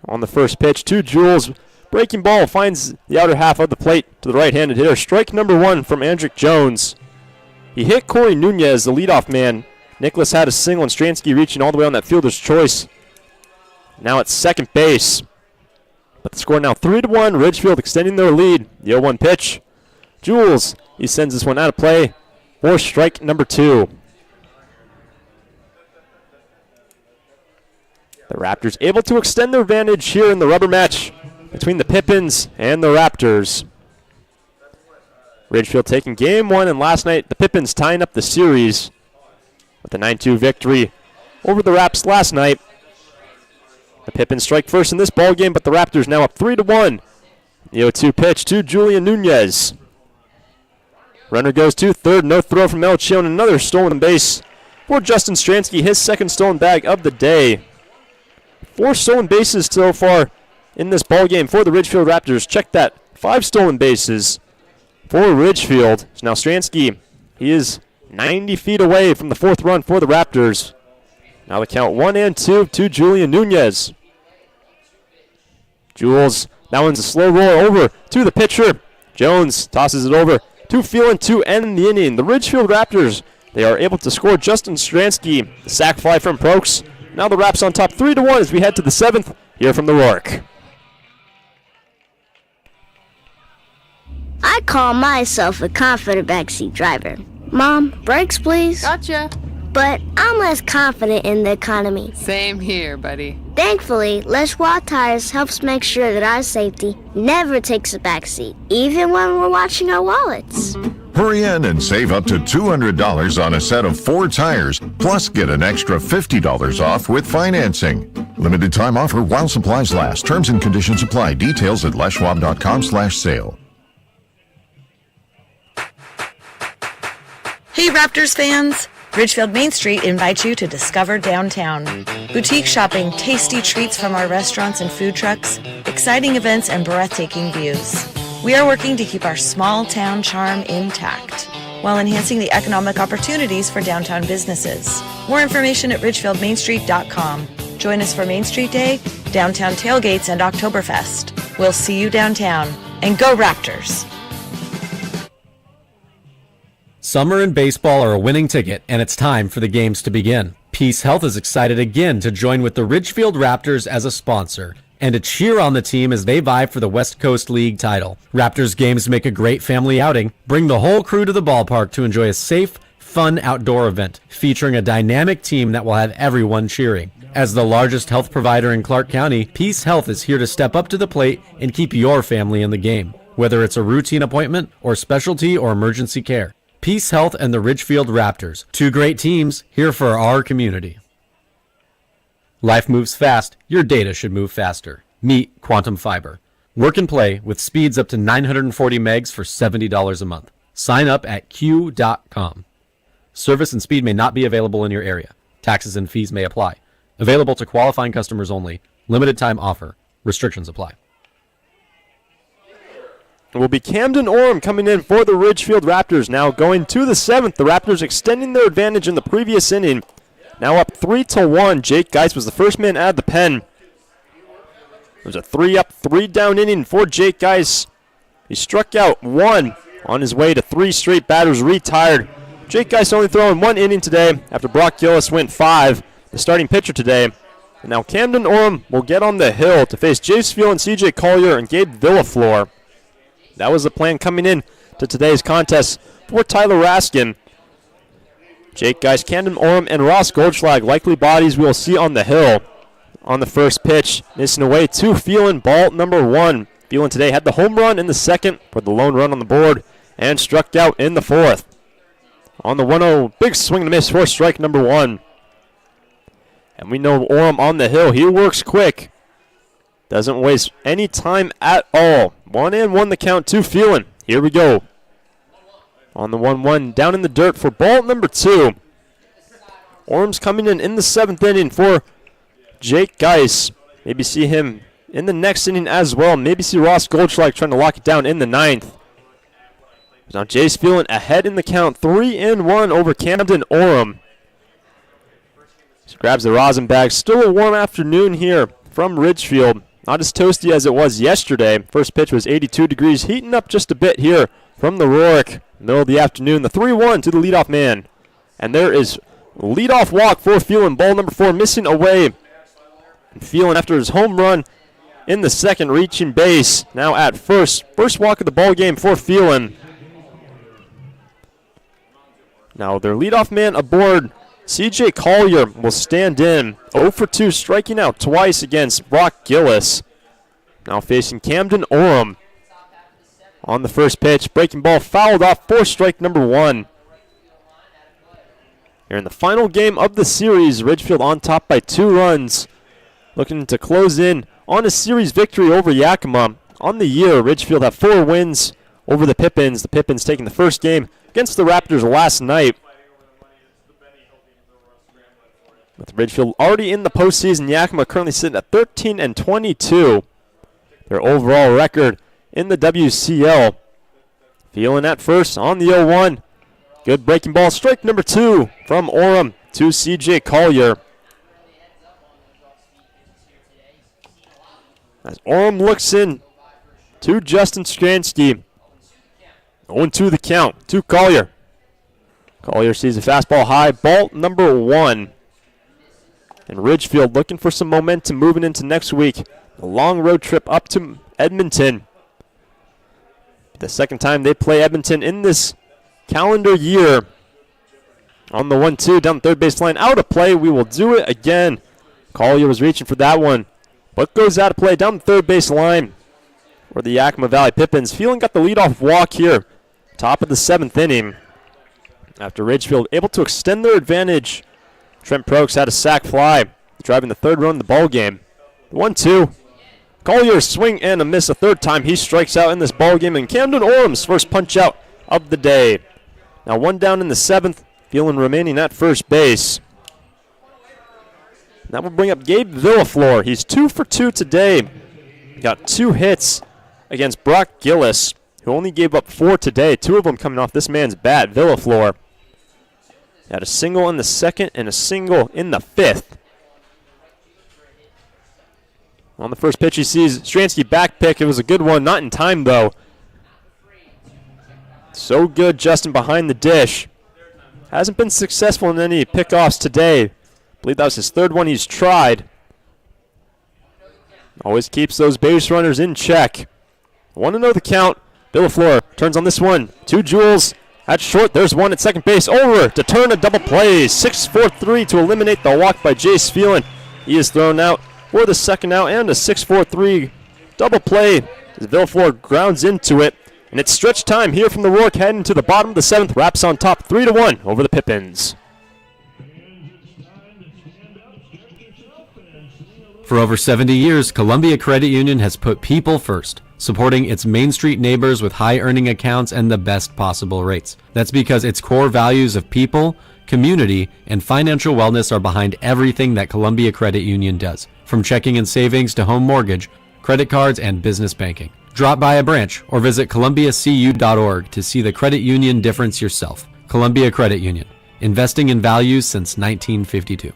On the first pitch to Jules, breaking ball finds the outer half of the plate to the right-handed hitter. Strike number 1 from Andrick Jones. He hit Corey Nunez, the leadoff man. Nicholas had a single, and Stransky reaching all the way on that fielder's choice. Now at second base. But the score now 3-1. Ridgefield extending their lead. The 0-1 pitch. Jules, he sends this one out of play for strike number 2. The Raptors able to extend their advantage here in the rubber match between the Pippins and the Raptors. Ridgefield taking game 1, and last night the Pippins tying up the series with a 9-2 victory over the Raps last night. The Pippins strike first in this ball game, but the Raptors now up 3-1. The 0-2 pitch to Julian Nunez. Runner goes to third, no throw from El Chion, another stolen base for Justin Stransky, his second stolen bag of the day. 4 stolen bases so far in this ball game for the Ridgefield Raptors. Check that, 5 stolen bases for Ridgefield. So now Stransky, he is 90 feet away from the 4th run for the Raptors. Now the count 1-2 to Julian Nunez. Jules, that one's a slow roll over to the pitcher. Jones tosses it over to Phelan to end the inning. The Ridgefield Raptors, they are able to score Justin Stransky. The sac fly from Prokes. Now the Raps on top 3-1 as we head to the 7th. Here from the Rourke. I call myself a confident backseat driver. Mom, brakes please. Gotcha. But I'm less confident in the economy. Same here, buddy. Thankfully, Les Schwab Tires helps make sure that our safety never takes a backseat, even when we're watching our wallets. Hurry in and save up to $200 on a set of 4 tires, plus get an extra $50 off with financing. Limited time offer while supplies last. Terms and conditions apply. Details at leschwab.com/sale. Hey Raptors fans! Ridgefield Main Street invites you to discover downtown. Boutique shopping, tasty treats from our restaurants and food trucks, exciting events, and breathtaking views. We are working to keep our small town charm intact while enhancing the economic opportunities for downtown businesses. More information at ridgefieldmainstreet.com. Join us for Main Street Day, downtown tailgates, and Oktoberfest. We'll see you downtown. And go Raptors! Summer and baseball are a winning ticket, and it's time for the games to begin. Peace Health is excited again to join with the Ridgefield Raptors as a sponsor and to cheer on the team as they vie for the West Coast League title. Raptors games make a great family outing. Bring the whole crew to the ballpark to enjoy a safe, fun outdoor event featuring a dynamic team that will have everyone cheering. As the largest health provider in Clark County, Peace Health is here to step up to the plate and keep your family in the game, whether it's a routine appointment or specialty or emergency care. Peace Health and the Ridgefield Raptors, 2 great teams here for our community. Life moves fast. Your data should move faster. Meet Quantum Fiber. Work and play with speeds up to 940 megs for $70 a month. Sign up at q.com. Service and speed may not be available in your area. Taxes and fees may apply. Available to qualifying customers only. Limited time offer. Restrictions apply. It will be Camden Orem coming in for the Ridgefield Raptors. Now going to the 7th. The Raptors extending their advantage in the previous inning. Now up 3-1. Jake Geis was the first man out of the pen. It was a 3-up, 3-down inning for Jake Geis. He struck out 1 on his way to 3 straight batters retired. Jake Geis only throwing 1 inning today after Brock Gillis went 5, the starting pitcher today. And now Camden Orem will get on the hill to face Jace Field and CJ Collier and Gabe Villaflor. That was the plan coming in to today's contest for Tyler Raskin. Jake Geis, Camden Orem, and Ross Goldschlag, likely bodies we will see on the hill. On the first pitch, missing away to Phelan, ball number 1. Phelan today had the home run in the second, put the lone run on the board, and struck out in the 4th. On the 1-0, big swing and miss for strike number 1. And we know Orem on the hill, he works quick. Doesn't waste any time at all. 1-1 the count to Phelan. Here we go. On the 1-1, down in the dirt for ball number 2. Orem's coming in the 7th inning for Jake Geis. Maybe see him in the next inning as well. Maybe see Ross Goldschlag trying to lock it down in the 9th. Now Jace Phelan ahead in the count, 3-1 over Camden Orem. He grabs the rosin bag. Still a warm afternoon here from Ridgefield. Not as toasty as it was yesterday. First pitch was 82 degrees, heating up just a bit here from the Rourke. Middle of the afternoon, the 3-1 to the leadoff man. And there is leadoff walk for Phelan. Ball number 4 missing away. And Phelan, after his home run in the second, reaching base. Now at first. First walk of the ball game for Phelan. Now their leadoff man aboard, CJ Collier, will stand in. 0 for 2, striking out twice against Brock Gillis. Now facing Camden Orem. On the first pitch, breaking ball fouled off for strike number 1. Here in the final game of the series, Ridgefield on top by 2 runs. Looking to close in on a series victory over Yakima. On the year, Ridgefield have 4 wins over the Pippins. The Pippins taking the first game against the Raptors last night. With Ridgefield already in the postseason, Yakima currently sitting at 13-22. Their overall record in the WCL. Phelan at first on the 0-1. Good breaking ball. Strike number 2 from Orem to CJ Collier. As Orem looks in to Justin Stransky. 0-2 the count to Collier. Collier sees a fastball high. Ball number 1. And Ridgefield looking for some momentum moving into next week. A long road trip up to Edmonton. The second time they play Edmonton in this calendar year. On the 1-2 down the third base line. Out of play. We will do it again. Collier was reaching for that one, but goes out of play down the third base line for the Yakima Valley Pippins. Phelan got the leadoff walk here. Top of the 7th inning. After Ridgefield able to extend their advantage, Trent Prokes had a sac fly, driving the 3rd run of the ball game. 1-2. Collier swing and a miss a 3rd time. He strikes out in this ball game, and Camden Orem's first punch out of the day. Now 1 down in the 7th. Phelan remaining at first base. That will bring up Gabe Villaflor. He's 2 for 2 today. Got 2 hits against Brock Gillis, who only gave up 4 today. 2 of them coming off this man's bat, Villaflor. Had a single in the 2nd and a single in the 5th. On the first pitch, he sees Stransky back pick. It was a good one, not in time though. So good, Justin behind the dish. Hasn't been successful in any pickoffs today. I believe that was his 3rd one he's tried. Always keeps those base runners in check. 1-0 the count. Villaflor turns on this one. 2 Jules at short. There's one at second base. Over to turn a double play. 6-4-3 to eliminate the walk by Jace Phelan. He is thrown out for the 2nd out, and a 6-4-3 double play as Villaflor grounds into it. And it's stretch time here from the Rourke, heading to the bottom of the 7th. Raps on top 3-1 over the Pippins. And it's time to stand up, stretch yourself, and see a little For over 70 years, Columbia Credit Union has put people first, supporting its Main Street neighbors with high earning accounts and the best possible rates. That's because its core values of people, community, and financial wellness are behind everything that Columbia Credit Union does, from checking and savings to home mortgage, credit cards, and business banking. Drop by a branch or visit columbiacu.org to see the credit union difference yourself. Columbia Credit Union, investing in values since 1952.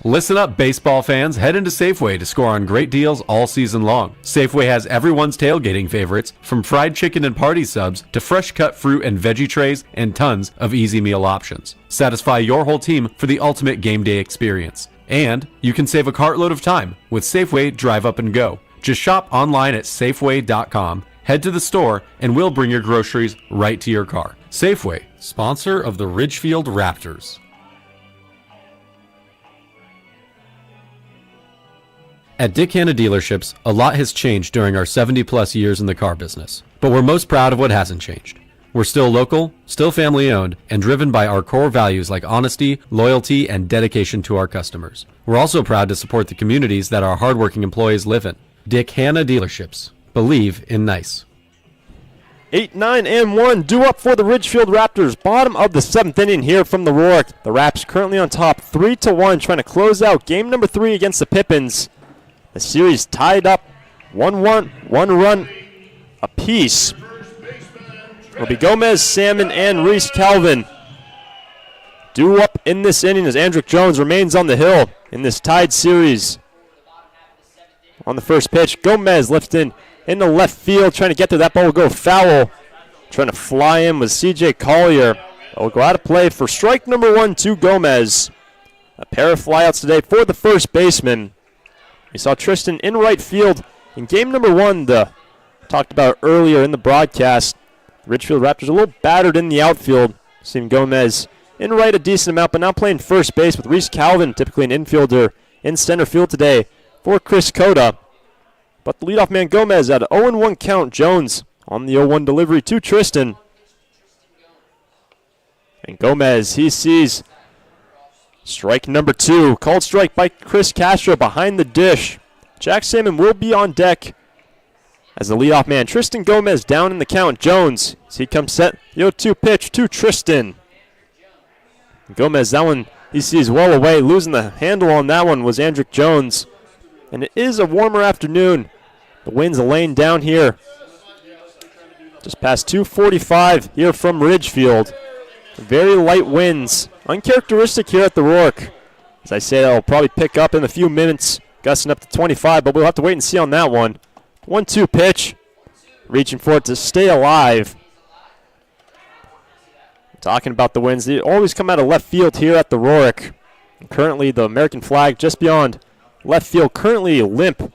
Listen up, baseball fans. Head into Safeway to score on great deals all season long. Safeway has everyone's tailgating favorites, from fried chicken and party subs to fresh cut fruit and veggie trays and tons of easy meal options. Satisfy your whole team for the ultimate game day experience. And you can save a cartload of time with Safeway Drive Up and Go. Just shop online at Safeway.com, head to the store, and we'll bring your groceries right to your car. Safeway, sponsor of the Ridgefield Raptors. At Dick Hanna Dealerships, a lot has changed during our 70-plus years in the car business. But we're most proud of what hasn't changed. We're still local, still family-owned, and driven by our core values like honesty, loyalty, and dedication to our customers. We're also proud to support the communities that our hardworking employees live in. Dick Hanna Dealerships. Believe in nice. 8, 9, and 1 due up for the Ridgefield Raptors. Bottom of the 7th inning here from the Rourke. The Raps currently on top 3-1, trying to close out game number 3 against the Pippins. The series tied up 1-1, one run apiece. It'll be Gomez, Salmon, and Reese Calvin. Due up in this inning as Andrick Jones remains on the hill in this tied series. On the first pitch, Gomez lifting into left field, trying to get to that ball will go foul. Trying to fly in with C.J. Collier. It will go out of play for strike number 1 to Gomez. A pair of flyouts today for the first baseman. We saw Tristan in right field in game number 1, talked about earlier in the broadcast. The Ridgefield Raptors a little battered in the outfield. Seeing Gomez in right a decent amount, but now playing first base with Reese Calvin, typically an infielder, in center field today for Chris Cota. But the leadoff man Gomez at an 0-1 count. Jones on the 0-1 delivery to Tristan. And Gomez, he sees strike number 2. Called strike by Chris Castro behind the dish. Jack Salmon will be on deck as the leadoff man. Tristan Gomez down in the count. Jones, as he comes set, the 0-2 pitch to Tristan. Gomez, that one he sees well away. Losing the handle on that one was Andrick Jones. And it is a warmer afternoon. The wind's laying down here. Just past 2:45 here from Ridgefield. Very light winds. Uncharacteristic here at the Rourke. As I say, that'll probably pick up in a few minutes. Gusting up to 25, but we'll have to wait and see on that one. 1-2 pitch. Reaching for it to stay alive. Talking about the winds, they always come out of left field here at the Rourke. And currently the American flag just beyond left field, currently limp.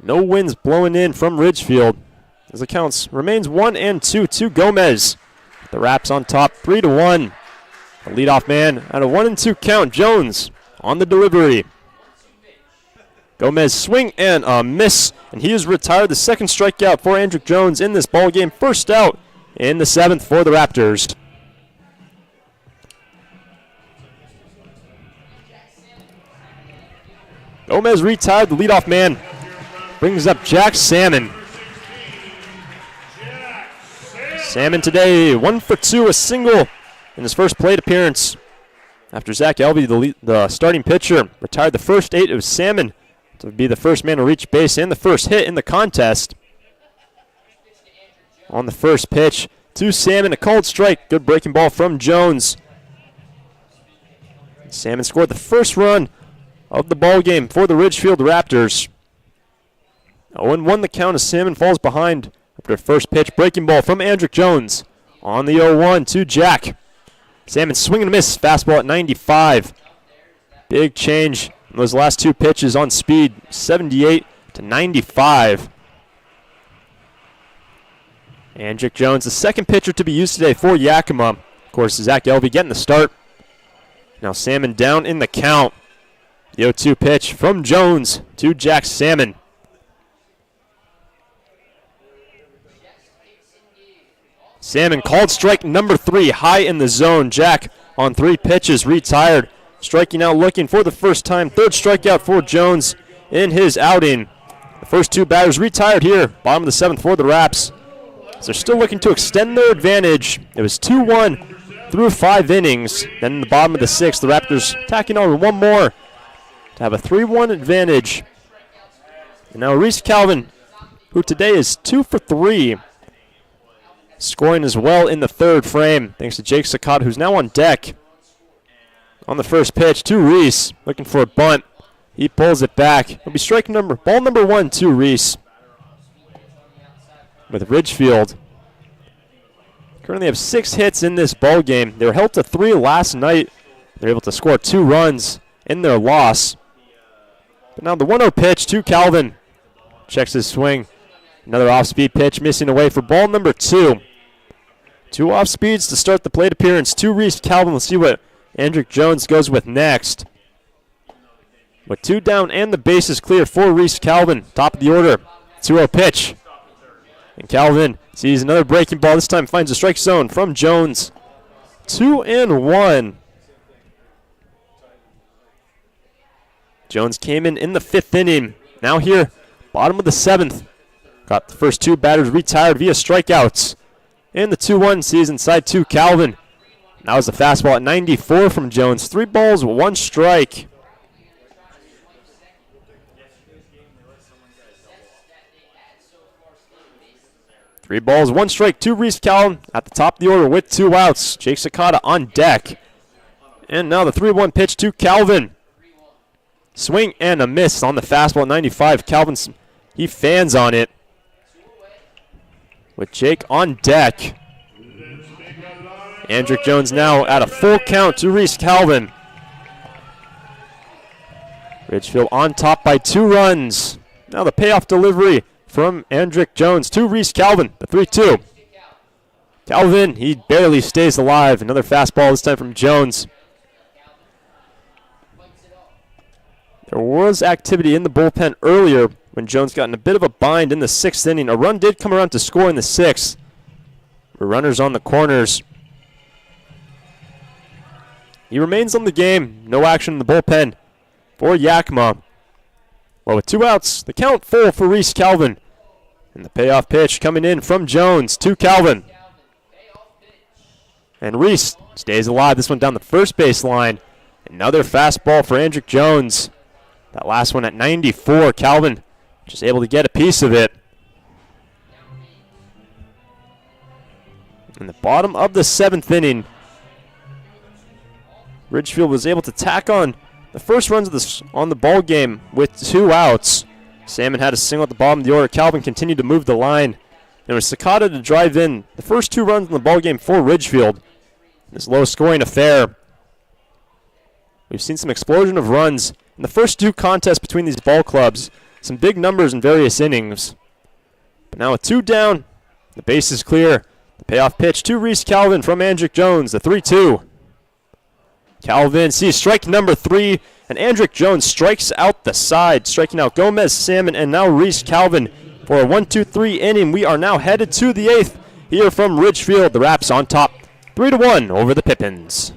No winds blowing in from Ridgefield. As the counts remains 1-2 to Gomez. The Raps on top 3-1. The leadoff man at a 1-2 count. Jones on the delivery. Gomez swing and a miss, and he is retired. The second strikeout for Andrick Jones in this ball game. First out in the 7th for the Raptors. Gomez retired. The leadoff man brings up Jack Salmon. Salmon today 1 for 2, a single in his first plate appearance. After Zach Elvey, the starting pitcher, retired the first 8, it was Salmon to be the first man to reach base and the first hit in the contest. On the first pitch to Salmon, a called strike. Good breaking ball from Jones. Salmon scored the first run of the ball game for the Ridgefield Raptors. 0-1 the count as Salmon falls behind after first pitch. Breaking ball from Andrick Jones on the 0-1 to Jack. Salmon swing and miss. Fastball at 95. Big change in those last 2 pitches on speed. 78 to 95. Andrick Jones, the second pitcher to be used today for Yakima. Of course, Zach Elvey getting the start. Now Salmon down in the count. The 0-2 pitch from Jones to Jack Salmon. Salmon called strike number 3, high in the zone. Jack on 3 pitches, retired. striking out looking for the first time. Third strikeout for Jones in his outing. The first two batters retired here, bottom of the 7th for the Raps. So they're still looking to extend their advantage. It was 2-1 through 5 innings. Then in the bottom of the 6th, the Raptors tacking on one more to have a 3-1 advantage. And now Reese Calvin, who today is 2 for 3, scoring as well in the 3rd frame, thanks to Jake Sakata, who's now on deck. On the first pitch to Reese, looking for a bunt. He pulls it back. It'll be ball number 1 to Reese. With Ridgefield. Currently have 6 hits in this ball game. They were held to 3 last night. They're able to score 2 runs in their loss. But now the 1-0 pitch to Calvin. Checks his swing. Another off-speed pitch missing away for ball number 2. 2 off-speeds to start the plate appearance to Reese Calvin. Let's see what Andrick Jones goes with next. With 2 down and the bases clear for Reese Calvin. Top of the order. 2-0 pitch. And Calvin sees another breaking ball. This time finds a strike zone from Jones. 2-1. Jones came in the 5th inning. Now here, bottom of the 7th. Got the first 2 batters retired via strikeouts. And the 2-1 sees inside to Calvin. That was the fastball at 94 from Jones. 3 balls, 1 strike. Three balls, 1 strike to Reese Calvin at the top of the order with 2 outs. Jake Sakata on deck. And now the 3-1 pitch to Calvin. Swing and a miss on the fastball at 95. Calvin, he fans on it. With Jake on deck. Andrick Jones now at a full count to Reese Calvin. Ridgefield on top by 2 runs. Now the payoff delivery from Andrick Jones to Reese Calvin, the 3-2. Calvin, he barely stays alive. Another fastball this time from Jones. There was activity in the bullpen earlier when Jones got in a bit of a bind in the 6th inning. A run did come around to score in the 6th. Runners on the corners. He remains on the game. No action in the bullpen for Yakima. Well, with 2 outs, the count full for Reese Calvin. And the payoff pitch coming in from Jones to Calvin. And Reese stays alive. This one down the first base line. Another fastball for Andrick Jones. That last one at 94. Calvin just able to get a piece of it. In the bottom of the 7th inning, Ridgefield was able to tack on the first runs on the ball game with 2 outs. Salmon had a single at the bottom of the order. Calvin continued to move the line. It was Sakata to drive in the first 2 runs in the ball game for Ridgefield. This low-scoring affair. We've seen some explosion of runs in the first 2 contests between these ball clubs. Some big numbers in various innings. But now with 2 down, the base is clear. The payoff pitch to Reese Calvin from Andrick Jones, the 3-2. Calvin sees strike number 3, and Andrick Jones strikes out the side, striking out Gomez, Salmon, and now Reese Calvin for a 1-2-3 inning. We are now headed to the 8th here from Ridgefield. The Raps on top, 3-1 over the Pippins.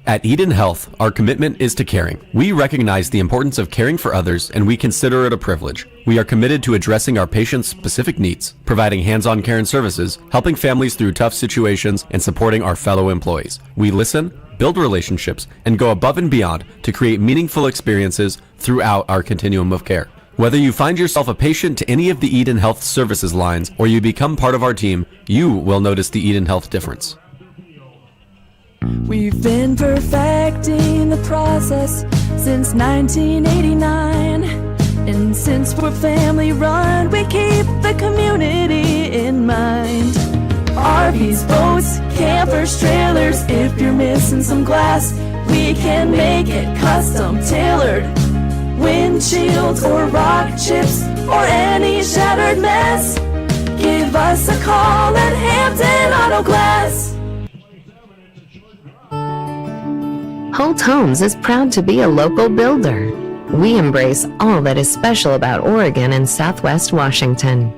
At Eden Health, our commitment is to caring. We recognize the importance of caring for others, and we consider it a privilege. We are committed to addressing our patients' specific needs, providing hands-on care and services, helping families through tough situations, and supporting our fellow employees. We listen, build relationships, and go above and beyond to create meaningful experiences throughout our continuum of care. Whether you find yourself a patient to any of the Eden Health services lines or you become part of our team, you will notice the Eden Health difference. We've been perfecting the process since 1989. And since we're family run, we keep the community in mind. RVs, boats, campers, trailers, if you're missing some glass, we can make it custom tailored. Windshields or rock chips or any shattered mess, give us a call at Hampton Auto Glass. Holt Homes is proud to be a local builder. We embrace all that is special about Oregon and Southwest Washington.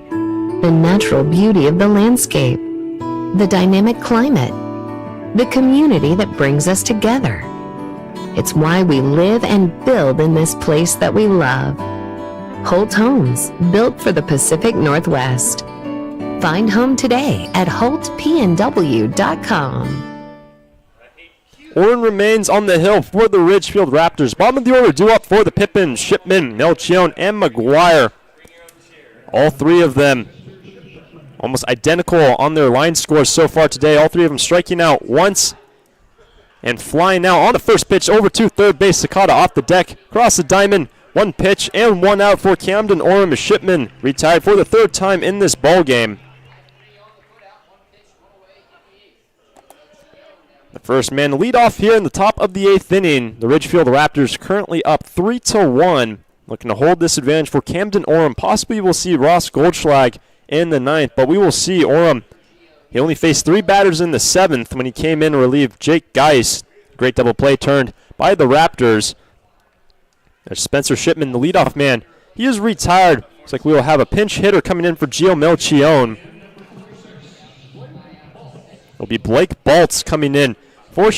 The natural beauty of the landscape, the dynamic climate, the community that brings us together. It's why we live and build in this place that we love. Holt Homes, built for the Pacific Northwest. Find home today at holtpnw.com. Orrin remains on the hill for the Ridgefield Raptors. Bottom of the order due up for the Pippins, Shipman, Melchione, and McGuire. All three of them almost identical on their line scores so far today. All three of them striking out once and flying out on the first pitch over to third base. Sakata off the deck, across the diamond. One pitch and one out for Camden Orem. Shipman retired for the third time in this ball game. The first man to lead off here in the top of the 8th inning. The Ridgefield Raptors currently up 3-1. Looking to hold this advantage for Camden Orem. Possibly we'll see Ross Goldschlag in the 9th, but we will see Orem. He only faced 3 batters in the 7th when he came in to relieve Jake Geis. Great double play turned by the Raptors. There's Spencer Shipman, the leadoff man. He is retired. Looks like we will have a pinch hitter coming in for Gio Melchione. It'll be Blake Baltz coming in for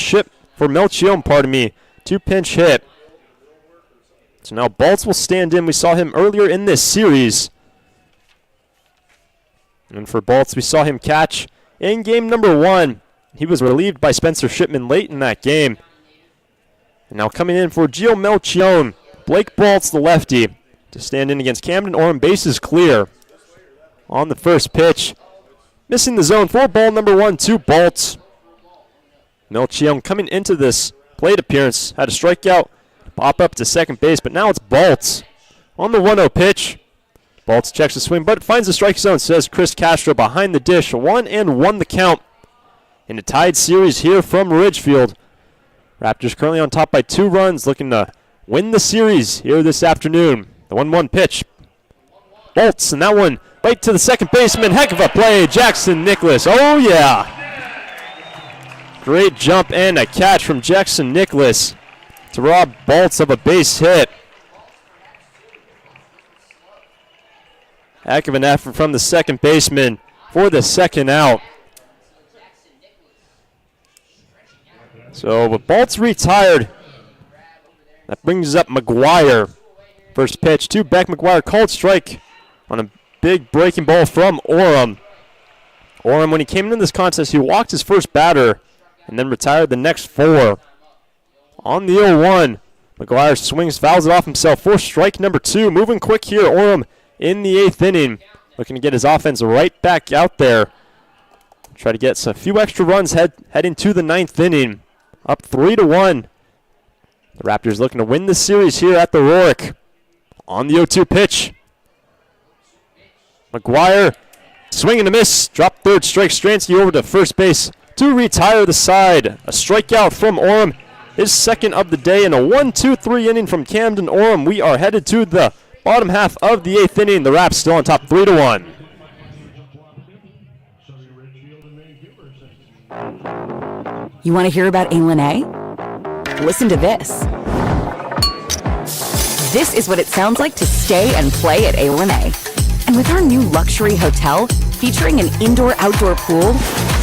Melchione, to pinch hit. So now Baltz will stand in. We saw him earlier in this series. And for Baltz, we saw him catch in game number 1. He was relieved by Spencer Shipman late in that game. And now coming in for Gio Melchione, Blake Baltz, the lefty, to stand in against Camden Orem. Bases clear on the first pitch. Missing the zone for ball number 1 to Baltz. Melchione coming into this plate appearance had a strikeout, pop up to second base, but now it's Baltz on the 1-0 pitch. Baltz checks the swing, but finds the strike zone, says Chris Castro behind the dish. 1-1 the count in a tied series here from Ridgefield. Raptors currently on top by 2 runs, looking to win the series here this afternoon. The 1-1 pitch. Baltz, and that one right to the second baseman. Heck of a play, Jackson Nicholas. Oh, yeah. Great jump and a catch from Jackson Nicholas to rob Baltz of a base hit. Heck of an effort from the second baseman for the second out. So with Baltz retired, that brings up McGuire. First pitch to Beck. McGuire called strike on a big breaking ball from Orem. Orem, when he came into this contest, he walked his first batter and then retired the next 4. On the 0-1, McGuire swings, fouls it off himself for strike number 2. Moving quick here, Orem in the 8th inning. Looking to get his offense right back out there. Try to get a few extra runs heading to the 9th inning. Up 3-1. The Raptors looking to win the series here at the Rourke. On the 0-2 pitch. McGuire, swing and a miss. Drop third strike. Stransky over to first base to retire the side. A strikeout from Orem. His second of the day in a 1-2-3 inning from Camden Orem. We are headed to the bottom half of the 8th inning. The Raps still on top 3-1. You want to hear about A&A? Listen to this. This is what it sounds like to stay and play at A&A. And with our new luxury hotel, featuring an indoor-outdoor pool,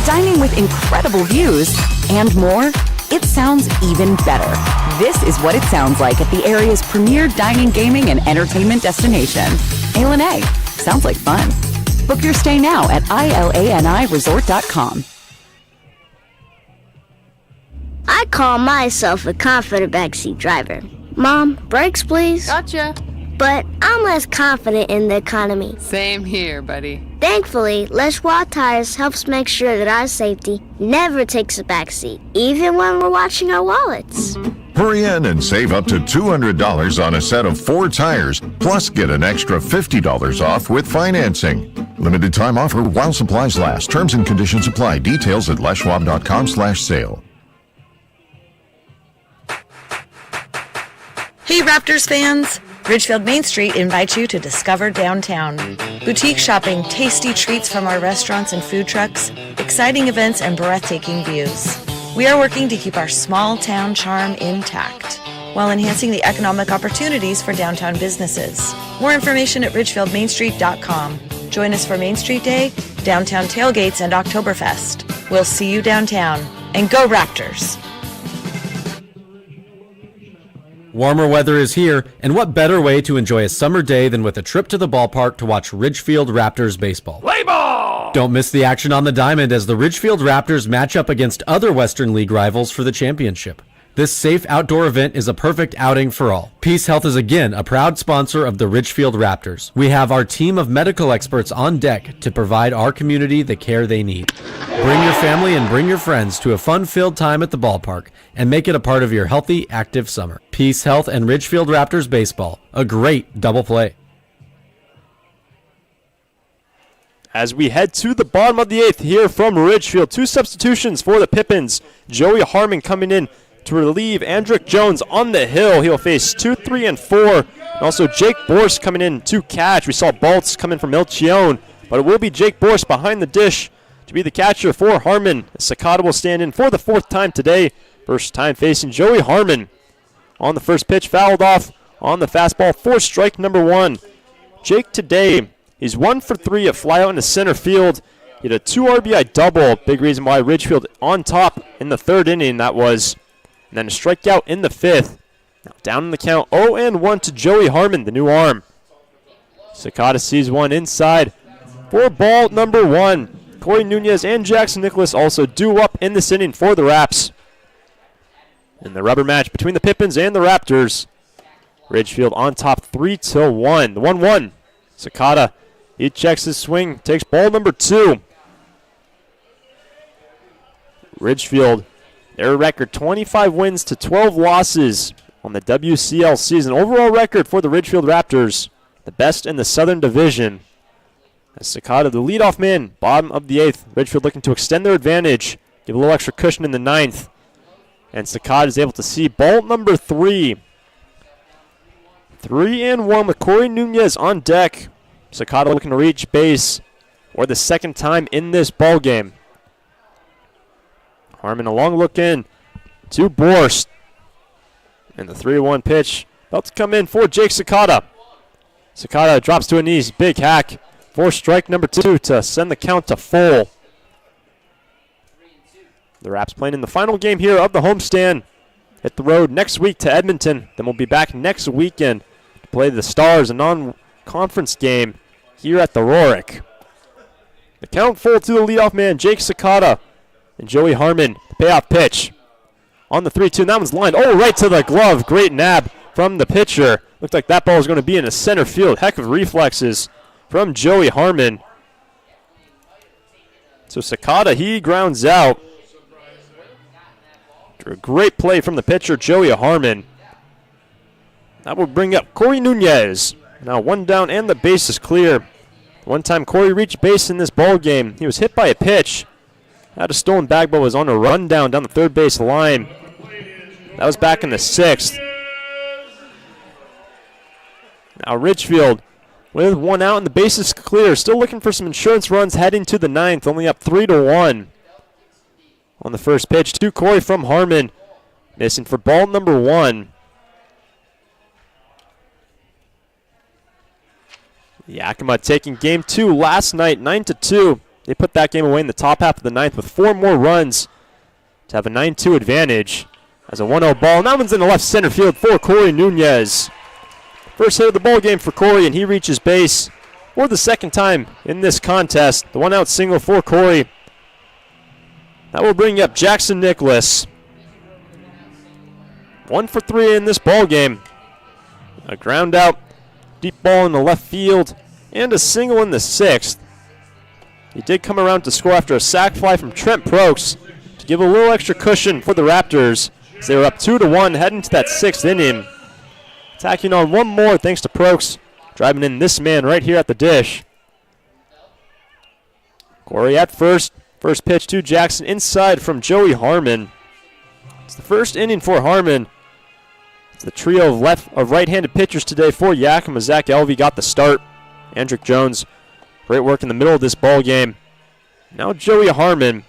dining with incredible views, and more, it sounds even better. This is what it sounds like at the area's premier dining, gaming, and entertainment destination. A&A. Sounds like fun. Book your stay now at ilaniresort.com. I call myself a confident backseat driver. Mom, brakes please. Gotcha. But I'm less confident in the economy. Same here, buddy. Thankfully, Les Schwab Tires helps make sure that our safety never takes a backseat, even when we're watching our wallets. Hurry in and save up to $200 on a set of 4 tires, plus get an extra $50 off with financing. Limited time offer while supplies last. Terms and conditions apply. Details at leschwab.com/sale. Hey Raptors fans! Ridgefield Main Street invites you to discover downtown. Boutique shopping, tasty treats from our restaurants and food trucks, exciting events, and breathtaking views. We are working to keep our small town charm intact while enhancing the economic opportunities for downtown businesses. More information at ridgefieldmainstreet.com. Join us for Main Street Day, downtown tailgates, and Oktoberfest. We'll see you downtown. And go Raptors! Warmer weather is here, and what better way to enjoy a summer day than with a trip to the ballpark to watch Ridgefield Raptors baseball. Play ball! Don't miss the action on the diamond as the Ridgefield Raptors match up against other Western League rivals for the championship. This safe outdoor event is a perfect outing for all. Peace Health is again a proud sponsor of the Ridgefield Raptors. We have our team of medical experts on deck to provide our community the care they need. Bring your family and bring your friends to a fun-filled time at the ballpark and make it a part of your healthy, active summer. Peace Health and Ridgefield Raptors baseball, a great double play. As we head to the bottom of the 8th here from Ridgefield, 2 substitutions for the Pippins. Joey Harmon coming in to relieve Andrick Jones on the hill. He'll face 2, 3, and 4. And also Jake Borst coming in to catch. We saw Baltz come in from Milchione, but it will be Jake Borst behind the dish to be the catcher for Harmon. Sakata will stand in for the 4th time today. First time facing Joey Harmon. On the first pitch, fouled off on the fastball for strike number 1. Jake today, he's 1 for 3 at fly out into center field. He had a 2 RBI double. Big reason why Ridgefield on top in the 3rd inning, that was. And then a strikeout in the 5th. Now down in the count, 0-1 to Joey Harmon, the new arm. Sakata sees one inside for ball number 1. Corey Nunez and Jackson Nicholas also due up in this inning for the Raps. In the rubber match between the Pippins and the Raptors. Ridgefield on top 3-1. The 1-1. Sakata, he checks his swing, takes ball number 2. Ridgefield, their record 25 wins to 12 losses on the WCL season. Overall record for the Ridgefield Raptors, the best in the Southern Division. As Sakata, the leadoff man, bottom of the 8th. Ridgefield looking to extend their advantage, give a little extra cushion in the 9th. And Sakata is able to see ball number 3. 3-1 with Corey Nunez on deck. Sakata looking to reach base for the 2nd time in this ball game. Harmon a long look in to Borst. And the 3-1 pitch about to come in for Jake Sakata. Sakata drops to a knees, big hack for strike number 2 to send the count to full. The Raps playing in the final game here of the homestand. Hit the road next week to Edmonton. Then we'll be back next weekend to play the Stars, a non-conference game here at the Rorick. The count full to the leadoff man, Jake Sakata. And Joey Harmon, the payoff pitch. On the 3-2, and that one's lined. Oh, right to the glove. Great nab from the pitcher. Looked like that ball was going to be in the center field. Heck of reflexes from Joey Harmon. So Sakata, he grounds out. A great play from the pitcher, Joey Harmon. That will bring up Corey Nunez. Now 1 down and the base is clear. One time Corey reached base in this ball game. He was hit by a pitch. Had a stolen bag, but was on a run down the 3rd base line. That was back in the 6th. Now Ridgefield with 1 out and the base is clear. Still looking for some insurance runs heading to the 9th. Only up 3-1. On the first pitch to Corey from Harmon. Missing for ball number 1. Yakima taking game 2 last night, 9-2. They put that game away in the top half of the 9th with 4 more runs to have a 9-2 advantage. As a 1-0 ball, and that one's in the left center field for Corey Nunez. First hit of the ball game for Corey, and he reaches base for the 2nd time in this contest. The 1-out single for Corey. That will bring up Jackson Nicholas. 1 for 3 in this ball game. A ground out, deep ball in the left field, and a single in the 6th. He did come around to score after a sac fly from Trent Prokes to give a little extra cushion for the Raptors as they were up 2-1 heading to that 6th inning. Tacking on 1 more thanks to Prokes, driving in this man right here at the dish. Corey at first. First pitch to Jackson inside from Joey Harmon. It's the 1st inning for Harmon. It's the trio of right-handed pitchers today for Yakima. Zach Elvey got the start. Andrick Jones, great work in the middle of this ball game. Now Joey Harmon.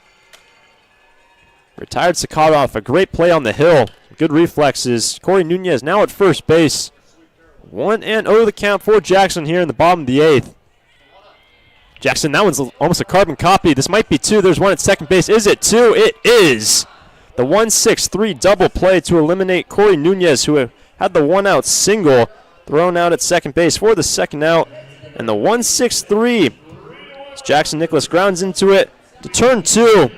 Retired Sakata off a great play on the hill. Good reflexes. Corey Nunez now at first base. 1-0 the count for Jackson here in the bottom of the 8th. Jackson, that one's almost a carbon copy. This might be two. There's one at second base. Is it two? It is. The 1-6-3 double play to eliminate Corey Nunez, who had the one-out single thrown out at second base for the second out. And the 1-6-3 as Jackson Nicholas grounds into it to turn two.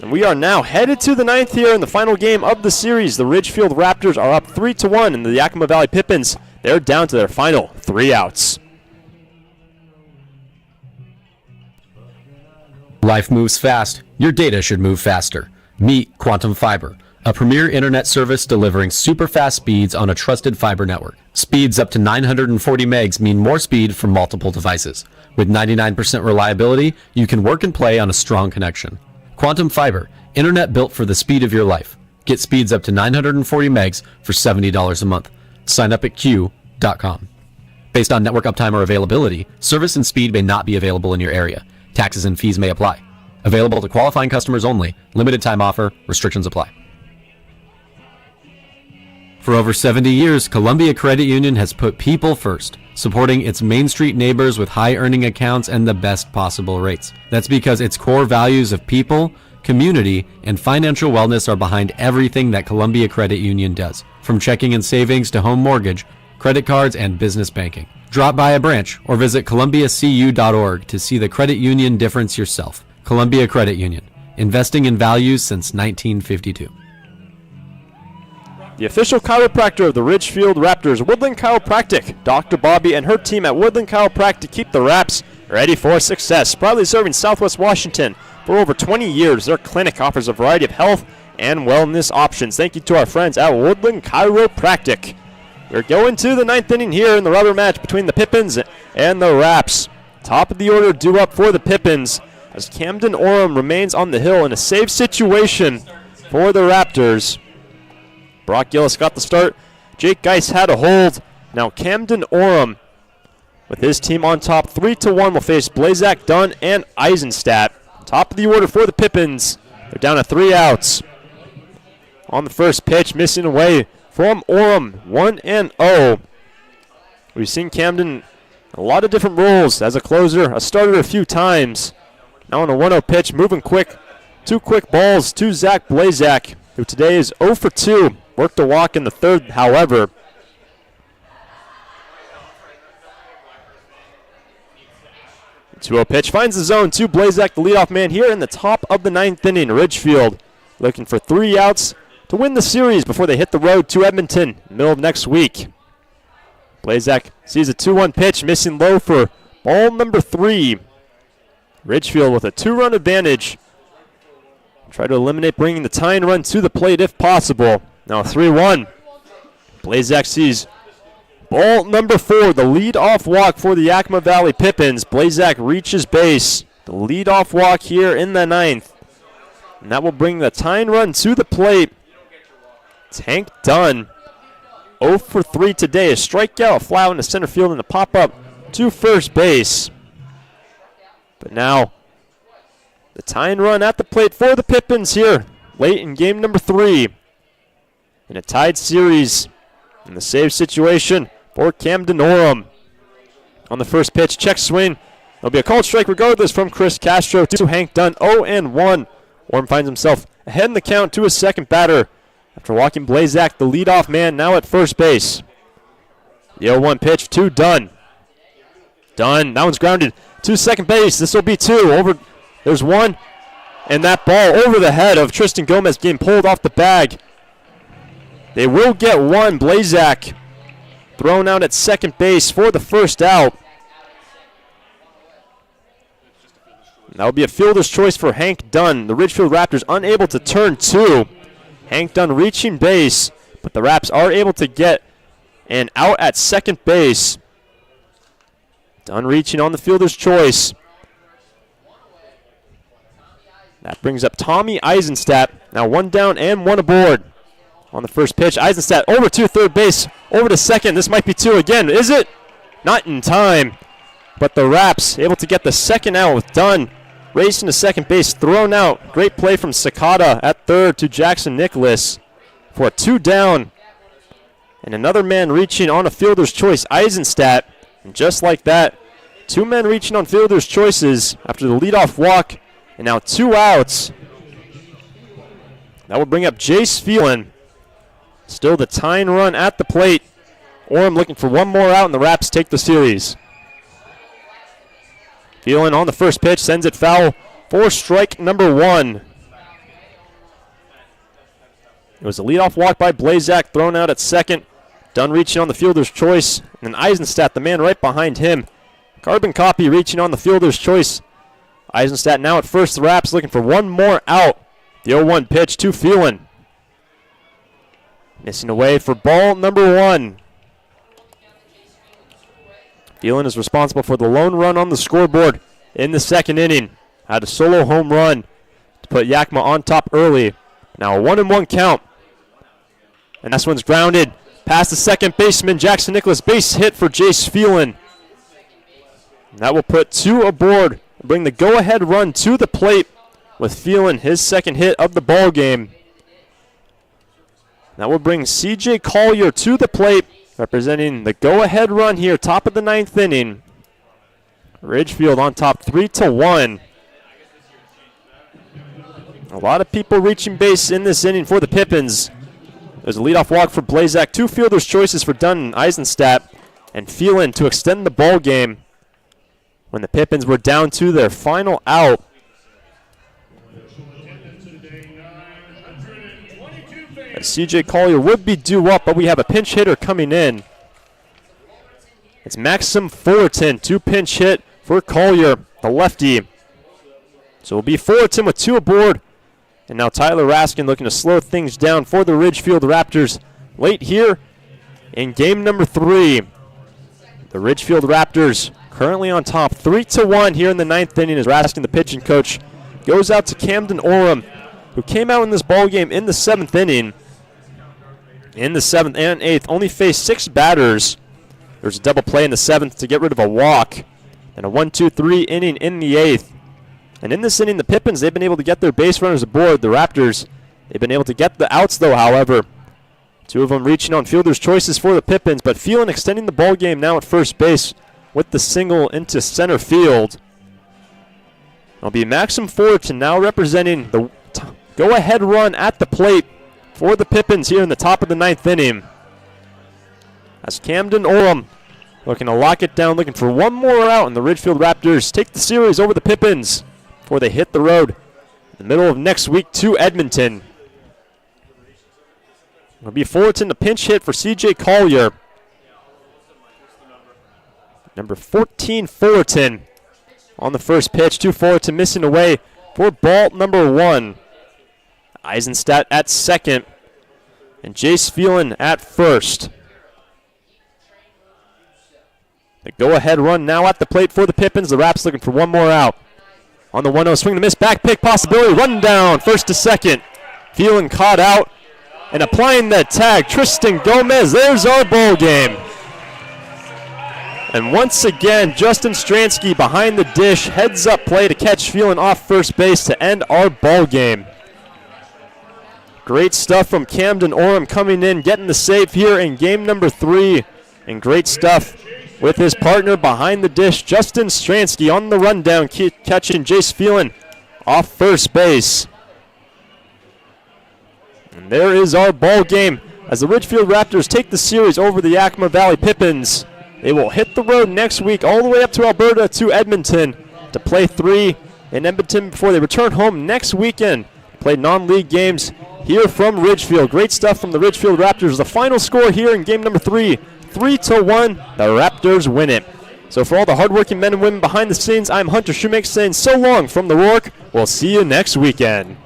And we are now headed to the ninth here in the final game of the series. The Ridgefield Raptors are up 3-1, and the Yakima Valley Pippins, they're down to their final 3 outs. Life moves fast. Your data should move faster. Meet Quantum Fiber, a premier internet service delivering super fast speeds on a trusted fiber network. Speeds up to 940 megs mean more speed from multiple devices. With 99% reliability, you can work and play on a strong connection. Quantum Fiber, internet built for the speed of your life. Get speeds up to 940 megs for $70 a month. Sign up at q.com. Based on network uptime or availability, service and speed may not be available in your area. Taxes and fees may apply. Available to qualifying customers only. Limited time offer. Restrictions apply. For over 70 years, Columbia Credit Union has put people first, supporting its Main Street neighbors with high earning accounts and the best possible rates. That's because its core values of people, community, and financial wellness are behind everything that Columbia Credit Union does, from checking and savings to home mortgage, credit cards, and business banking. Drop by a branch or visit columbiacu.org to see the credit union difference yourself. Columbia Credit Union, investing in values since 1952. The official chiropractor of the Ridgefield Raptors, Woodland Chiropractic. Dr. Bobby and her team at Woodland Chiropractic keep the Raps ready for success. Proudly serving Southwest Washington for over 20 years, their clinic offers a variety of health and wellness options. Thank you to our friends at Woodland Chiropractic. We're going to the ninth inning here in the rubber match between the Pippins and the Raps. Top of the order due up for the Pippins as Camden Orem remains on the hill in a save situation for the Raptors. Brock Gillis got the start. Jake Geis had a hold. Now Camden Orem, with his team on top, 3-1, will face Blazak, Dunn, and Eisenstadt. Top of the order for the Pippins. They're down to 3 outs. On the first pitch, missing away from Orem, 1-0. We've seen Camden a lot of different roles as a closer, a starter a few times. Now on a 1-0 pitch, moving quick. 2 quick balls to Zach Blazak, who today is 0 for 2. Worked a walk in the third, however. 2-0 pitch finds the zone to Blazak, the leadoff man here in the top of the ninth inning. Ridgefield looking for 3 outs to win the series before they hit the road to Edmonton middle of next week. Blazak sees a 2-1 pitch, missing low for ball number 3. Ridgefield with a 2-run advantage. Try to eliminate bringing the tying run to the plate if possible. Now 3-1. Blazak sees ball number 4, the lead-off walk for the Yakima Valley Pippins. Blazak reaches base. The lead-off walk here in the ninth. And that will bring the tying run to the plate. It's Hank Dunn. 0 for 3 today. A strikeout, a fly out into center field, and a pop-up to first base. But now, the tying run at the plate for the Pippins here late in game number 3. In a tied series in the save situation for Camden Orem. On the first pitch, check swing. There'll be a called strike regardless from Chris Castro to Hank Dunn, 0-1. Orem finds himself ahead in the count to his second batter after walking Blazak, the leadoff man, now at first base. The 0-1 pitch to Dunn. Dunn, that one's grounded to second base. This will be 2. There's 1. And that ball over the head of Tristan Gomez getting pulled off the bag. They will get 1. Blazak thrown out at second base for the first out. And that will be a fielder's choice for Hank Dunn. The Ridgefield Raptors unable to turn 2. Hank Dunn reaching base, but the Raps are able to get an out at second base. Dunn reaching on the fielder's choice. That brings up Tommy Eisenstadt. Now 1 down and 1 aboard. On the first pitch, Eisenstadt over to third base, over to second. This might be 2 again. Is it? Not in time. But the Raps able to get the second out with Dunn racing to second base, thrown out. Great play from Sakata at third to Jackson Nicholas for a 2 down. And another man reaching on a fielder's choice, Eisenstadt. And just like that, Two men reaching on fielders' choices after the leadoff walk, and now 2 outs. That will bring up Jace Phelan. Still the tying run at the plate. Orem looking for one more out, and the Raps take the series. Phelan on the first pitch, sends it foul for strike number 1. It was a leadoff walk by Blazak, thrown out at second. Dunn reaching on the fielder's choice, and then Eisenstadt, the man right behind him. Carbon copy reaching on the fielder's choice. Eisenstadt now at first. The Raps looking for one more out. The 0-1 pitch to Phelan. Missing away for ball number 1. Phelan is responsible for the lone run on the scoreboard in the second inning. Had a solo home run to put Yakima on top early. Now a 1-1 count. And this one's grounded past the second baseman, Jackson Nicholas. Base hit for Jace Phelan. And that will put 2 aboard and bring the go-ahead run to the plate with Phelan, his second hit of the ball game. That will bring C.J. Collier to the plate, representing the go-ahead run here, top of the 9th inning. Ridgefield on top 3-1. A lot of people reaching base in this inning for the Pippins. There's a leadoff walk for Blazak. 2 fielders' choices for Dunn and Eisenstadt, and Phelan to extend the ball game when the Pippins were down to their final out. C.J. Collier would be due up, but we have a pinch hitter coming in. It's Maxim Fullerton to pinch hit for Collier, the lefty. So it'll be Fullerton with 2 aboard. And now Tyler Raskin looking to slow things down for the Ridgefield Raptors late here in game number 3. The Ridgefield Raptors currently on top 3-1 here in the 9th inning as Raskin, the pitching coach, goes out to Camden Orem, who came out in this ball game in the 7th inning. In the 7th and 8th, only faced 6 batters. There's a double play in the 7th to get rid of a walk. And a 1-2-3 inning in the 8th. And in this inning, the Pippins, they've been able to get their base runners aboard. The Raptors, they've been able to get the outs, though, however. 2 of them reaching on fielders' choices for the Pippins, but Phelan extending the ball game now at first base with the single into center field. It'll be Maxim Fullerton now representing the go-ahead run at the plate for the Pippins here in the top of the 9th inning. As Camden Orem looking to lock it down, looking for one more out, and the Ridgefield Raptors take the series over the Pippins before they hit the road in the middle of next week to Edmonton. It'll be Fullerton to pinch hit for C.J. Collier. Number 14, Fullerton on the first pitch to Fullerton, missing away for ball number 1. Eisenstadt at second, and Jace Phelan at first. The go-ahead run now at the plate for the Pippins. The Raps looking for one more out. On the 1-0, swing and a miss, back pick possibility, run down, first to second. Phelan caught out, and applying that tag, Tristan Gomez. There's our ball game. And once again, Justin Stransky behind the dish, heads up play to catch Phelan off first base to end our ball game. Great stuff from Camden Orem coming in, getting the save here in game number 3. And great stuff with his partner behind the dish, Justin Stransky, on the rundown, catching Jace Phelan off first base. And there is our ball game as the Ridgefield Raptors take the series over the Yakima Valley Pippins. They will hit the road next week all the way up to Alberta to Edmonton to play 3 in Edmonton before they return home next weekend. Play non-league games here from Ridgefield. Great stuff from the Ridgefield Raptors. The final score here in game number 3, 3-1. The Raptors win it. So for all the hardworking men and women behind the scenes, I'm Hunter Shoemake saying so long from the Rourke. We'll see you next weekend.